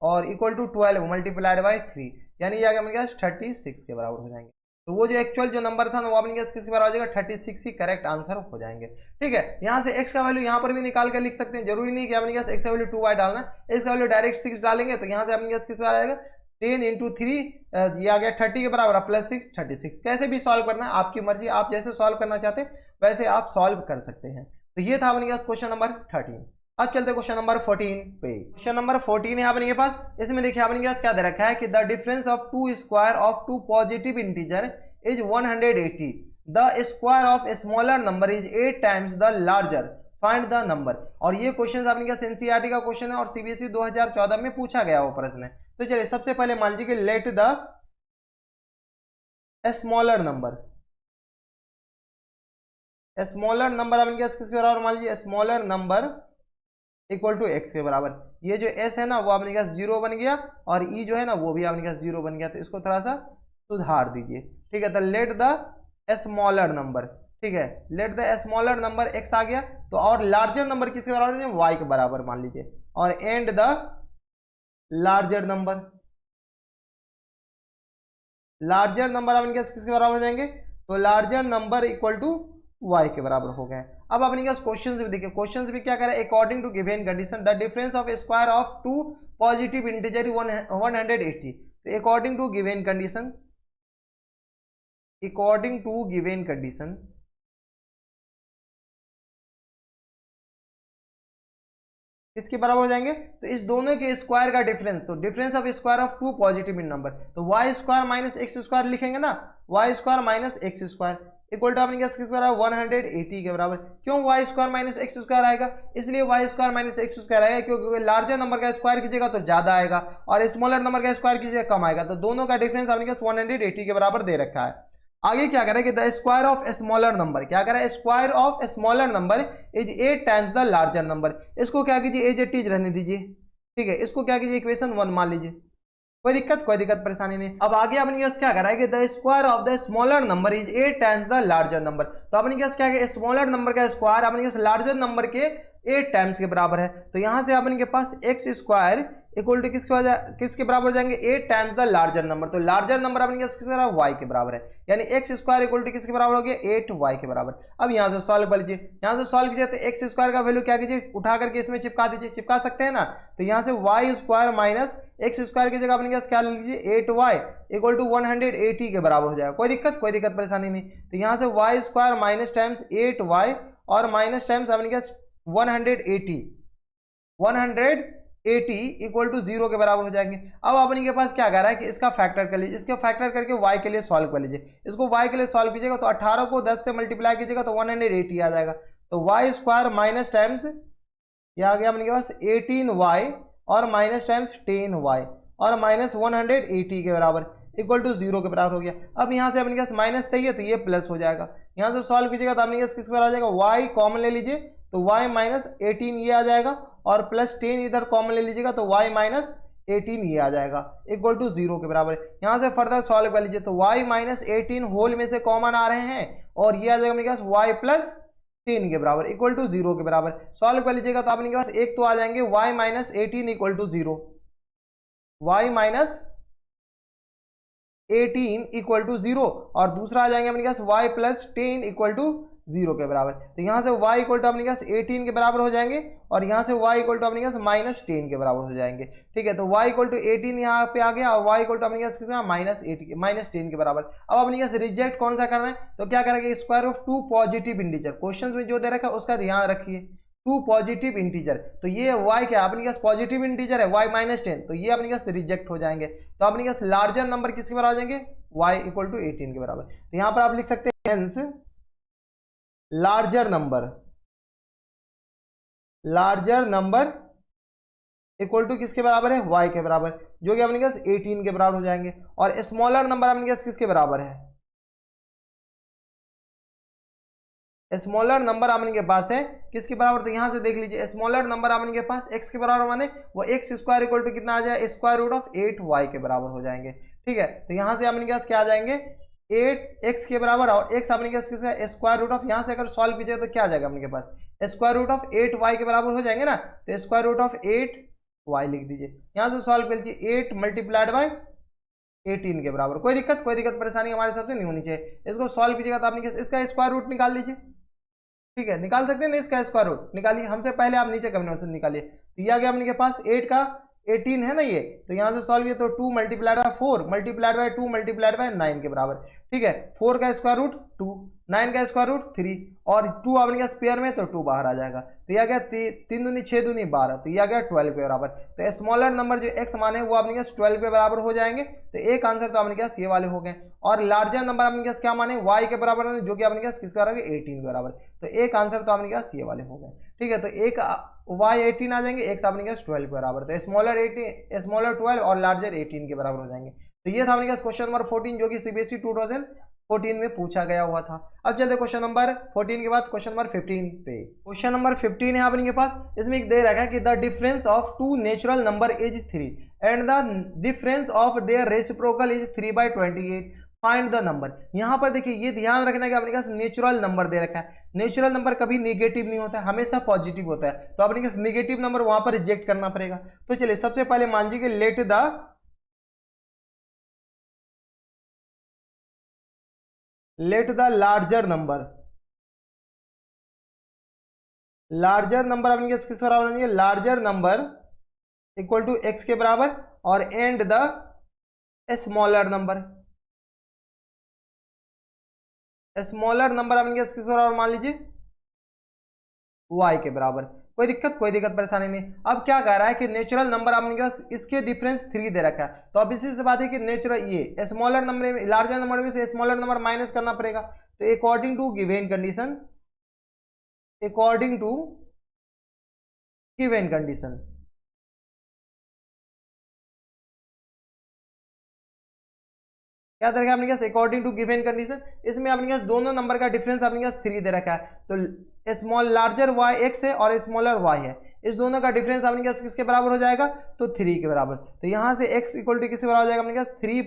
और इक्वल टू 12 मल्टीप्लाइड बाई 3, यानी ये आ गया अपने पास 36 के बराबर हो जाएंगे। तो वो जो एक्चुअल जो नंबर था ना वो अपने पास किसके बराबर हो जाएगा 36 ही करेक्ट आंसर हो जाएंगे, ठीक है। यहाँ से x का वैल्यू यहाँ पर भी निकाल कर लिख सकते हैं, जरूरी नहीं कि अपने पास x का वैल्यू 2y डालना, x का वैल्यू डायरेक्ट 6 डालेंगे तो यहाँ से अपने पास किस बार आएगा 10 इंटू 3 ये आ गया 30 के बराबर, प्लस 6 36। कैसे भी सॉल्व करना है आपकी मर्जी, आप जैसे सॉल्व करना चाहते हैं वैसे आप सॉल्व कर सकते हैं। तो ये था अपने पास क्वेश्चन नंबर 13। अब चलते क्वेश्चन नंबर 14 पे। क्वेश्चन नंबर 14 है अपने पास, इसमें देखिए अपने पास क्या दे रखा है कि the difference of two square of two positive integer is 180, the square of smaller number is 8 times the larger, find the number. और ये क्वेश्चन अपने पास एनसीईआरटी का क्वेश्चन है और सीबीएसई 2014 में पूछा गया वो प्रश्न है। तो चलिए सबसे पहले मान लीजिए कि let the smaller number, smaller number अपने पास किसके बराबर, मान लीजिए smaller number equal to x के बराबर। ये जो एस है ना वो अपने पास 0 बन गया और ई जो है ना वो भी अपने पास 0 बन गया, तो इसको थोड़ा सा सुधार दीजिए। ठीक है, तो लेट द स्मॉलर नंबर, ठीक है, let the smaller number x आ गया। तो और लार्जर नंबर किसके बराबर है, वाई के बराबर मान लीजिए, और and the larger number, larger number अपने पास किसके बराबर हो जाएंगे, तो larger number equal to y के बराबर हो गए। अब अपने पास क्वेश्चन भी देखिए, क्वेश्चन भी क्या कह रहा है, according to given condition the difference of square of two positive integer 180। तो according to given condition, according to given condition किसके बराबर हो जाएंगे, तो इस दोनों के स्क्वायर का डिफरेंस, तो difference of square of two positive in number, तो y square minus x square लिखेंगे ना, y square minus x square equal to अपने किसके बराबर 180 के बराबर। क्यों y square minus x square आएगा, इसलिए y square minus x square आएगा क्योंकि लार्जर नंबर का स्क्वायर कीजिएगा तो ज्यादा आएगा और स्मॉलर नंबर का स्क्वायर कीजिएगा कम आएगा, तो दोनों का डिफरेंस अपने 180 के बराबर दे रखा है। आगे क्या करें कि the square of smaller number, क्या करें, square of smaller number is 8 times the larger number. इसको क्या कीजिए, एज इट इज रहने दीजिए, ठीक है, इसको क्या कीजिए इक्वेशन 1 मान लीजिए, कोई दिक्कत परेशानी नहीं। अब आगे अपने पास क्या करा है कि the square of the smaller number is 8 times the larger number. तो अपने पास क्या है, स्मॉलर नंबर का स्क्वायर अपने पास लार्जर नंबर के 8 टाइम्स के बराबर है, तो यहां से अपने के पास एक्स स्क्वायर इक्वल टू किसके बराबर हो जाएंगे, 8 टाइम्स द लार्जर नंबर। तो लार्जर नंबर अपने किसके बराबर, वाई के बराबर है, यानी एक्स स्क्वायर इक्वल टू किसके बराबर हो गया, 8 वाई के बराबर। अब यहां से सॉल्व कर लीजिए, यहां से सॉल्व कीजिए तो एक्स स्क्वायर का वैल्यू क्या कीजिए, उठा करके इसमें चिपका दीजिए, चिपका सकते हैं ना। तो यहां से y square minus x square की जगह अपने पास क्या लीजिए, 8y इक्वल टू 180 के बराबर हो जाएगा। कोई दिक्कत परेशानी नहीं। तो यहां से y square minus times 8y और माइनस टाइम्स अपने पास 180 इक्वल टू 0 के बराबर हो जाएंगे। अब अपने के पास क्या कर रहा है कि इसका फैक्टर कर लीजिए, इसके फैक्टर करके y के लिए सॉल्व कर लीजिए। इसको y के लिए सॉल्व कीजिएगा तो 18 को 10 से मल्टीप्लाई कीजिएगा तो 180 आ जाएगा। तो वाई स्क्वायर माइनस टाइम्स ये आ गया अपने के पास 18y और माइनस टाइम्स 10y और माइनस 180 के बराबर इक्वल टू 0 के बराबर हो गया। अब यहाँ से अपने पास माइनस सही है तो ये प्लस हो जाएगा, यहाँ से सॉल्व कीजिएगा तो अपने पास किस पर आ जाएगा, y कॉमन ले लीजिए तो y माइनस 18 ये आ जाएगा और प्लस 10 इधर कॉमन ले लीजिएगा तो y माइनस 18 ये आ जाएगा इक्वल टू 0 के बराबर। यहाँ से फर्दर सॉल्व कर लीजिए तो y माइनस 18 होल में से कॉमन आ रहे हैं और ये आ जाएगा अपने पास y प्लस 10 के बराबर इक्वल टू 0 के बराबर। सॉल्व कर लीजिएगा तो अपने पास एक तो आ जाएंगे y minus 18 equal to 0, y minus 18 equal to 0 और दूसरा आ जाएंगे अपने पास y प्लस 10 इक्वल टू 0 के बराबर। तो यहाँ से y इक्वल टू अपने पास 18 के बराबर हो जाएंगे और यहाँ से y इक्वल टू अपने पास माइनस 10 के बराबर हो जाएंगे। ठीक है, तो y इक्वल टू 18 यहाँ पे आ गया और y इक्वल टू अपने पास कितना माइनस 10 के बराबर। अब अपने पास रिजेक्ट कौन सा करना है, तो क्या करेंगे, square of two positive integer, question में जो दे रखा है उसका ध्यान रखिए, टू पॉजिटिव इंटीजर, तो ये y क्या अपने पास पॉजिटिव इंटीजर है y माइनस 10, तो ये अपने पास रिजेक्ट हो जाएंगे। तो अपने पास लार्जर नंबर किसके बराबर आ जाएंगे, y इक्वल टू 18 के बराबर। तो यहाँ पर आप लिख सकते हैं hence larger number equal to किसके बराबर है, y के बराबर, जो कि अपने पास 18 के बराबर हो जाएंगे। और स्मॉलर नंबर अपने पास किसके बराबर है, स्मॉलर नंबर अपने के पास है किसके बराबर, तो यहां से देख लीजिए स्मॉलर नंबर अपने के पास x के बराबर माने वो एक्स स्क्वायर इक्वल टू कितना आ जाए, स्क्वायर रूट ऑफ 8y के बराबर हो जाएंगे। ठीक है, तो यहां से अपने के पास क्या आ जाएंगे 8x के बराबर और x अपने के पास किसका स्क्वायर रूट ऑफ, यहां से अगर सॉल्व कीजिए तो क्या आ जाएगा अपने के पास स्क्वायर रूट ऑफ 8y के बराबर हो जाएंगे ना। तो स्क्वायर रूट ऑफ 8y लिख दीजिए, यहां से सॉल्व कर लीजिए 8 मल्टीप्लाइड बाय 18 के बराबर। कोई दिक्कत परेशानी हमारे सबसे नहीं होनी चाहिए। इसको सॉल्व कीजिएगा तो आपने इसका स्क्वायर रूट निकाल लीजिए, ठीक है, निकाल सकते हैं ना इसका स्क्वायर रूट, निकालिए, हमसे पहले आप नीचे कॉम्बिनेशन निकालिए। तो ये आ गया अपने के पास 8 का 18 है ना ये, तो यहाँ से सॉल्व किया तो 2 multiplied by 4 multiplied by 2 multiplied by 9 के बराबर। ठीक है, 4 का स्क्वायर रूट 2, 9 का स्क्वायर रूट 3 और 2 आपने क्या स्पेयर में, तो 2 बाहर आ जाएगा। तो यह गया 3 दूनी 6 दूनी 12, तो यह गया 12 के बराबर। तो स्मॉलर नंबर जो x माने वो आपने क्या 12 के बराबर हो जाएंगे। तो एक आंसर तो आपने क्या ये वाले हो गए। और लार्जर नंबर आपने क्या क्या माने y के बराबर, जो कि आपने क्या किसके बराबर 18 के बराबर। तो एक आंसर तो आपने क्या ये वाले हो गए। ठीक है, तो एक y 18 आ जाएंगे, x आपने क्या 12 के बराबर। तो स्मॉलर 12 और लार्जर 18 के बराबर हो जाएंगे। तो ये था आपने क्या क्वेश्चन नंबर 14 जो कि सीबीएसई 2014 में पूछा गया हुआ था। अब चलते क्वेश्चन नंबर 14 के बाद क्वेश्चन नंबर 15 पे। क्वेश्चन नंबर 15 है आपके पास, इसमें एक दे रखा है कि the difference of two natural number is 3 and the difference of their reciprocal is 3/28, find the number. यहां पर देखिए ये ध्यान रखना है कि आपने कहा नेचुरल नंबर दे रखा है। नेचुरल नंबर कभी नेगेटिव नहीं होता है, हमेशा पॉजिटिव होता है। तो आपने कहा नेगेटिव नंबर वहां पर रिजेक्ट करना पड़ेगा। तो चलिए सबसे पहले मान लीजिए लेट द लार्जर नंबर आपने किस बराबर होंगे, larger number equal to x के बराबर और एंड द स्मॉलर नंबर आपने किस बराबर मान लीजिए y के बराबर। कोई दिक्कत परेशानी नहीं। अब क्या कह रहा है कि नेचुरल नंबर आपने के पास इसके डिफरेंस 3 दे रखा है। तो अब इसी से बात है कि नेचुरल ये स्मॉलर नंबर लार्जर नंबर में से स्मॉलर नंबर माइनस करना पड़ेगा। तो अकॉर्डिंग टू गिवन कंडीशन क्या दे रखा है आपने पास अकॉर्डिंग टू गिवन कंडीशन। इसमें आपने पास दोनों नंबर का डिफरेंस आपने पास 3 दे रखा है। तो स्मॉल लार्जर y x है और स्मॉलर y है, इस दोनों का डिफरेंस आपने पास किसके बराबर हो जाएगा, तो 3 के बराबर। तो यहां से x इक्वल टू किसके बराबर हो जाएगा आपने पास 3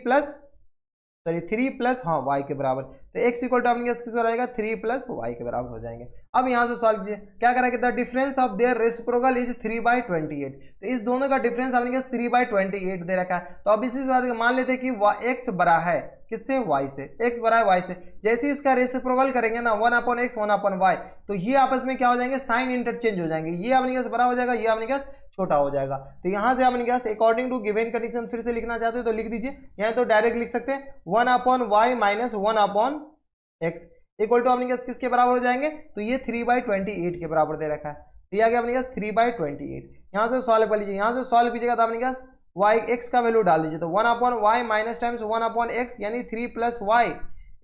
प्लस हाँ y के बराबर। तो x इक्वल टू आपने किस बराबर आएगा 3 प्लस y के बराबर हो जाएंगे। अब यहां से सॉल्व कीजिए, क्या करा कि the difference of their reciprocal is 3/28। तो इस दोनों का डिफरेंस आपने 3/28 दे रखा है। तो अब इसी बात मान लेते हैं कि x बड़ा है किससे, y से, x बड़ा है y से। जैसे इसका रेसिप्रोकल करेंगे ना 1/x 1/y, तो ये आपस में क्या हो जाएंगे, साइन इंटरचेंज हो जाएंगे। ये आपने क्या बड़ा हो जाएगा, ये आपने क्या छोटा हो जाएगा। तो यहां से आपने क्या अकॉर्डिंग टू गिवन कंडीशन फिर से लिखना चाहते हो तो लिख दीजिए, यहाँ तो डायरेक्ट लिख सकते हैं 1/y minus 1/x equal to आपने किसके बराबर हो जाएंगे, तो ये 3/28 के बराबर दे रखा है। तो यह आपने 3/28 यहाँ से सॉल्व कर लीजिए। यहाँ से सॉल्व कीजिएगा तो आपने क्या y x का वैल्यू डाल दीजिए। तो 1/y माइनस टाइम्स 1/x यानी 3 प्लस y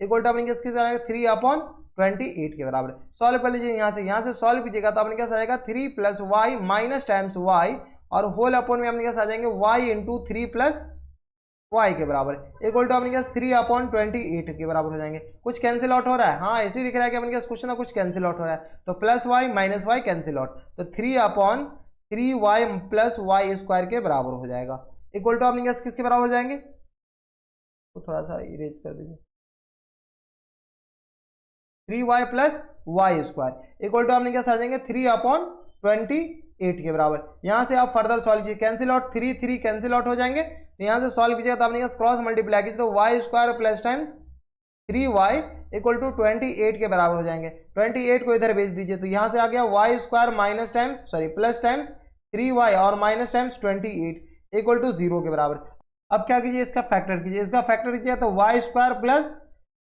इक्वल टू आपने किसके जाएगा 3/28 के बराबर। सॉल्व कर लीजिए यहाँ से सॉल्व कीजिएगा तो आपने क्या आएगा 3 plus y minus times y और होल अपॉन में आपने क्या आ जाएंगे y इंटू 3 प्लस वाई के बराबर इक्वल टू आपने क्या 3/28 के बराबर हो जाएंगे। कुछ कैंसिल आउट हो रहा है, हाँ ऐसे दिख रहा है कि आपने क्या क्वेश्चन कुछ कैंसिल आउट हो रहा है। तो plus y minus y cancel out, तो 3/3y प्लस वाई स्क्वायर के बराबर हो जाएगा इक्वल टू आपने क्या किसके बराबर हो जाएंगे, तो थोड़ा सा इरेज कर दीजिए 3y plus y square equal to आपने क्या आ जाएंगे 3/28 के बराबर। यहां से आप फर्दर सॉल्व कीजिए, कैंसिल आउट 3 कैंसिल आउट हो जाएंगे। तो यहां से सॉल्व कीजिएगा तो आपने क्रॉस मल्टीप्लाई कीजिए तो y square plus times 3y equal to 28 के बराबर हो जाएंगे। 28 को इधर भेज दीजिए तो यहां से आ गया y square minus times plus times 3y और माइनस टाइम्स 28 इक्वल टू 0 के बराबर। अब क्या कीजिए, इसका फैक्टर कीजिए, इसका फैक्टर कीजिए तो वाई स्क्वायर प्लस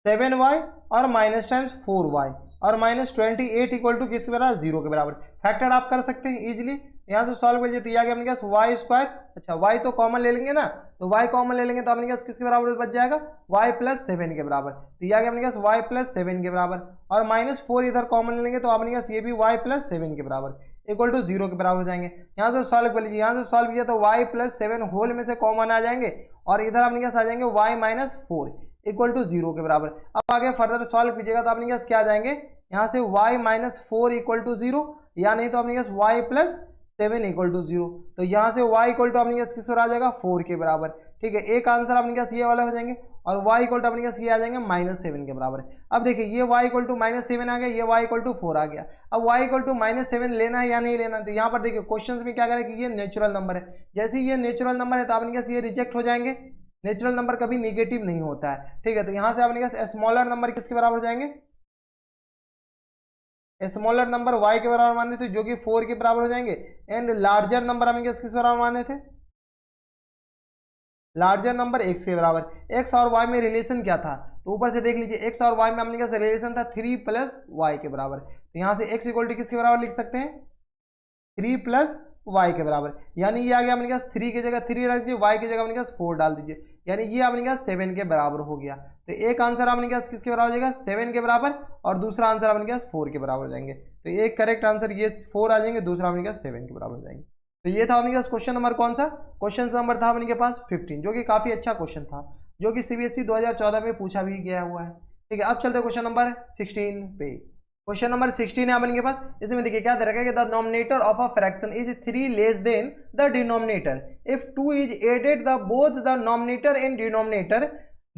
7y और माइनस टाइम्स 4y और माइनस 28 इक्वल टू किसके बराबर 0 के बराबर। फैक्टर आप कर सकते हैं इजीली। यहाँ से सॉल्व कर लीजिए तो यह क्या वाई स्क्वायर, अच्छा वाई तो कॉमन ले लेंगे ना, तो वाई कॉमन ले लेंगे तो आपने किसके बराबर बच जाएगा वाई प्लस 7 के बराबर। तो यह क्या वाई प्लस 7 के बराबर और माइनस 4 इधर कॉमन ले लेंगे तो आपने ये भी वाई प्लस 7 के बराबर इक्वल टू 0 के बराबर हो जाएंगे। यहाँ से सॉल्व कर लीजिए, यहाँ से सॉल्व किया तो वाई प्लस 7 होल में से कॉमन आ जाएंगे और इधर आपने क्या आ जाएंगे वाई माइनस 4 इक्वल टू 0 के बराबर। अब आगे फर्दर सॉल्व कीजिएगा तो आपने क्या आ जाएंगे यहाँ से y माइनस 4 इक्वल टू 0 या नहीं तो आपने y प्लस 7 इक्वल टू 0। तो यहाँ से y इक्वल टू आपने किस पर आ जाएगा 4 के बराबर। ठीक है, एक आंसर आपने ये वाला हो जाएंगे और y इक्वल टू आपने ये आ जाएंगे -7 के बराबर। अब देखिए ये y इक्वल टू -7 आ गया, ये y इक्वल टू 4 आ गया। अब y इक्वल टू -7 लेना है या नहीं लेना, तो यहाँ पर देखिए क्वेश्चन में क्या करें कि ये नेचुरल नंबर है, जैसे ये नेचुरल नंबर है तो आपने ये रिजेक्ट हो जाएंगे। नेचुरल नंबर कभी नेगेटिव नहीं होता है। ठीक है, तो यहां से आपने स्मॉलर नंबर किसके बराबर हो जाएंगे, स्मॉलर नंबर y के बराबर माने थे जो कि 4 के बराबर हो जाएंगे एंड लार्जर नंबर हमें किसके बराबर माने थे लार्जर नंबर एक्स के बराबर। एक्स और वाई में रिलेशन क्या था, तो ऊपर से देख लीजिए एक्स और वाई में अपने कैसे रिलेशन था 3 प्लस वाई के बराबर। तो यहाँ से एक्स इक्वल टू किसके बराबर लिख सकते हैं, 3 प्लस वाई के बराबर। यानी ये आ गया अपने पास 3 की जगह 3 रख दीजिए, वाई की जगह अपने पास 4 डाल दीजिए, यानी ये अपने पास 7 के बराबर हो गया। तो एक आंसर अपने पास किसके बराबर हो जाएगा, 7 के बराबर, और दूसरा आंसर अपने पास 4 के बराबर हो जाएंगे। तो एक करेक्ट आंसर ये 4 आ जाएंगे, दूसरा अपने पास 7 के बराबर हो जाएंगे। तो ये था अपने पास क्वेश्चन नंबर कौन सा, क्वेश्चन नंबर था अपने के पास 15, जो कि काफी अच्छा क्वेश्चन था, जो कि सीबीएसई 2014 में पूछा भी गया हुआ है। ठीक है, अब चलते क्वेश्चन नंबर 16 पे। क्वेश्चन नंबर 16 है अपन के पास। इसमें देखिए क्या दे रखा है कि the numerator of a fraction is 3 less than the denominator if 2 is added the both the numerator and denominator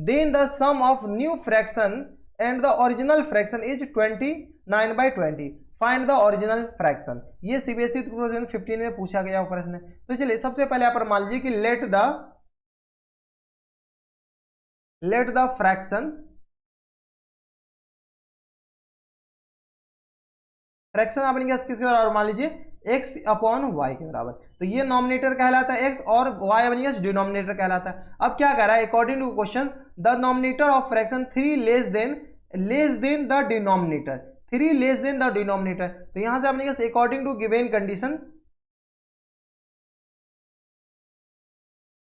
then the sum of new fraction and the original fraction is 29/20, find the original fraction. ये सीबीएसई 2015 में पूछा गया प्रश्न है। तो चलिए सबसे पहले आप मान लीजिए कि लेट द फ्रैक्शन आप किसके बराबर मान लीजिए x अपॉन वाई के बराबर। तो ये नॉमिनेटर कहलाता है x और y अपनी डिनोमिनेटर कहलाता है। अब क्या कह रहा है, according to question the numerator of fraction 3 less than the denominator, 3 less than the denominator. तो यहां से अपने according to given condition,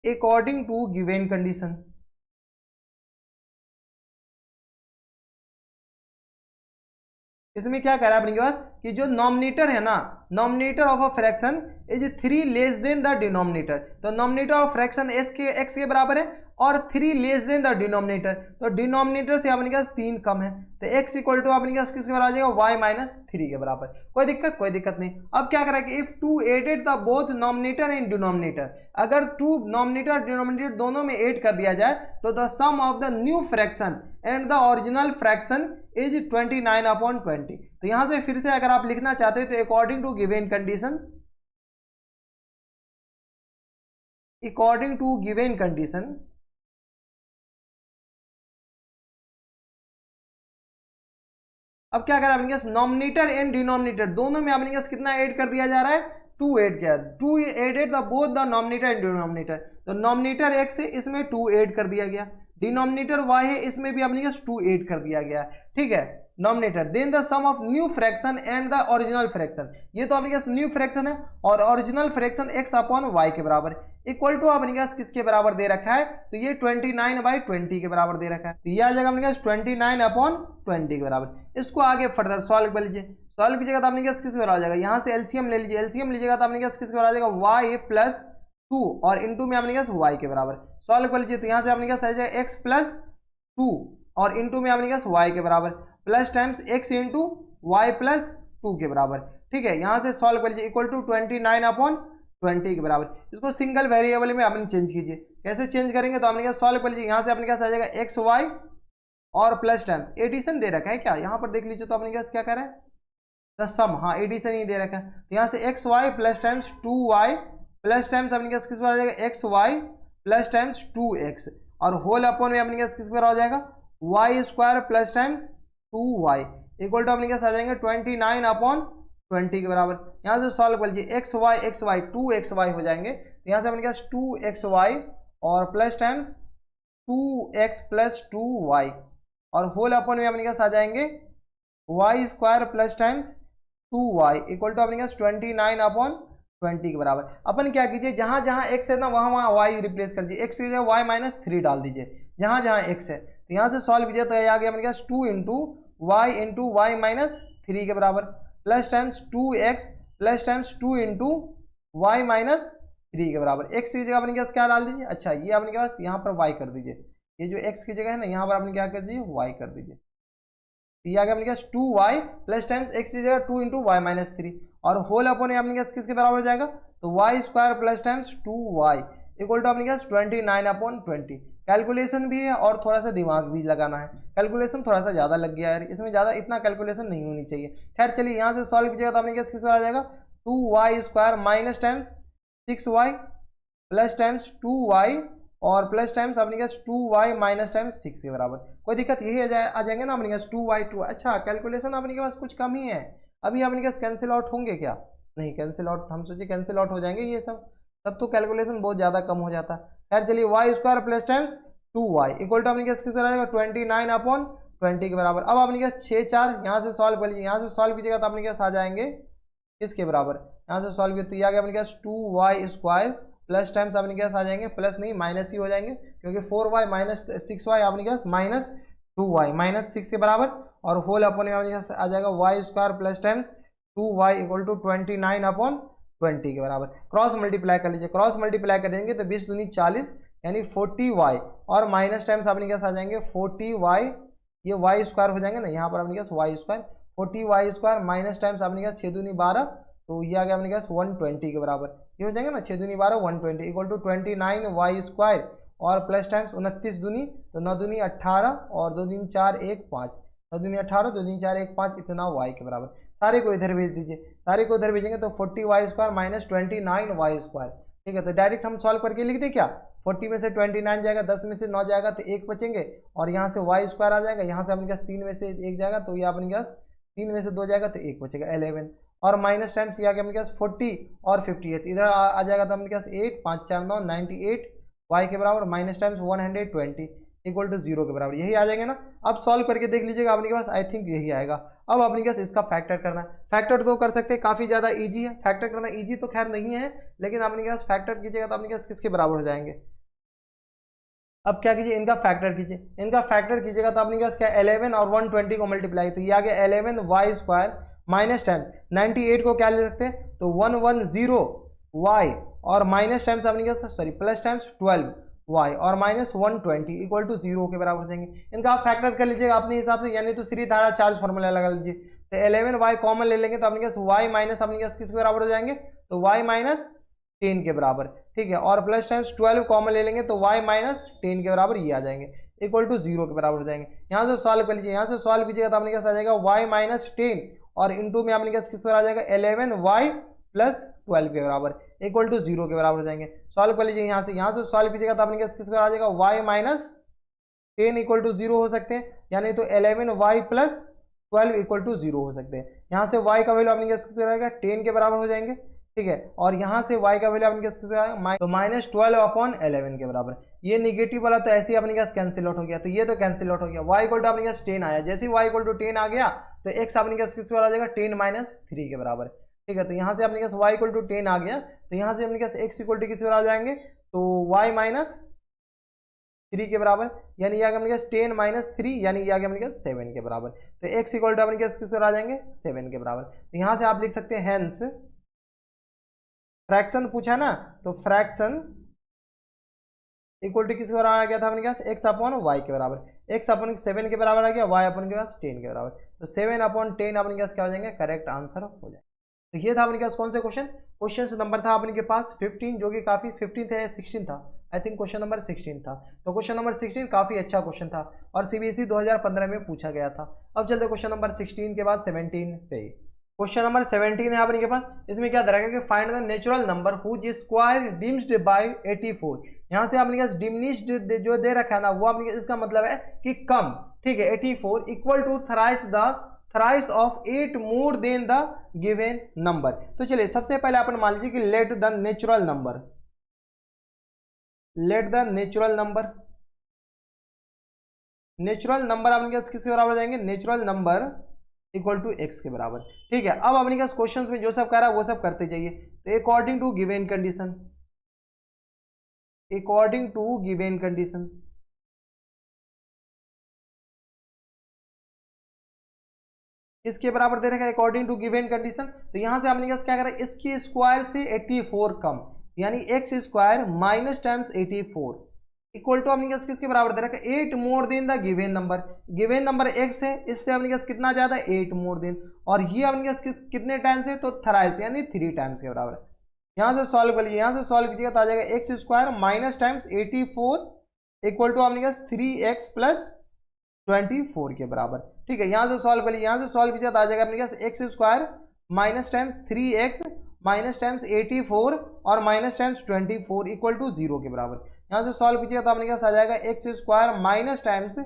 according to given condition, इसमें क्या कह रहा है अपने पास कि जो नॉमिनेटर है ना, nominator of a fraction is 3 less than the denominator. तो नॉमिनेटर ऑफ फ्रैक्शन एक्स के बराबर है और 3 लेस देन द डिनोमिनेटर, तो डिनोमिनेटर से अपने पास 3 कम है, तो x इक्वल टू अपने पास किसके बराबर आ जाएगा, y माइनस 3 के बराबर। कोई दिक्कत नहीं। अब क्या करा कि if 2 added the both numerator and denominator, अगर 2 नॉमिनेटर डिनोमिनेटर दोनों में ऐड कर दिया जाए तो the sum of the new fraction and the original fraction is 29/20। तो यहां से फिर से अगर आप लिखना चाहते हैं तो according to given condition, according to given condition, अब क्या करा अपने नॉमिनेटर एंड डिनोमिनेटर दोनों में अपने कितना ऐड कर दिया जा रहा है, 2 ऐड किया, 2 added the both the numerator and denominator. तो नॉमिनेटर x है, इसमें 2 ऐड कर दिया गया, डिनोमिनेटर y है, इसमें भी अपने 2 ऐड कर दिया गया। ठीक है, numerator then the sum of new fraction and the original fraction, ये तो अपने पास न्यू फ्रैक्शन है और original fraction x upon y के बराबर इक्वल टू अपने पास किसके बराबर दे रखा है, तो ये 29/20 के बराबर दे रखा है। तो ये आ जाएगा अपने पास 29/20 के बराबर। इसको आगे फर्दर सॉल्व कर लीजिए, सॉल्व कीजिएगा तो अपने पास किसके बराबर आ जाएगा, यहाँ से एलसीएम ले लीजिए, एलसीएम लीजिएगा तो अपने पास किसके बराबर आ जाएगा, y प्लस 2 और इंटू में अपने पास y के बराबर। सॉल्व कर लीजिए तो यहाँ से अपने पास आ जाएगा x प्लस 2 और इंटू में अपने पास y के बराबर plus times x into y plus 2 के बराबर। ठीक है, यहाँ से सॉल्व कर लीजिए इक्वल टू 29/20 के बराबर। इसको सिंगल वेरिएबल में आपने चेंज कीजिए, कैसे चेंज करेंगे तो आपने सॉल्व कर लीजिए, यहाँ से अपने पास आ जाएगा एक्स वाई और प्लस टाइम्स एडिशन दे रखा है क्या, यहाँ पर देख लीजिए तो अपने पास क्या कर रहा है, द सम, हाँ एडिशन ही दे रखा है। तो यहाँ से x y plus times 2y plus times अपने पास किस बार आ जाएगा, x y plus times 2x और होल अपॉन में अपने पास किस बार आ जाएगा, y square plus times 2y equal to अपने पास आ जाएंगे 29/20 के बराबर। यहाँ से सॉल्व कर लीजिए एक्स वाई 2xy हो जाएंगे, तो यहाँ से अपने पास 2xy और plus times 2x plus 2y और होल अपॉन में अपने पास आ जाएंगे y square plus times 2y equal to अपने पास 29/20 के बराबर। अपन क्या कीजिए, जहां जहां x है ना वहां y रिप्लेस कर दीजिए, x की जगह y माइनस 3 डाल दीजिए जहां जहां x है। तो यहाँ से सॉल्व कीजिए तो ये आ गया अपने पास 2 इंटू वाई माइनस 3 के बराबर plus times 2x plus times 2 into y minus 3 के बराबर। x की जगह अपने पास क्या डाल दीजिए, अच्छा ये अपने पास यहाँ पर y कर दीजिए, ये जो x की जगह है ना यहाँ पर आपने क्या कर दीजिए y कर दीजिए। ये आ गया अपने पास 2y प्लस टाइम्स x की जगह 2 इंटू वाई माइनस 3 और होल अपॉन अपने पास किसके बराबर हो जाएगा, तो y square plus times 2y equal to अपने पास 29/20। कैलकुलेशन भी है और थोड़ा सा दिमाग भी लगाना है, कैलकुलेशन थोड़ा सा ज़्यादा लग गया है, इसमें ज़्यादा इतना कैलकुलेशन नहीं होनी चाहिए। खैर चलिए यहाँ से सॉल्व कीजिएगा तो अपने पास किस आ जाएगा 2y square minus times 6y plus times 2y और प्लस टाइम्स अपने पास 2y माइनस टाइम्स 6 के बराबर। कोई दिक्कत यही आ जाएंगे ना अपने पास 2y 2। अच्छा कैलकुलेशन अपने के पास कुछ कम ही है, अभी अपने पास कैंसिल आउट होंगे क्या, नहीं कैंसिल आउट हम सोचे कैंसिल आउट हो जाएंगे ये सब, तब तो कैलकुलेशन बहुत ज़्यादा कम हो जाता। खैर चलिए y square plus times 2y equal to अपने केस किस रहेगा 29/20 के बराबर। अब अपने केस 6 4 यहाँ से सॉल्व कर लीजिए, यहाँ से सॉल्व कीजिएगा तो अपने केस आ जाएंगे किसके बराबर, यहाँ से सॉल्व किया तो ये आ गया अपने case 2y square plus times अपने केस आ जाएंगे, प्लस नहीं माइनस ही हो जाएंगे क्योंकि 4y माइनस 6y अपने केस माइनस 2y माइनस 6 के बराबर, और होल अपन में अपने केस आ जाएगा y square plus times 2y equal to 29/20 के बराबर। क्रॉस मल्टीप्लाई कर लीजिए, क्रॉस मल्टीप्लाई कर देंगे तो 20 दूनी 40 यानी 40y और माइनस टाइम्स अपने केस आ जाएंगे 40y, ये y स्क्वायर हो जाएंगे ना, यहाँ पर अपने case y square 40y square minus times अपने केस 6 दूनी 12, तो ये आ गया अपने केस 120 के बराबर, ये हो जाएंगे ना 6 दूनी 12 120 इक्वल टू 29y स्क्वायर और प्लस टाइम्स 29 दूनी तो 9 दूनी 18 और 2 दूनी 4 1 5, 9 दूनी 18 2 दूनी 4 1 5 इतना y के बराबर। सारे को इधर भेज दीजिए, सारे को इधर भेजेंगे तो 40y square minus 29y square, ठीक है। तो डायरेक्ट हम सॉल्व करके लिख दे क्या, 40 में से 29 जाएगा, 10 में से 9 जाएगा तो 1 बचेंगे, और यहाँ से y स्क्वायर आ जाएगा, यहाँ से अपने पास 3 में से 1 जाएगा तो ये अपने पास 3 में से 2 जाएगा तो 1 बचेगा 11, और माइनस टाइम्स ये आ गया अपने पास 40 और 58 इधर आ जाएगा तो अपने पास 8 5 4 9 98 y के बराबर माइनस टाइम्स 120 इक्वल टू 0 के बराबर, यही आ जाएंगे ना। अब सॉल्व करके देख लीजिएगा अपने के पास, आई थिंक यही आएगा। अब अपने पास इसका फैक्टर करना है, फैक्टर तो कर सकते हैं, काफी ज्यादा इजी है, फैक्टर करना इजी तो खैर नहीं है, लेकिन अपने पास फैक्टर कीजिएगा तो अपने पास किसके बराबर हो जाएंगे। अब क्या कीजिए, इनका फैक्टर कीजिए, इनका फैक्टर कीजिएगा तो अपने पास क्या 11 और 120 को मल्टीप्लाई, तो ये आ गया 11y स्क्वायर माइनस टाइम 98 को क्या ले सकते हैं तो 110y और माइनस टाइम्स अपने पास सॉरी प्लस टाइम्स 12y और माइनस 120 इक्वल टू 0 के बराबर हो जाएंगे। इनका आप फैक्टर कर लीजिएगा अपने हिसाब से, यानी तो सीधी धारा चार्ज फॉर्मूला लगा लीजिए, तो 11y कॉमन ले लेंगे तो अपने पास y माइनस अपने पास किसके बराबर हो जाएंगे तो y माइनस 10 के बराबर, ठीक है, और प्लस टाइम्स 12 कॉमन ले लेंगे तो y माइनस 10 के बराबर ये आ जाएंगे इक्वल टू 0 के बराबर हो जाएंगे। यहाँ से सॉल्व कर लीजिए, यहाँ से सॉल्व कीजिएगा तो अपने पास आ जाएगा y माइनस 10 और इंटू में अपने पास किस पर आ जाएगा 11y प्लस 12 के बराबर इक्वल टू 0 के बराबर हो जाएंगे। सॉल्व कर लीजिए यहाँ से सॉल्व कीजिएगा तो अपने पास किस पर आ जाएगा y माइनस 10 इक्वल टू 0 हो सकते हैं, यानी तो 11y प्लस 12 इक्वल टू 0 हो सकते हैं। यहाँ से y का वैल्यू अपने पास किस रहेगा 10 के बराबर हो जाएंगे, ठीक है, और यहाँ से y का वैल्यू अपने पास किस आएगा तो माइनस 12/11 के बराबर। ये निगेटिव वाला तो ऐसे ही अपने पास कैंसिल आउट हो गया, तो ये तो कैंसिल आउट हो गया। y इक्वल टू अपने पास 10 आया, जैसे ही y इक्वल टू 10 आ गया तो x अपने पास किस आ जाएगा 10 माइनस 3 के बराबर, ठीक है। तो यहाँ से अपने पास y इक्वल टू 10 आ गया, तो यहाँ से अपने पास x इक्वल टू किस आ जाएंगे तो y माइनस 3 के बराबर, यानी ये आ गया अपने पास 10 माइनस 3 यानी ये आ गया अपने पास 7 के बराबर। तो x इक्वल टू अपने पास किस आ जाएंगे 7 के बराबर। तो यहाँ से आप लिख सकते हैं हेंस फ्रैक्शन पूछा ना, तो फ्रैक्शन इक्वल टू किस बराबर आ गया था अपने पास x अपॉन y के बराबर, x अपॉन 7 के बराबर आ गया, y अपॉन के पास 10 के बराबर, तो 7 अपॉन 10 अपने पास क्या हो जाएंगे करेक्ट आंसर हो जाएगा। तो ये था अपने पास कौन से क्वेश्चन से नंबर था अपने के पास 15, जो कि काफी 15 था या 16 था, आई थिंक क्वेश्चन नंबर 16 था। तो क्वेश्चन नंबर 16 काफी अच्छा क्वेश्चन था और सीबीएसई 2015 में पूछा गया था। अब चलते क्वेश्चन नंबर 16 के बाद 17 पे। क्वेश्चन नंबर 17 है अपने के पास, इसमें क्या दे रखा है कि find the natural number whose square diminished by 84। यहाँ से अपने पास डिमिनिश्ड जो दे रखा है ना वो अपने इसका मतलब है कि कम, ठीक है, 84 equal to thrice of 8 more than the given number. तो चलिए सबसे पहले अपन मान लीजिए कि लेट द नेचुरल नंबर अपने पास किसके बराबर जाएंगे natural number equal to x के बराबर, ठीक है। अब अपने पास क्वेश्चंस में जो सब कह रहा है वो सब करते जाइए। तो अकॉर्डिंग टू गिवन कंडीशन इसके बराबर दे रखा है अकॉर्डिंग टू गिवन कंडीशन। तो यहां से अपने पास क्या कर रहा है इसकी स्क्वायर से 84 कम, यानी x square minus times 84 equal to अपने पास किसके बराबर दे रखा है 8 more than the given number x है, इससे अपने पास कितना ज्यादा 8 मोर देन, और ये अपने पास कितने टाइम्स है तो थराइस यानी 3 टाइम्स के बराबर है। यहाँ से सॉल्व करिए, यहाँ से सॉल्व कीजिएगा तो आ जाएगा x square minus times 84 equal to अपने पास 3x प्लस 24 के बराबर, ठीक है। यहाँ से सॉल्व करिए, यहाँ से सॉल्व कीजिएगा तो आ जाएगा अपने पास x square minus times 3x minus times 84 और माइनस टाइम्स 24 इक्वल टू 0 के बराबर। यहाँ से सॉल्व कीजिएगा तो अपने पास आ जाएगा x square minus times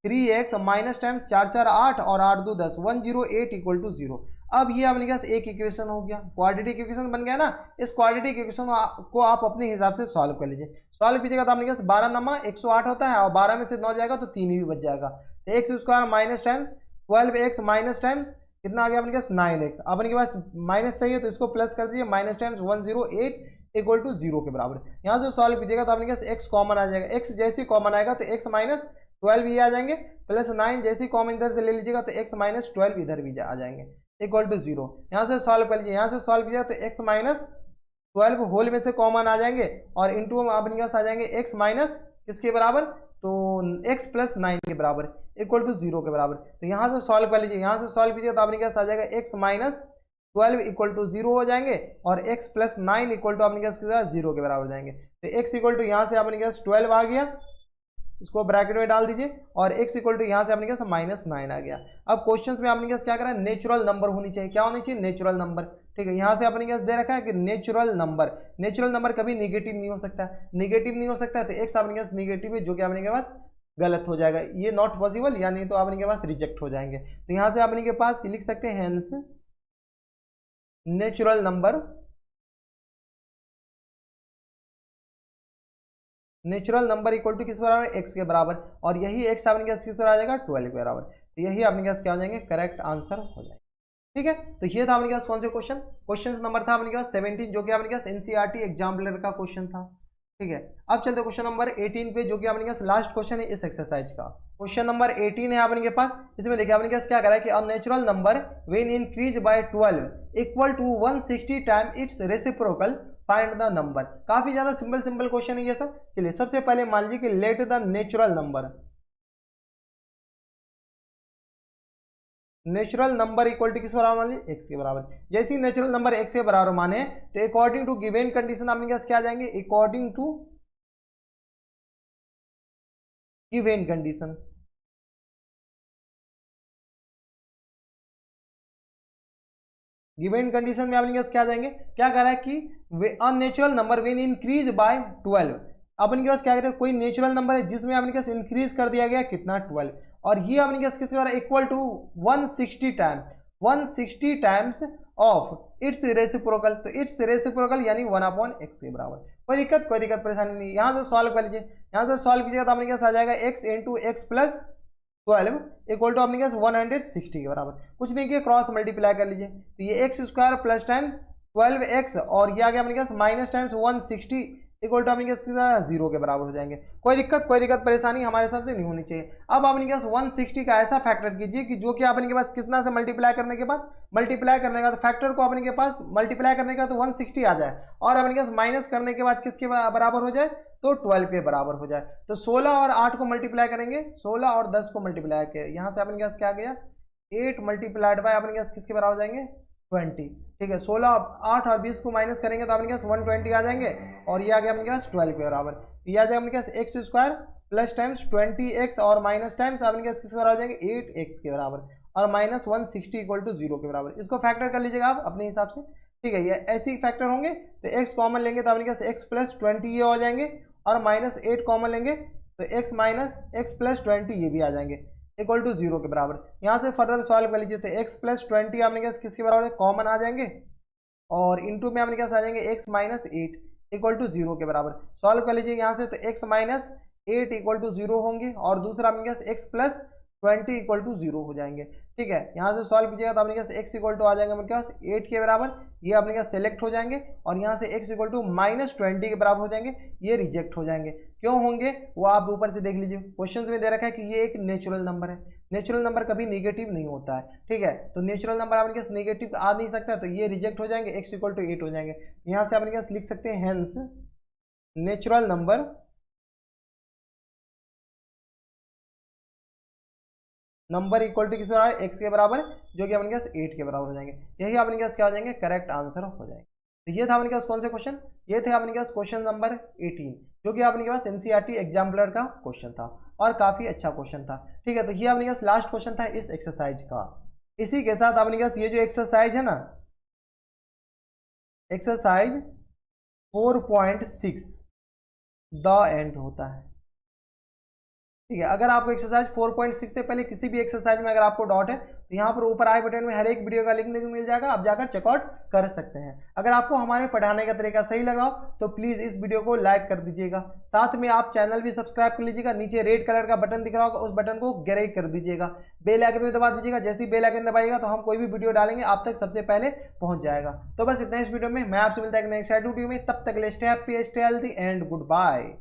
3x minus times 4 4 8 और 8 2 10 108 इक्वल टू 0। अब ये अपने पास एक इक्वेशन हो गया, क्वाड्रेटिक इक्वेशन बन गया ना। इस क्वाड्रेटिक इक्वेशन को आप अपने हिसाब से सॉल्व कर लीजिए। सॉल्व कीजिएगा तो अपने पास 12 नमा 108 होता है, और 12 में से 9 जाएगा तो 3 ही बच जाएगा। तो x square minus times 12x minus times कितना आ गया अपने पास 9x। अपने के पास माइनस चाहिए तो इसको प्लस कर दीजिए, माइनस टाइम्स 108 इक्वल टू 0 के बराबर। यहाँ से सॉल्व कीजिएगा तो अपने पास x कॉमन आ जाएगा, x जैसे कॉमन आएगा तो x माइनस 12 ये आ जाएंगे, प्लस 9 जैसे कॉमन इधर से ले लीजिएगा तो x माइनस 12 इधर भी आ जाएंगे इक्वल टू 0। यहाँ से सॉल्व कर लीजिए, यहाँ से सॉल्व कीजिएगा तो x माइनस 12 होल में से कॉमन आ जाएंगे, और इंटू में अपने पास आ जाएंगे x माइनस किसके बराबर, तो x प्लस 9 के बराबर इक्वल टू 0 के बराबर। तो यहाँ से सॉल्व कर लीजिए, यहाँ से सॉल्व कीजिए तो अपने पास आ जाएगा x माइनस 12 इक्वल टू 0 हो जाएंगे, और x प्लस 9 इक्वल टू अपने पास 0 के बराबर जाएंगे। तो x इक्वल टू यहाँ से अपने पास 12 आ गया, इसको ब्रैकेट में डाल दीजिए, और x इक्वल टू यहाँ से अपने पास माइनस 9 आ गया। अब क्वेश्चंस में अपने पास क्या करा है, नेचुरल नंबर होनी चाहिए। क्या होनी चाहिए, नेचुरल नंबर। ठीक है, यहाँ से अपने पास दे रखा है कि नेचुरल नंबर कभी निगेटिव नहीं हो सकता, निगेटिव नहीं हो सकता, तो x अपने पास निगेटिव है, जो कि अपने के पास गलत हो जाएगा, ये नॉट पॉसिबल, यानी तो अपने के पास रिजेक्ट हो जाएंगे। तो यहाँ से अपने के पास लिख सकते हैं hence natural number equal to किस बराबर, x के बराबर, और यही x अपने पास किस बराबर आ जाएगा, 12 के बराबर। तो यही अपने पास क्या हो जाएंगे, करेक्ट आंसर हो जाएगा। ठीक है, तो ये था अपने पास कौन से क्वेश्चन नंबर था अपने पास 17, जो कि अपने पास एनसीईआरटी एग्जाम्पलर का क्वेश्चन था। ठीक है, अब चलते क्वेश्चन नंबर 18 पे, जो कि अपने पास लास्ट क्वेश्चन है इस एक्सरसाइज का। क्वेश्चन नंबर 18 है अपने के पास। इसमें देखिए अपने पास क्या करा है कि a natural number when increase by 12 equal to 160 time its reciprocal find the number. काफी ज्यादा सिंपल क्वेश्चन है ये सब। चलिए सबसे पहले मान लीजिए कि let the natural number equal to किस बराबर मान लीजिए, x के बराबर। जैसे ही नेचुरल नंबर x के बराबर माने तो अकॉर्डिंग टू गिवन कंडीशन आपने क्या आ जाएंगे, according to given condition. Given condition में आपने क्या आ जाएंगे, क्या कह रहा है कि unnatural number when increase by 12। अपने के पास क्या करें, कोई नेचुरल नंबर है जिसमें अपने पास इंक्रीज कर दिया गया कितना 12, और ये अपने पास किसके बराबर equal to 160 times of its reciprocal. तो इट्स रेसिप्रोकल यानी 1/x के बराबर। कोई दिक्कत परेशानी नहीं। यहाँ से सॉल्व कर लीजिए, यहाँ से सॉल्व कीजिएगा तो अपने पास आ जाएगा x into x plus 12 equal to अपने पास 160 के बराबर। कुछ नहीं किया, क्रॉस मल्टीप्लाई कर लीजिए, तो ये x square plus times 12x, और ये आ गया अपने पास माइनस टाइम्स 160 इक्वल टू अपने पास 0 के बराबर हो जाएंगे। कोई दिक्कत परेशानी हमारे हिसाब से नहीं होनी चाहिए। अब अपने पास 160 का ऐसा फैक्टर कीजिए कि जो कि अपने के पास कितना से मल्टीप्लाई करने के बाद फैक्टर को अपने के पास मल्टीप्लाई करने के बाद तो 160 आ जाए, और अपने पास माइनस करने के बाद किसके बराबर हो जाए, तो 12 के बराबर हो जाए। तो 16 और 8 को मल्टीप्लाई करेंगे, 16 और 10 को मल्टीप्लाई करें, यहाँ से अपने पास क्या आ गया 8 मल्टीप्लाइड बाय अपने पास किसके बराबर हो जाएंगे 20। ठीक है, 16 8 और 20 को माइनस करेंगे तो अपने पास 120 आ जाएंगे, और ये आ गया अपने पास 12 के बराबर। ये आ जाएगा अपने पास x square plus times 20x और माइनस टाइम्स अपने पास किसके बराबर आ जाएंगे 8x के बराबर, और माइनस 160 इक्वल टू 0 के बराबर। इसको फैक्टर कर लीजिएगा आप अपने हिसाब से। ठीक है, ये ऐसे ही फैक्टर होंगे, तो x कॉमन लेंगे तो अपने पास x प्लस 20 ये हो जाएंगे, और माइनस 8 कॉमन लेंगे तो x माइनस एक्स प्लस 20 ये भी आ जाएंगे इक्वल टू 0 के बराबर। यहाँ से फर्दर सॉल्व कर लीजिए तो x प्लस 20 आपने पास किसके बराबर है, कॉमन आ जाएंगे, और इंटू में आपने पास आ जाएंगे x माइनस 8 इक्वल टू 0 के बराबर। सॉल्व कर लीजिए यहाँ से तो x माइनस 8 इक्वल टू 0 होंगे, और दूसरा आपने पास x प्लस 20 इक्वल टू 0 हो जाएंगे। ठीक है, यहाँ से सॉल्व कीजिएगा तो अपने पास x इक्वल टू आ जाएंगे अपने पास 8 के बराबर, ये अपने पास सेलेक्ट हो जाएंगे, और यहाँ से x इक्वल टू माइनस 20 के बराबर हो जाएंगे, ये रिजेक्ट हो जाएंगे। क्यों होंगे वो आप ऊपर से देख लीजिए, क्वेश्चन में दे रखा है कि ये एक नेचुरल नंबर है, नेचुरल नंबर कभी नेगेटिव नहीं होता है। ठीक है, तो नेचुरल नंबर आपके पास नेगेटिव आ नहीं सकता, तो ये रिजेक्ट हो जाएंगे, x इक्वल टू 8 हो जाएंगे। यहाँ से आपके पास लिख सकते हैं hence natural number equal to किस बराबर, x के बराबर, जो कि अपने पास 8 के बराबर हो जाएंगे। यही अपने पास क्या हो जाएंगे, करेक्ट आंसर हो जाएंगे। तो ये था अपने पास कौन से क्वेश्चन, ये थे अपने पास क्वेश्चन नंबर 18, जो कि अपने पास एनसीईआरटी एग्जाम्पलर का क्वेश्चन था, और काफी अच्छा क्वेश्चन था। ठीक है, तो ये अपने पास लास्ट क्वेश्चन था इस एक्सरसाइज का। इसी के साथ अपने पास ये जो एक्सरसाइज है ना, एक्सरसाइज 4.6 द एंड होता है। ठीक है। अगर आपको एक्सरसाइज 4.6 से पहले किसी भी एक्सरसाइज में अगर आपको डाउट है तो यहाँ पर ऊपर आई बटन में हर एक वीडियो का लिंक देखने को मिल जाएगा, आप जाकर चेकआउट कर सकते हैं। अगर आपको हमारे पढ़ाने का तरीका सही लगा हो तो प्लीज इस वीडियो को लाइक कर दीजिएगा, साथ में आप चैनल भी सब्सक्राइब कर लीजिएगा। नीचे रेड कलर का बटन दिख रहा होगा, उस बटन को ग्रे कर दीजिएगा, बेल आइकन में दबा दीजिएगा। जैसे ही बेल आइकन दबाइएगा तो हम कोई भी वीडियो डालेंगे आप तक सबसे पहले पहुंच जाएगा। तो बस इतना इस वीडियो में, मैं आपसे मिलता है नेक्स्ट वीडियो में, तब तक के लिए stay happy, stay healthy and good bye.